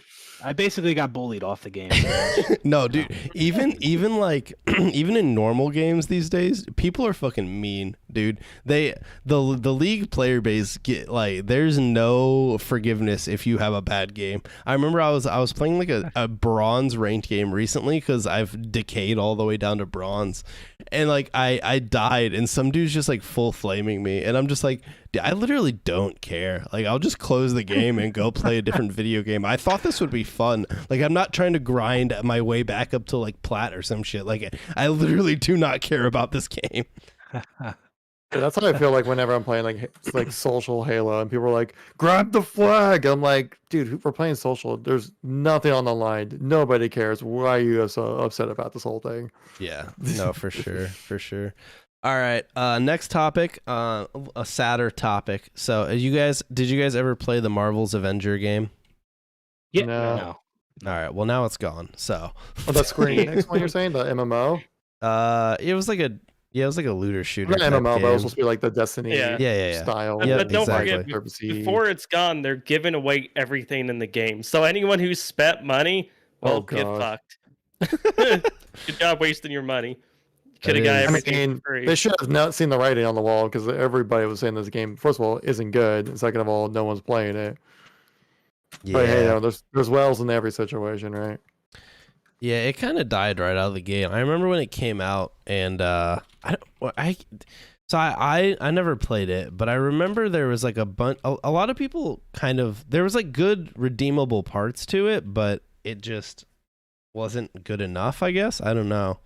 I basically got bullied off the game. No, dude. Even like even in normal games these days, people are fucking mean, dude. The League player base get like there's no forgiveness if you have a bad game. I remember I was playing like a bronze ranked game recently because I've decayed all the way down to bronze, and like I died and some dude's just like full flaming me, and I'm just like, I literally don't care. Like I'll just close the game and go play a different video game. I thought this would be fun. Like I'm not trying to grind my way back up to like plat or some shit. Like I literally do not care about this game. Yeah, that's how I feel like whenever I'm playing like social Halo, and people are like, "Grab the flag." I'm like, dude, we're playing social. There's nothing on the line. Nobody cares. Why are you so upset about this whole thing? Yeah, no, for sure, for sure. All right, next topic, a sadder topic. So, did you guys ever play the Marvel's Avenger game? Yeah. No. No. All right, well now it's gone. So, Oh, that's Square Enix one you're saying, the MMO? it was like a looter shooter. Not type MMO, but it game. was supposed to be like the Destiny Yeah. style. But, Yeah, but don't exactly. forget, Purposey. before it's gone, they're giving away everything in the game. So anyone who spent money, well, Oh, get God. fucked. Good job wasting your money. Could have That got is- I everything mean, for free. they should have not seen the writing on the wall because everybody was saying this game, first of all, isn't good. And second of all, no one's playing it. But hey, there's wells in every situation, right? Yeah, it kind of died right out of the gate. I remember when it came out, and I never played it, but I remember there was like a lot of people there was like good redeemable parts to it, but it just wasn't good enough. I guess I don't know.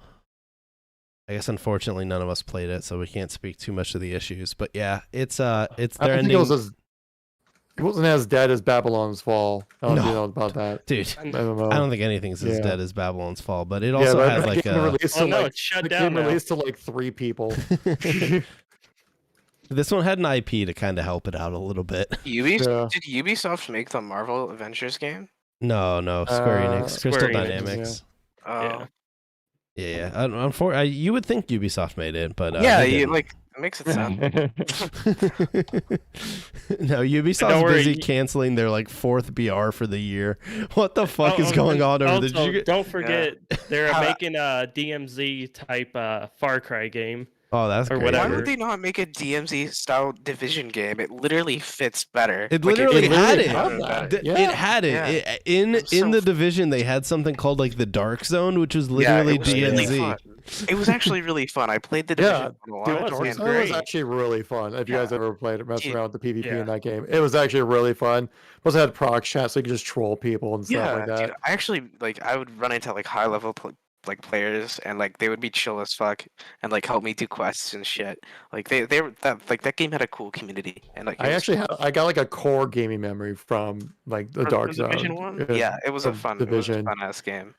I guess unfortunately none of us played it, so we can't speak too much of the issues. But yeah, it's I their think ending. it wasn't as dead as Babylon's Fall. I don't No. know about that. Dude, MMO. I don't think anything's as Yeah. dead as Babylon's Fall, but it Yeah, also but has that like game released to, Oh, no, like, it's shut the down game now. released to like 3 people. this one had an IP to kind of help it out a little bit. Yeah. Did Ubisoft make the Marvel Avengers game? No, Square Enix, Square Crystal Enix, Dynamics. Oh. Yeah. You would think Ubisoft made it, but Yeah, they you didn't. like it makes it sound. No, Ubisoft's Don't worry, busy canceling their like 4th BR for the year. What the fuck is Oh, going on over also, there? don't forget, they're How- making a DMZ type Far Cry game. Oh, that's or great. whatever. Why would they not make a DMZ style Division game? It literally fits better. It Like, literally had it. had that. It Yeah. had it. Yeah. In It was so the Division, they had something called like the Dark Zone, which was Yeah, literally it was really DMZ. fun. It was actually really fun. I played the Yeah, Division one a Dude, lot. was Dark and- Zone was great. actually really fun. If you guys Yeah. ever played it, messed Dude, around with the PvP yeah. in that game, it was actually really fun. Plus, it had proc chat, so you could just troll people and stuff Yeah, like that. dude, I actually I would run into like high level players, and like they would be chill as fuck and like help me do quests and shit. Like they were that game had a cool community, and like I got like a core gaming memory from like the Dark Zone. Division one. Yeah, Yeah, it was a from fun Division. fun ass game.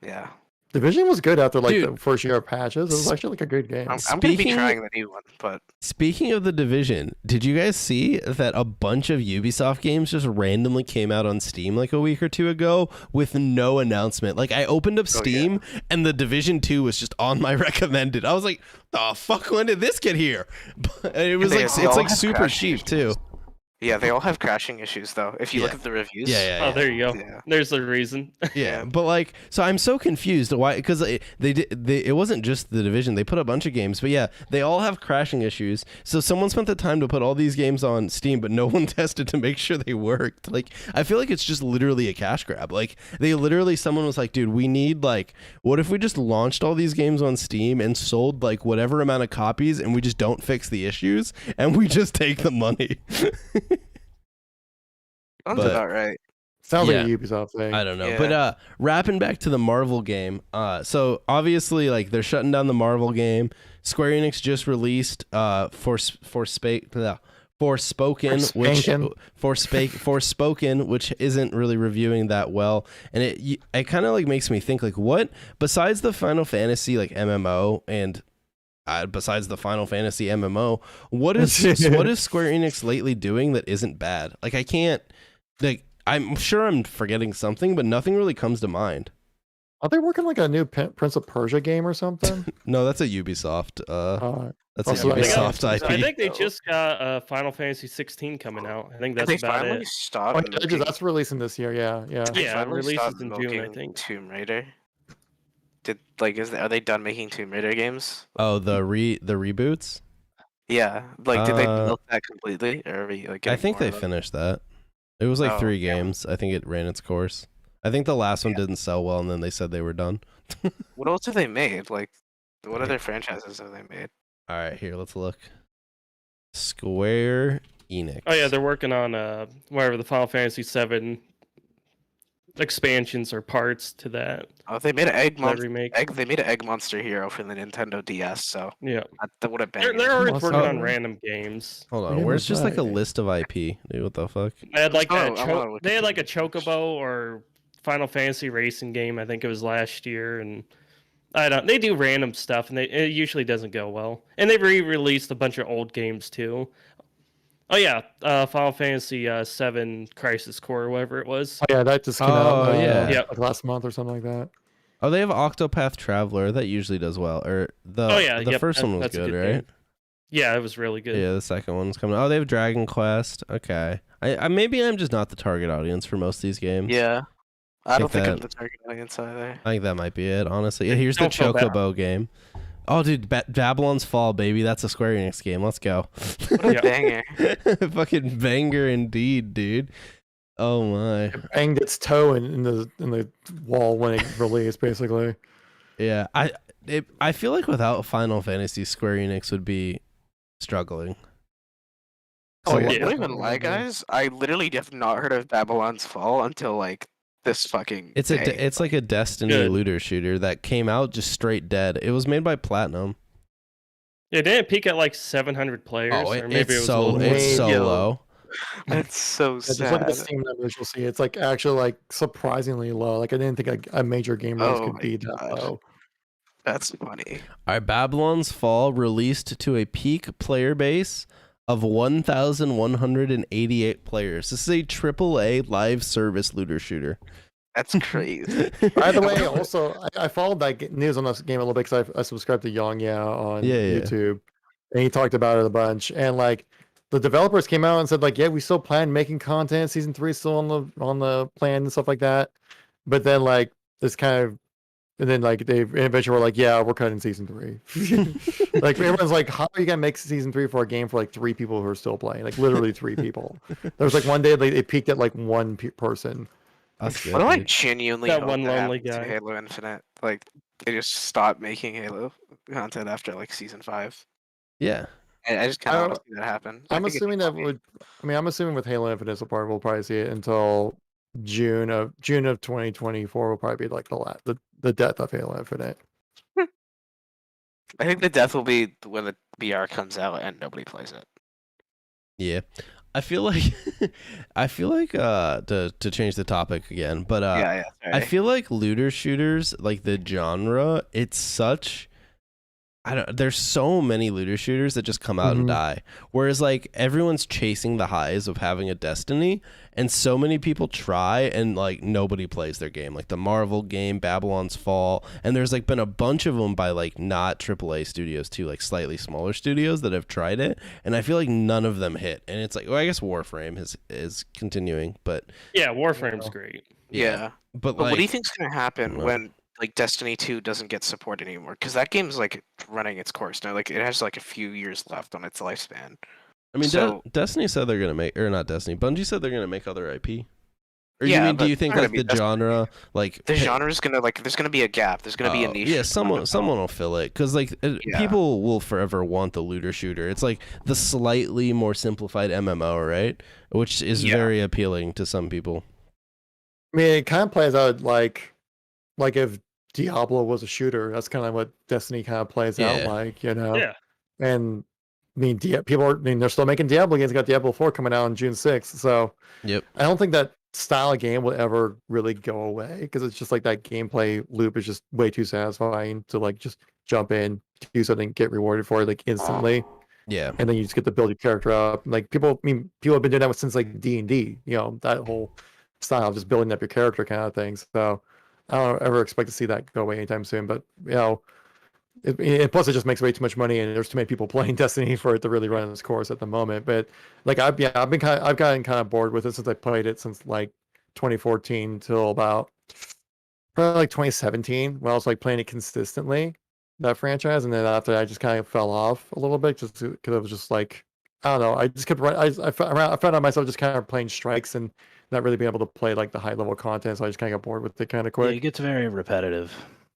Yeah, Division was good after like the Dude. first year of patches. It was actually like a good game. I'm gonna be Speaking- trying the new one, but Speaking of the Division, did you guys see that a bunch of Ubisoft games just randomly came out on Steam like a week or two ago with no announcement? Like I opened up Oh, yeah. Steam and the Division 2 was just on my recommended. I was like, "The fuck, when did this get here?" But it was They like all it's like have super crashing cheap too. issues. Yeah, they all have crashing issues though. If you look Yeah. at the reviews. Yeah. Oh, there you go. Yeah. There's the reason. Yeah, but like, so I'm so confused why, because it wasn't just the Division. They put a bunch of games, but yeah, they all have crashing issues. So someone spent the time to put all these games on Steam, but no one tested to make sure they worked. Like, I feel like it's just literally a cash grab. Like, someone was like, dude, we need like, what if we just launched all these games on Steam and sold like whatever amount of copies, and we just don't fix the issues, and we just take the money. Sounds But- about right. Sounds Yeah. like a Ubisoft thing. I don't know. Yeah. But wrapping back to the Marvel game. So obviously like they're shutting down the Marvel game. Square Enix just released Forspoken, which isn't really reviewing that well. And it kind of like makes me think like, what besides the Final Fantasy like MMO and besides the Final Fantasy MMO, what is Square Enix lately doing that isn't bad? Like I can't like I'm sure I'm forgetting something, but nothing really comes to mind. Are they working like a new Prince of Persia game or something? No, that's a Ubisoft. That's a Also, I Ubisoft I IP. think they just got Final Fantasy 16 coming out. I think that's they about finally it. stopped. Oh, yeah, milking- that's releasing this year. Yeah. they Yeah, it finally releases stopped in June, I milking think. Tomb Raider. Are they done making Tomb Raider games? Oh, the reboots. Yeah, like did they Uh, milk that completely, or are we like? I getting think more they of them? finished that. It was like Oh, 3 yeah. games. I think it ran its course. I think the last one Yeah. didn't sell well, and then they said they were done. What else have they made? Like, what other franchises have they made? All right, here, let's look. Square Enix. Oh yeah, they're working on whatever the Final Fantasy 7 expansions or parts to that. Oh, they made an remake. They made an Egg Monster Hero for the Nintendo DS, so Yeah, that would have been. they're always Monster working on Hero. random games. Hold on, Pretty where's much just like a right. list of IP? Dude, what the fuck? They had like Oh, I wanna look they at had like a these. Chocobo or Final Fantasy racing game. I think it was last year, and I don't. They do random stuff, and it usually doesn't go well. And they re-released a bunch of old games too. Oh yeah, Final Fantasy 7 Crisis Core, or whatever it was. Oh, yeah, that just came out. Oh, yeah. Yep. like last month or something like that. Oh, they have Octopath Traveler. That usually does well. Or the Oh, yeah, the yep, first one was that's a good, good right? game. Yeah, it was really good. Yeah, the second one's coming. Oh, they have Dragon Quest. Okay, I maybe I'm just not the target audience for most of these games. Yeah, I don't think I'm that- the target audience either. I think that might be it. Honestly, yeah, here's the Don't feel bad. Chocobo game. Oh, dude, Babylon's Fall, baby. That's a Square Enix game. Let's go. What a Yeah. banger! Fucking banger indeed, dude. Oh my. It banged its toe in the wall when it released, basically. Yeah, I feel like without Final Fantasy, Square Enix would be struggling. Oh, I yeah. don't even lie, guys. I literally have not heard of Babylon's Fall until like this fucking. It's day. it's like a Destiny Good. looter shooter that came out just straight dead. It was made by Platinum. It didn't peak at like 700 players, Oh, or maybe it was a little more. it's so Yo. low. That's so Yeah, just look at the sad. Steam numbers, you'll see it's like actually like surprisingly low. Like I didn't think a major game release Oh could my be that God. low. That's funny. Our Babylon's Fall released to a peak player base of 1,188 players. This is a AAA live service looter shooter. That's crazy. By the way, also I followed that news on this game a little bit because I subscribed to Yang Yao on Yeah, yeah. YouTube, and he talked about it a bunch. And like the developers came out and said like, yeah, we still plan making content. Season 3 is still on the plan and stuff like that. But then like this kind of, and then like they eventually were like, yeah, we're cutting season 3. Like everyone's like, how are you gonna make season 3 for a game for like 3 people who are still playing? Like literally 3 people. There was like one day they peaked at like one person. That's good. What do I dude. genuinely That hope one lonely happens to guy. Halo Infinite? Like they just stopped making Halo content after like season 5. Yeah. I just kind of I want to see that happen. I I'm think it'd be assuming that funny. would. I mean, I'm assuming with Halo Infinite support, we'll probably see it until June of 2024. Will probably be like the death of Halo Infinite. I think the death will be when the BR comes out and nobody plays it. Yeah. I feel like to change the topic again, but Yeah. I feel like looter shooters, like the genre, it's such there's so many looter shooters that just come out and Mhm. die. Whereas like everyone's chasing the highs of having a Destiny, and so many people try and like nobody plays their game. Like the Marvel game, Babylon's Fall, and there's like been a bunch of them by like not AAA studios too, like slightly smaller studios that have tried it, and I feel like none of them hit. And it's like, well, I guess Warframe is continuing, but Yeah, Warframe's great. Yeah. but But like what do you think's gonna happen Well- when like Destiny 2 doesn't get support anymore? Because that game's like running its course now. Like it has like a few years left on its lifespan. I mean, So- Destiny said they're gonna make, or not Destiny. Bungie said they're gonna make other IP. Or Yeah, you mean? but Do you think it's not like gonna the be Destiny. genre, like The genre's gonna like there's gonna be a gap. There's gonna be a niche. Yeah, for someone someone to will fill it because like Yeah. people will forever want the looter shooter. It's like the slightly more simplified MMO, right? Which is Yeah. very appealing to some people. I mean, it kind of plays out like if Diablo was a shooter. That's kind of what Destiny kind of plays out Yeah. like, you know. Yeah. And I mean, people are. I mean, they're still making Diablo games. They got Diablo 4 coming out on June 6th. So Yep. I don't think that style of game will ever really go away because it's just like that gameplay loop is just way too satisfying to like just jump in, do something, get rewarded for it like instantly, Yeah. and then you just get to build your character up. Like people have been doing that since like D&D. You know, that whole style of just building up your character kind of thing. So I don't ever expect to see that go away anytime soon. But you know. Plus, it just makes way too much money, and there's too many people playing Destiny for it to really run its course at the moment. But like, I've gotten kind of bored with it since I played it since like 2014 till about probably like 2017 when I was like playing it consistently, that franchise. And then after I just kind of fell off a little bit just because it was just like I don't know. I just kept I found out myself just kind of playing strikes and not really being able to play like the high level content. So I just kind of got bored with it kind of Yeah, quick. it gets very repetitive.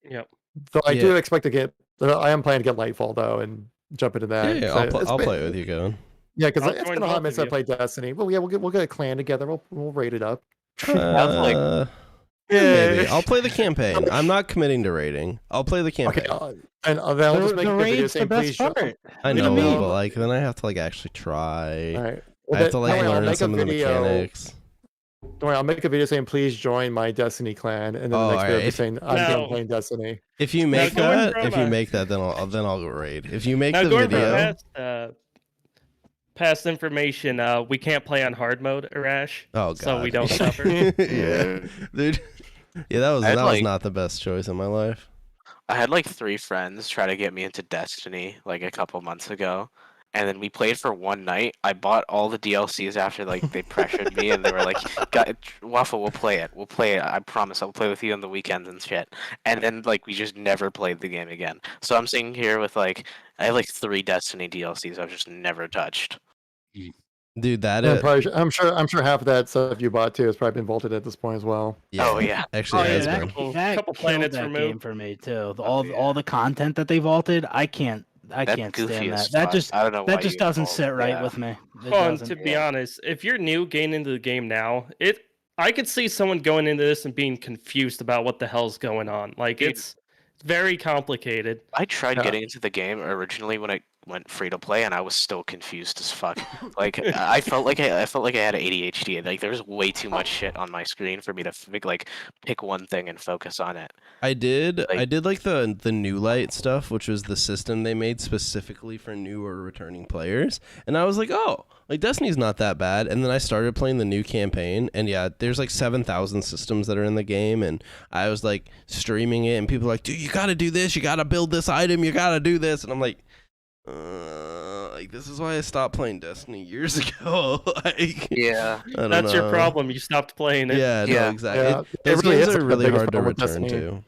Yep. So I Yeah. do expect to get. I am planning to get Lightfall though and jump into Yeah, that. yeah, I'll play it with you, Gavin. Yeah, because I'll it's join been a both hot of minute since I you. played Destiny. Well, yeah, we'll get a clan together. We'll rate it up. like- Maybe I'll play the campaign. I'm not committing to raiding. I'll play the campaign. Okay, and then I'll just make The a video raid's the saying, best please join. part. I What do you know, mean? but like then I have to like actually try. All right. I have to Don't like worry, I'll learn make some a of the video. mechanics. Don't worry, I'll make a video saying, please join my Destiny clan, and then the Oh, next video alright. will be saying, I'm Now- done playing Destiny. If you make going that, from if you a- make that, then I'll go raid. If you make Now the going video, from past information, we can't play on hard mode, Arash. oh god, So we don't suffer. Yeah, dude. Yeah, that was I had, like- not the best choice in my life. I had like 3 friends try to get me into Destiny like a couple months ago, and then we played for one night. I bought all the DLCs after like they pressured me, and they were like, Waffle, we'll play it. We'll play it. I promise. I'll play with you on the weekends and shit." And then like we just never played the game again. So I'm sitting here with like I have like 3 Destiny DLCs I've just never touched. Dude, that Yeah, is I'm sure half of that stuff you bought too has probably been vaulted at this point as well. Oh, yeah. Actually, Oh, it yeah, has that, been. been. Couple killed planets that removed. game for me too. Oh, All the content that they vaulted, I can't That goofy stand as that. fuck. I don't know why That just you doesn't involved- sit right yeah. with me. It Well, and doesn't. to be honest, if you're new getting into the game now, I could see someone going into this and being confused about what the hell's going on. Like Dude. it's very complicated. I tried Yeah. getting into the game originally when it went free to play, and I was still confused as fuck. Like I felt like I had ADHD. Like there was way too much shit on my screen for me to pick one thing and focus on it. I did Like- like the new light stuff, which was the system they made specifically for new or returning players, and I was like, oh, like Destiny's not that bad. And then I started playing the new campaign, and yeah, there's like 7,000 systems that are in the game, and I was like streaming it, and people were like, dude, you gotta do this, you gotta build this item, you gotta do this, and I'm like this is why I stopped playing Destiny years ago. Like, Yeah. I don't That's your know. problem. You stopped playing it. Yeah, no, Yeah. exactly. Yeah, Those really games is are the really biggest hard to problem with return Destiny. to.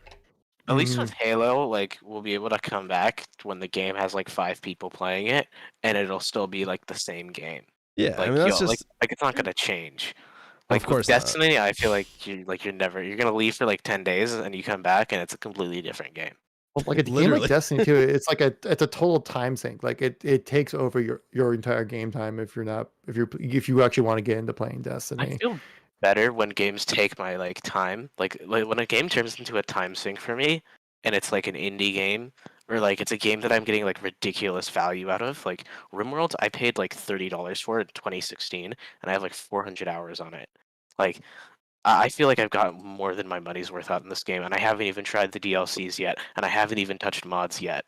At least Mhm. with Halo, like we'll be able to come back when the game has like 5 people playing it, and it'll still be like the same game. Yeah, Like I mean that's yo, just like it's not gonna change. Like course with not. Destiny, I feel like you're gonna leave for like 10 days and you come back and it's a completely different game. Well, like a game Literally. like Destiny too, it's a total time sink. Like it takes over your entire game time if you actually want to get into playing I Destiny. feel better when games take my like time. Like when a game turns into a time sink for me, and it's like an indie game, or like it's a game that I'm getting like ridiculous value out of. Like RimWorld, I paid like $30 for it in 2016, and I have like 400 hours on it. Like I feel like I've got more than my money's worth out in this game, and I haven't even tried the DLCs yet, and I haven't even touched mods yet.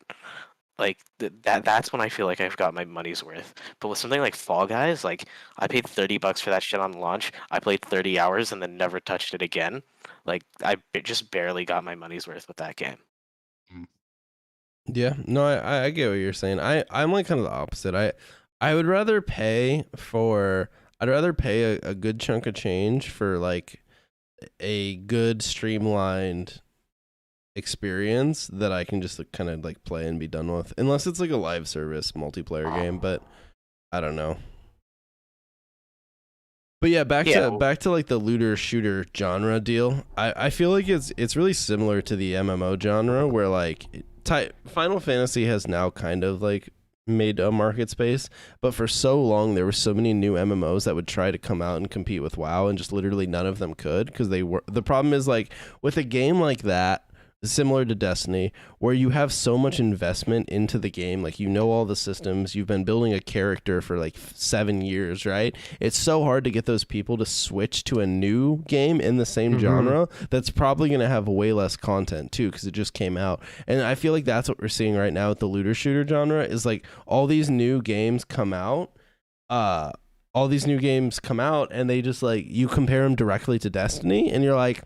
Like that's when I feel like I've got my money's worth. But with something like Fall Guys, like I paid $30 for that shit on launch. I played 30 hours and then never touched it again. Like just barely got my money's worth with that game. Yeah, no, I get what you're saying. I'm like kind of the opposite. I would rather pay a good chunk of change for like a good streamlined experience that I can just kind of like play and be done with, unless it's like a live service multiplayer game. But I don't know. But yeah, back to like the looter shooter genre deal. I feel like it's really similar to the MMO genre, where like Final Fantasy has now kind of like made a market space, but for so long there were so many new MMOs that would try to come out and compete with WoW, and just literally none of them could, because the problem is like with a game like that, similar to Destiny, where you have so much investment into the game, like you know all the systems, you've been building a character for like 7 years, right? It's so hard to get those people to switch to a new game in the same genre that's probably going to have way less content too, because it just came out. And I feel like that's what we're seeing right now with the looter shooter genre, is like all these new games come out, and they just like, you compare them directly to Destiny and you're like,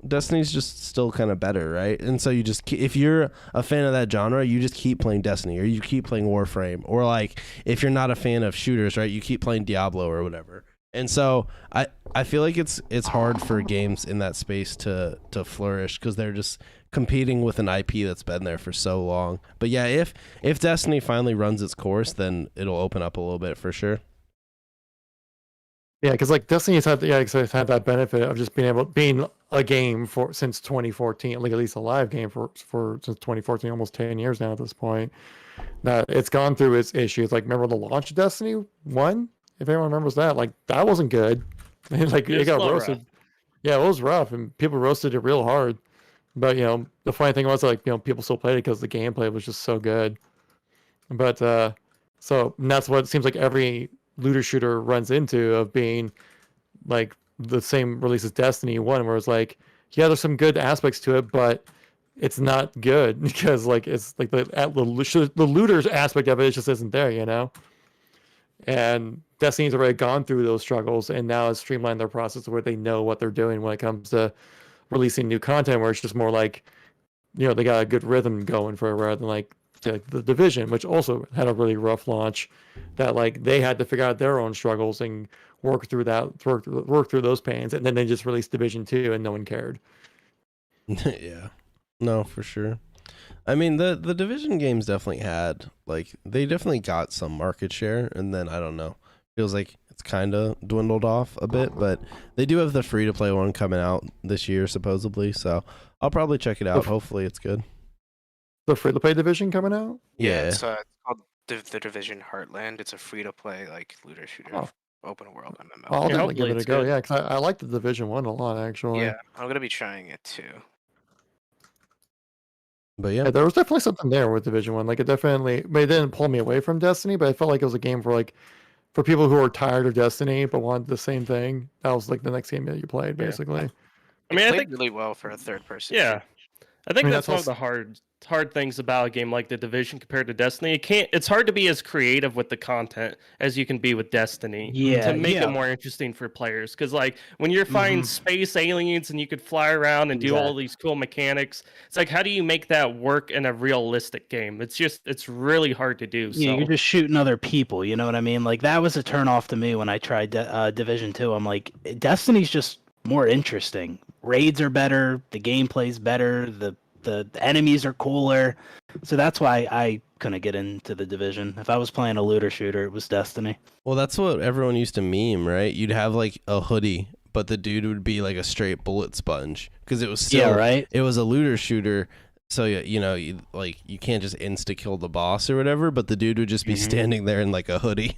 Destiny's just still kind of better, right? And so you just, if you're a fan of that genre, you just keep playing Destiny, or you keep playing Warframe, or like if you're not a fan of shooters, right, you keep playing Diablo or whatever. And so I feel like it's hard for games in that space to flourish, because they're just competing with an IP that's been there for so long. But yeah, if Destiny finally runs its course, then it'll open up a little bit for sure. Yeah, because like Destiny's had it's had that benefit of just being a game since 2014, like at least a live game for since 2014, almost 10 years now at this point. That it's gone through its issues. Like, remember the launch of Destiny 1? If anyone remembers that, like that wasn't good. Like it got slow roasted. rough. Yeah, it was rough, and people roasted it real hard. But the funny thing was, like, people still played it because the gameplay was just so good. But and that's what it seems like every looter shooter runs into, of being like the same release as Destiny 1, where it's like, yeah, there's some good aspects to it, but it's not good because like it's like the looters aspect of it just isn't there. And Destiny's already gone through those struggles, and now has streamlined their process where they know what they're doing when it comes to releasing new content, where it's just more like, they got a good rhythm going for it, rather than like the Division, which also had a really rough launch, that like they had to figure out their own struggles and work through those pains, and then they just released Division 2 and no one cared. Yeah, no, for sure. I mean, the Division games definitely had, like, they definitely got some market share, and then I don't know, feels like it's kind of dwindled off a bit, but they do have the free to play one coming out this year supposedly, so I'll probably check it out. Hopefully it's good. The free to play Division coming out? Yeah, it's called the Division Heartland. It's a free to play like looter shooter open world MMO. I'll definitely give it a go. good. Yeah, because I like the Division 1 a lot, actually. Yeah, I'm gonna be trying it too. but yeah, Yeah, there was definitely something there with Division 1. Like, it didn't pull me away from Destiny, but I felt like it was a game for people who are tired of Destiny but wanted the same thing. That was like the next game that you played, basically. I mean, I played think really well for a third person. yeah. I think I mean, that's that's one of also- the hard things about a game like the Division compared to Destiny. It's hard to be as creative with the content as you can be with Destiny. Yeah, To make yeah. it more interesting for players, because like when you're fighting space aliens and you could fly around and do all these cool mechanics, it's like, how do you make that work in a realistic game? It's really hard to do. Yeah, So you're just shooting other people. You know what I mean? Like, that was a turn off to me when I tried Division 2. I'm like, Destiny's just more interesting. Raids are better. The gameplay's better. The enemies are cooler. So that's why I couldn't get into the Division. If I was playing a looter shooter, it was Destiny. well, that's what everyone used to meme, right? You'd have like a hoodie, but the dude would be like a straight bullet sponge, because it was still right. it was a looter shooter. So you can't just insta kill the boss or whatever, but the dude would just be standing there in like a hoodie.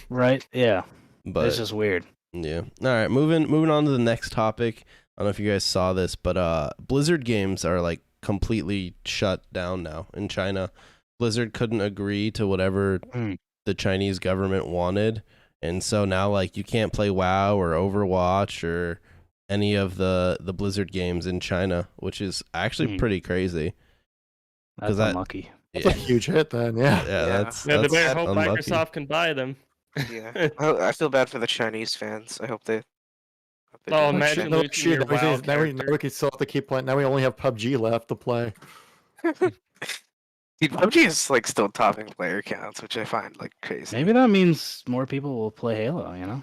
Right? Yeah. But It's just weird. yeah. All right, moving on to the next topic. I don't know if you guys saw this, but Blizzard games are like completely shut down now in China. Blizzard couldn't agree to whatever the Chinese government wanted, and so now like you can't play WoW or Overwatch or any of the Blizzard games in China, which is actually pretty crazy. That's unlucky. That's a huge hit then, yeah. That's they better hope unlucky. Microsoft can buy them. Yeah, I feel bad for the Chinese fans. I hope they. Oh, do imagine well. losing your WoW now character. we can still have to keep playing. Now we only have PUBG left to play. Dude, PUBG is like still topping player counts, which I find like crazy. Maybe that means more people will play Halo, you know?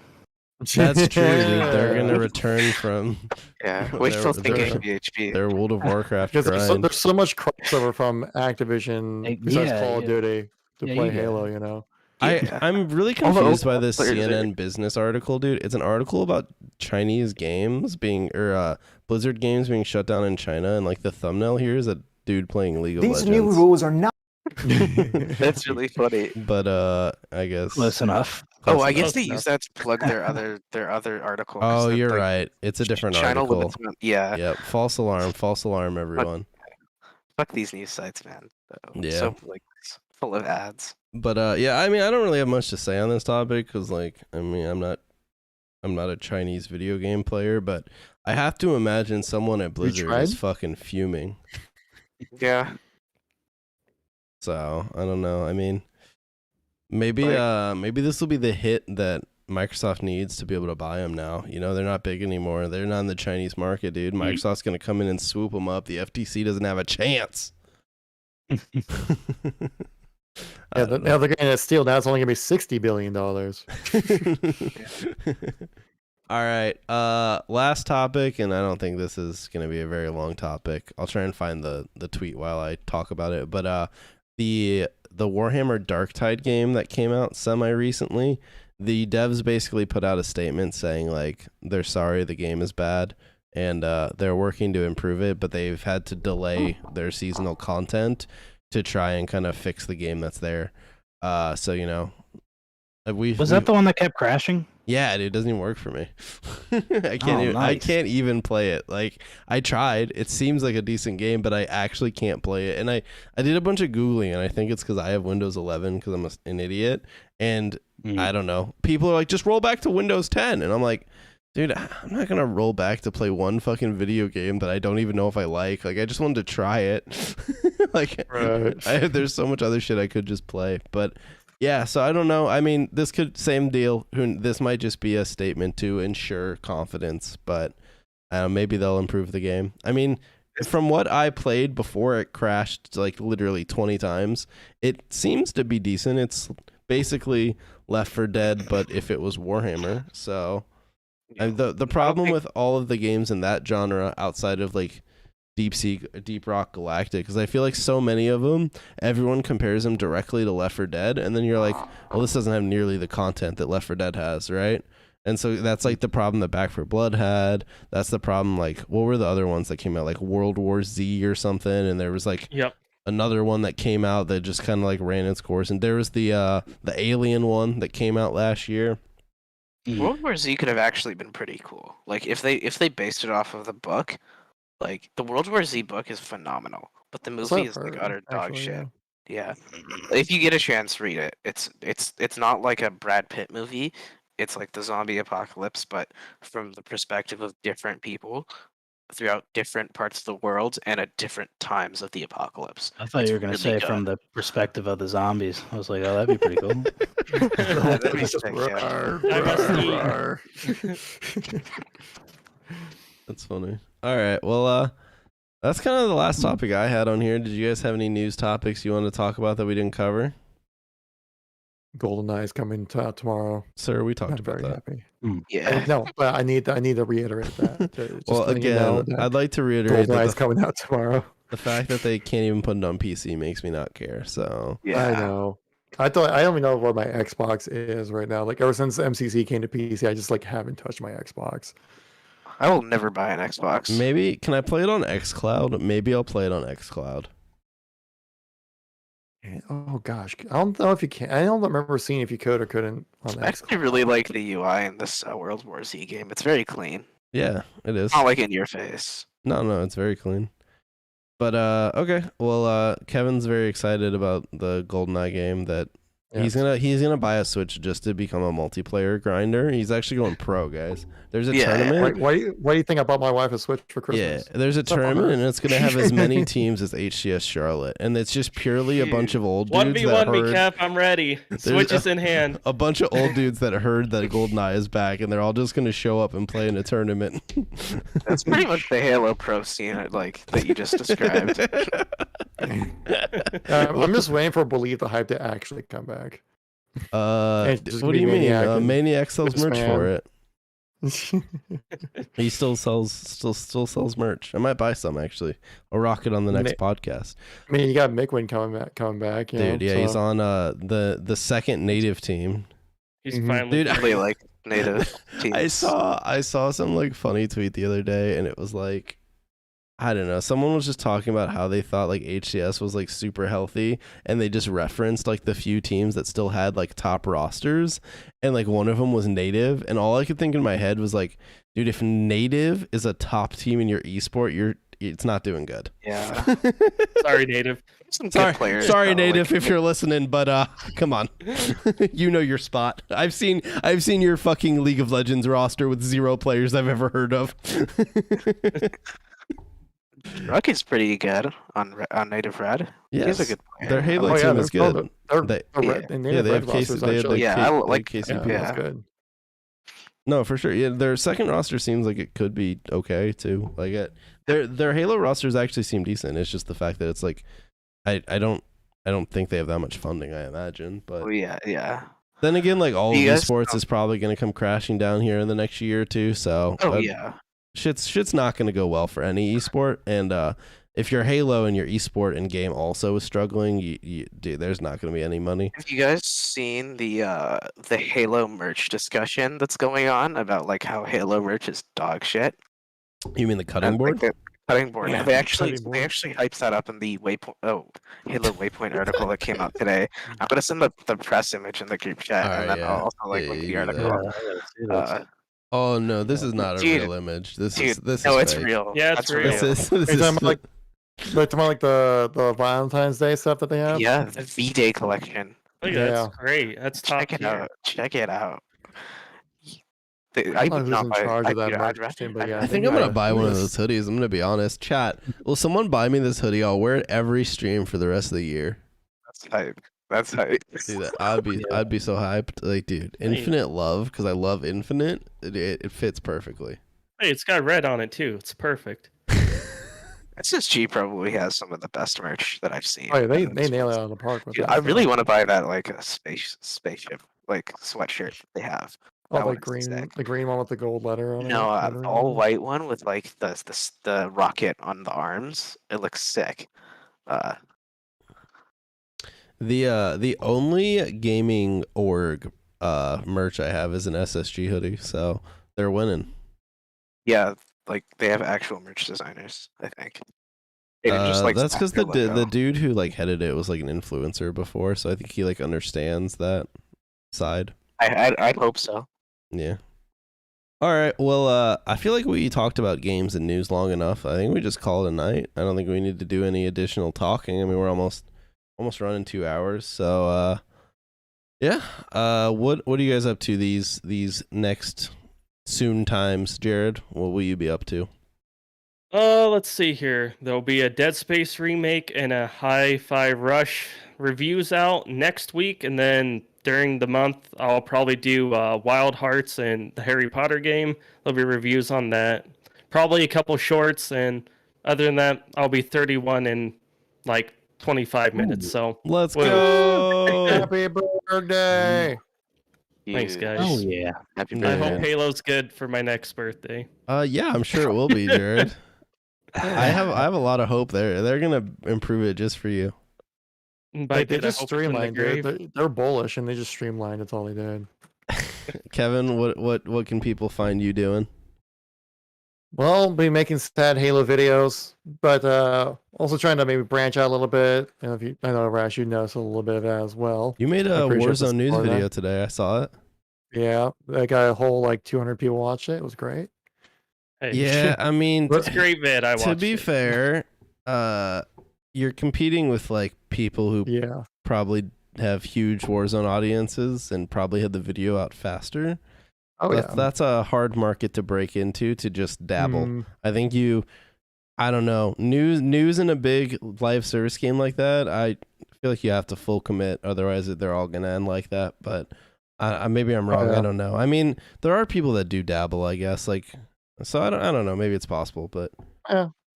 That's true, dude. They're gonna return from Yeah, wait till thinking PHP. their World of Warcraft Because grind. there's so much crossover from Activision besides Call of Duty to play you get Halo, it. I'm really All the confused by old this players are- CNN business article, dude. It's an article about Chinese games Blizzard games being shut down in China, and like the thumbnail here is a dude playing League of These Legends. new rules are not. That's really funny. But I guess. Close enough. Oh, I guess Close they enough. use that to plug their other articles. Oh, that, you're like, right. It's a different China article. limits yeah. Yep. False alarm, everyone. Fuck these news sites, man. Yeah. So like full of ads. But yeah, I mean, I don't really have much to say on this topic because, like, I mean, I'm not a Chinese video game player, but I have to imagine someone at Blizzard is fucking fuming. Yeah. So I don't know. I mean, maybe this will be the hit that Microsoft needs to be able to buy them now. You know, they're not big anymore. They're not in the Chinese market, dude. Microsoft's gonna come in and swoop them up. The FTC doesn't have a chance. Yeah, now they're getting a steal. Now it's only gonna be $60 billion. All right. Last topic, and I don't think this is gonna be a very long topic. I'll try and find the tweet while I talk about it. But the Warhammer Darktide game that came out semi recently, the devs basically put out a statement saying like they're sorry the game is bad and they're working to improve it, but they've had to delay their seasonal content to try and kind of fix the game that's there. So you know, Was that the one that kept crashing? Yeah, dude, it doesn't even work for me. I can't Oh, even, I nice. can't even play it. Like I tried. It seems like a decent game, but I actually can't play it. And I did a bunch of googling, and I think it's because I have Windows 11 because I'm an idiot. And I don't know. People are like, just roll back to Windows 10, and I'm like, dude, I'm not gonna roll back to play one fucking video game that I don't even know if I like. Like I just wanted to try it. Like Right. there's so much other shit I could just play, but. Yeah, so I don't know. I mean, this could same deal. This might just be a statement to ensure confidence, but maybe they'll improve the game. I mean, from what I played before it crashed like literally 20 times, it seems to be decent. It's basically Left 4 Dead, but if it was Warhammer. So the problem with all of the games in that genre outside of like Deep Rock Galactic, because I feel like so many of them, everyone compares them directly to Left 4 Dead, and then you're like, well, this doesn't have nearly the content that Left 4 Dead has, right? And so that's like the problem that Back 4 Blood had. That's the problem. Like, what were the other ones that came out? Like World War Z or something, and there was like another one that came out that just kind of like ran its course. And there was the Alien one that came out last year. World War Z could have actually been pretty cool. Like if they based it off of the book. Like the World War Z book is phenomenal, but the movie is like utter dog shit. Yeah, if you get a chance, read it. It's not like a Brad Pitt movie. It's like the zombie apocalypse, but from the perspective of different people throughout different parts of the world and at different times of the apocalypse. I thought you were going to say from the perspective of the zombies. I was like, oh, that'd be pretty cool. That'd be sick, yeah. That's funny. All right. Well, that's kind of the last topic I had on here. Did you guys have any news topics you want to talk about that we didn't cover? GoldenEye is coming tomorrow. Sir, we talked I'm about very that. happy. Yeah. No, but I need to reiterate that. Just Well, letting you again, know that I'd like to reiterate GoldenEye is that coming out tomorrow. the fact that they can't even put it on PC makes me not care. So Yeah. I know. I don't even know where my Xbox is right now. Like ever since MCC came to PC, I just like haven't touched my Xbox. I will never buy an Xbox. maybe can I play it on xCloud? Maybe I'll play it on xCloud. Oh gosh, I don't know if you can. I don't remember seeing if you could or couldn't on I actually really like the UI in this World War Z game. It's very clean. Yeah, it is. Not like in your face. No, it's very clean. But okay. Well, Kevin's very excited about the GoldenEye game that he's gonna buy a Switch just to become a multiplayer grinder. He's actually going pro, guys. There's a tournament. Why do you think I bought my wife a Switch for Christmas? Yeah, there's a tournament, and it's gonna have as many teams as HCS Charlotte, and it's just purely a bunch of old dudes. 1v1 me, Cap. I'm ready. Switch is in hand. A bunch of old dudes that heard that GoldenEye is back, and they're all just gonna show up and play in a tournament. That's pretty much the Halo Pro scene, like that you just described. I'm just waiting for Believe the Hype to actually come back. What do you mean? Maniac sells merch for it. He still sells merch. I might buy some actually. I'll rock it on the next podcast. I mean, you got Mickwin coming back, dude. Yeah, so. He's on the second native team. He's finally like native teams. I saw some like funny tweet the other day, and it was like, I don't know. Someone was just talking about how they thought like HCS was like super healthy, and they just referenced like the few teams that still had like top rosters, and like one of them was native, and all I could think in my head was like, dude, if native is a top team in your esport, it's not doing good. Yeah. Sorry, native. Sorry, native, if you're listening, but come on, you know your spot. I've seen your fucking League of Legends roster with 0 players I've ever heard of. Rocky's pretty good on Native Red. Yes, he's a good player. Their Halo team is good. They have cases. That's good. No, for sure. Yeah, their second roster seems like it could be okay too. Like their Halo rosters actually seem decent. It's just the fact that it's like, I don't think they have that much funding. I imagine, but yeah. Then again, like all of esports is probably going to come crashing down here in the next year or two. So shit's not going to go well for any esport. And if your Halo and your esport and game also is struggling, dude, there's not going to be any money. Have you guys seen the Halo merch discussion that's going on about like how Halo merch is dog shit? You mean the cutting board? Like Cutting board. Yeah, They actually cutting board. hyped that up in the Halo Waypoint article that came out today. I'm gonna send the press image in the group chat, All and right, then yeah. I'll also like Yeah, link you the do that. Yeah, article. I gotta see this. Oh no, this is not a Dude, real image. This Dude, is no, it's fake. real. Yeah, it's That's real. This is Are you talking about like the Valentine's Day stuff that they have? Yeah, the V-Day collection. Look, Yeah. that's great. That's top Check it tier. out. Check it out. I I don't know would who's not in buy. charge of that I'd merch rather- team, but yeah, I think they I'm gonna gotta buy do one of this. those hoodies. I'm gonna be honest. Chat. Will someone buy me this hoodie? I'll wear it every stream for the rest of the year. That's hype. That's hype. Dude, I'd be so hyped. Like, dude, Infinite Love, because I love Infinite. It fits perfectly. Hey, it's got red on it too. It's perfect. SSG probably has some of the best merch that I've seen. Oh yeah, they in this nail it place. out of the park with Dude, that I stuff. really want to buy that like a spaceship like sweatshirt they have. Oh, That the one is green, sick. the green one with the gold letter on it. No, lettering all on it. white one with like the rocket on the arms. It looks sick. The only gaming org merch I have is an SSG hoodie, so they're winning. Yeah, like they have actual merch designers. I think. They didn't just, like, That's snap because their the logo. dude who like headed it was like an influencer before, so I think he like understands that side. I'd hope so. Yeah. All right. Well, I feel like we talked about games and news long enough. I think we just call it a night. I don't think we need to do any additional talking. I mean, we're almost running 2 hours. So, yeah. What are you guys up to these next soon times, Jared? What will you be up to? Let's see here. There'll be a Dead Space remake and a Hi-Fi Rush reviews out next week, and then during the month I'll probably do Wild Hearts and the Harry Potter game. There'll be reviews on that. Probably a couple shorts, and other than that, I'll be 31 in like 25 minutes. So Let's Whoa. go. Happy birthday! Thanks, Huge. guys. Oh yeah. Happy I Man. hope birthday. Halo's good for my next birthday. Yeah, I'm sure it will be, Jared. I have a lot of hope there. They're gonna improve it just for you. And by Like, they good, I just hope it's in the streamlined grave. it. They're bullish and they just streamlined. That's all they did. Kevin, what can people find you doing? Well, I'll be making sad Halo videos, but also trying to maybe branch out a little bit. And if you, I know Rash, you noticed a little bit of that as well. You made a I'm pretty sure it's Warzone news before that. video today. I saw it. Yeah, I got a whole like 200 people watched it. It was great. Hey, Yeah, I mean, it's a great vid. I watched to be it. fair, you're competing with like people who Yeah, probably have huge Warzone audiences and probably had the video out faster. oh That's a hard market to break into to just dabble. Mm, I think I don't know, news in a big live service game like that. I feel like you have to full commit, otherwise they're all gonna end like that. But maybe I'm wrong. yeah. I don't know. I mean, there are people that do dabble, I guess. Like, so I don't know. Maybe it's possible, but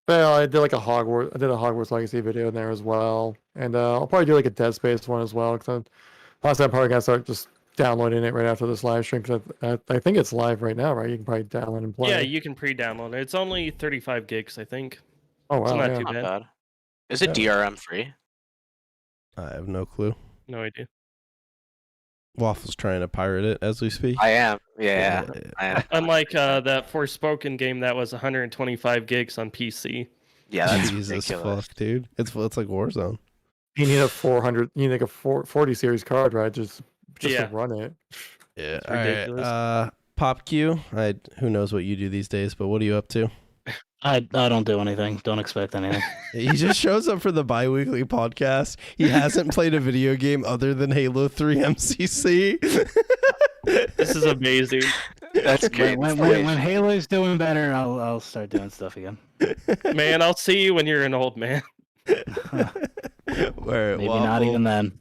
Well, I did like a Hogwarts. I did a Hogwarts Legacy video in there as well, and I'll probably do like a Dead Space one as well. Because last time, I'm probably gonna start just downloading it right after this live stream. Because I think it's live right now, right? You can probably download and play. Yeah, you can pre-download it. It's only 35 gigs, I think. Oh It's wow, not yeah. too Not bad. bad. Is it DRM free? I have no clue. No idea. Waffle's trying to pirate it as we speak. I am. Yeah. I am. Unlike that Forspoken game that was 125 gigs on PC. Yeah, that's Jesus ridiculous. fuck, dude. It's like Warzone. You need a 400. You need like a 40 series card, right? Just Yeah. to run it. Yeah. It's All right. ridiculous. Pop Q. Who knows what you do these days, but what are you up to? I don't do anything. Don't expect anything. He just shows up for the bi-weekly podcast. He hasn't played a video game other than Halo 3 MCC. This is amazing. That's great. When Halo's doing better, I'll start doing stuff again. Man, I'll see you when you're an old man. Where, Maybe not even then.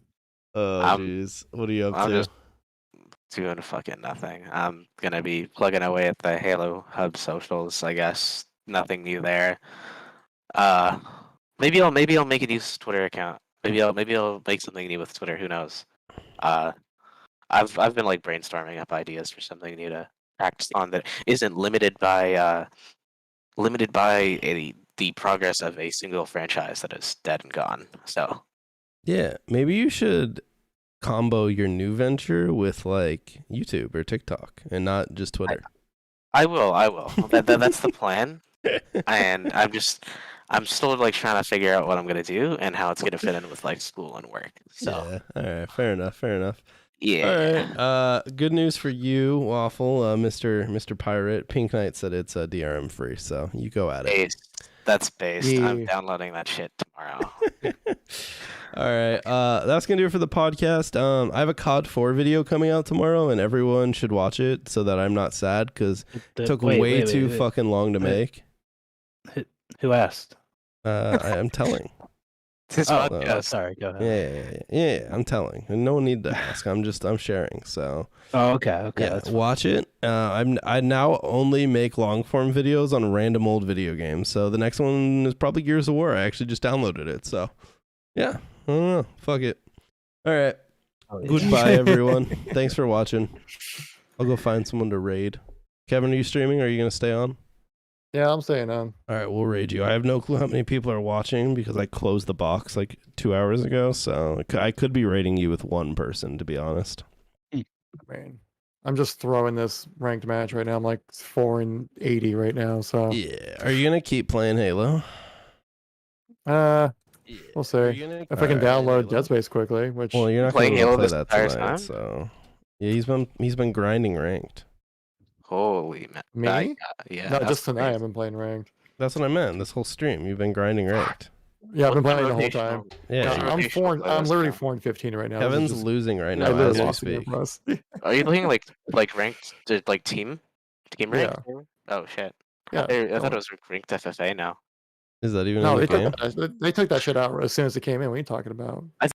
Oh, I'm- jeez. What are you up I'm to? just doing fucking nothing. I'm gonna be plugging away at the Halo Hub socials, I guess. Nothing new there. Maybe I'll make a new Twitter account. Maybe I'll make something new with Twitter. Who knows? I've been like brainstorming up ideas for something new to practice on that isn't limited by the progress of a single franchise that is dead and gone. So Yeah, maybe you should combo your new venture with like YouTube or TikTok and not just Twitter. I will. That's the plan. And I'm still like trying to figure out what I'm gonna do and how it's gonna fit in with like school and work. So Yeah. All right. Fair enough. yeah. All right. Good news for you, Waffle. Mr. Pirate. Pink Knight said it's DRM free, so you go at it. Based. That's based. I'm Yeah. downloading that shit tomorrow. All right. That's gonna do it for the podcast. I have a COD 4 video coming out tomorrow, and everyone should watch it so that I'm not sad because it took way too fucking long to make. Who asked? I am telling. This Oh, podcast. sorry. Go ahead. Yeah. I'm telling, and no one need to ask. I'm sharing. So. Oh, okay. Yeah, That's fine. watch it. I now only make long form videos on random old video games. So the next one is probably Gears of War. I actually just downloaded it. So yeah, I don't know. Fuck it. All right. Goodbye, everyone. Thanks for watching. I'll go find someone to raid. Kevin, are you streaming? Or are you gonna stay on? Yeah, I'm staying on. All right, we'll raid you. I have no clue how many people are watching because I closed the box like 2 hours ago. So I could be raiding you with one person, to be honest. Man, I'm just throwing this ranked match right now. I'm like 4-80 right now. So Yeah. Are you gonna keep playing Halo? we'll Are see you gonna- if I can All right, download Halo. Dead Space quickly. Which Well, you're not Playing going to Halo play this that entire tonight, time? so yeah, he's been grinding ranked. Holy man. me? Yeah. No, that's just tonight crazy. I've been playing ranked. That's what I meant. This whole stream, you've been grinding ranked. Yeah, I've been What's playing the whole rotational- time. Yeah, what's you're- the I'm rotational I'm playlist literally now? 4-15 right now. This is Kevin's just- losing right I now literally as we lost the game speak. for us. Are you playing like ranked like team rank? Oh shit. Yeah. I thought it was ranked FFA now. Is that even No, in they the game? took that shit out as soon as it came in. What are you talking about?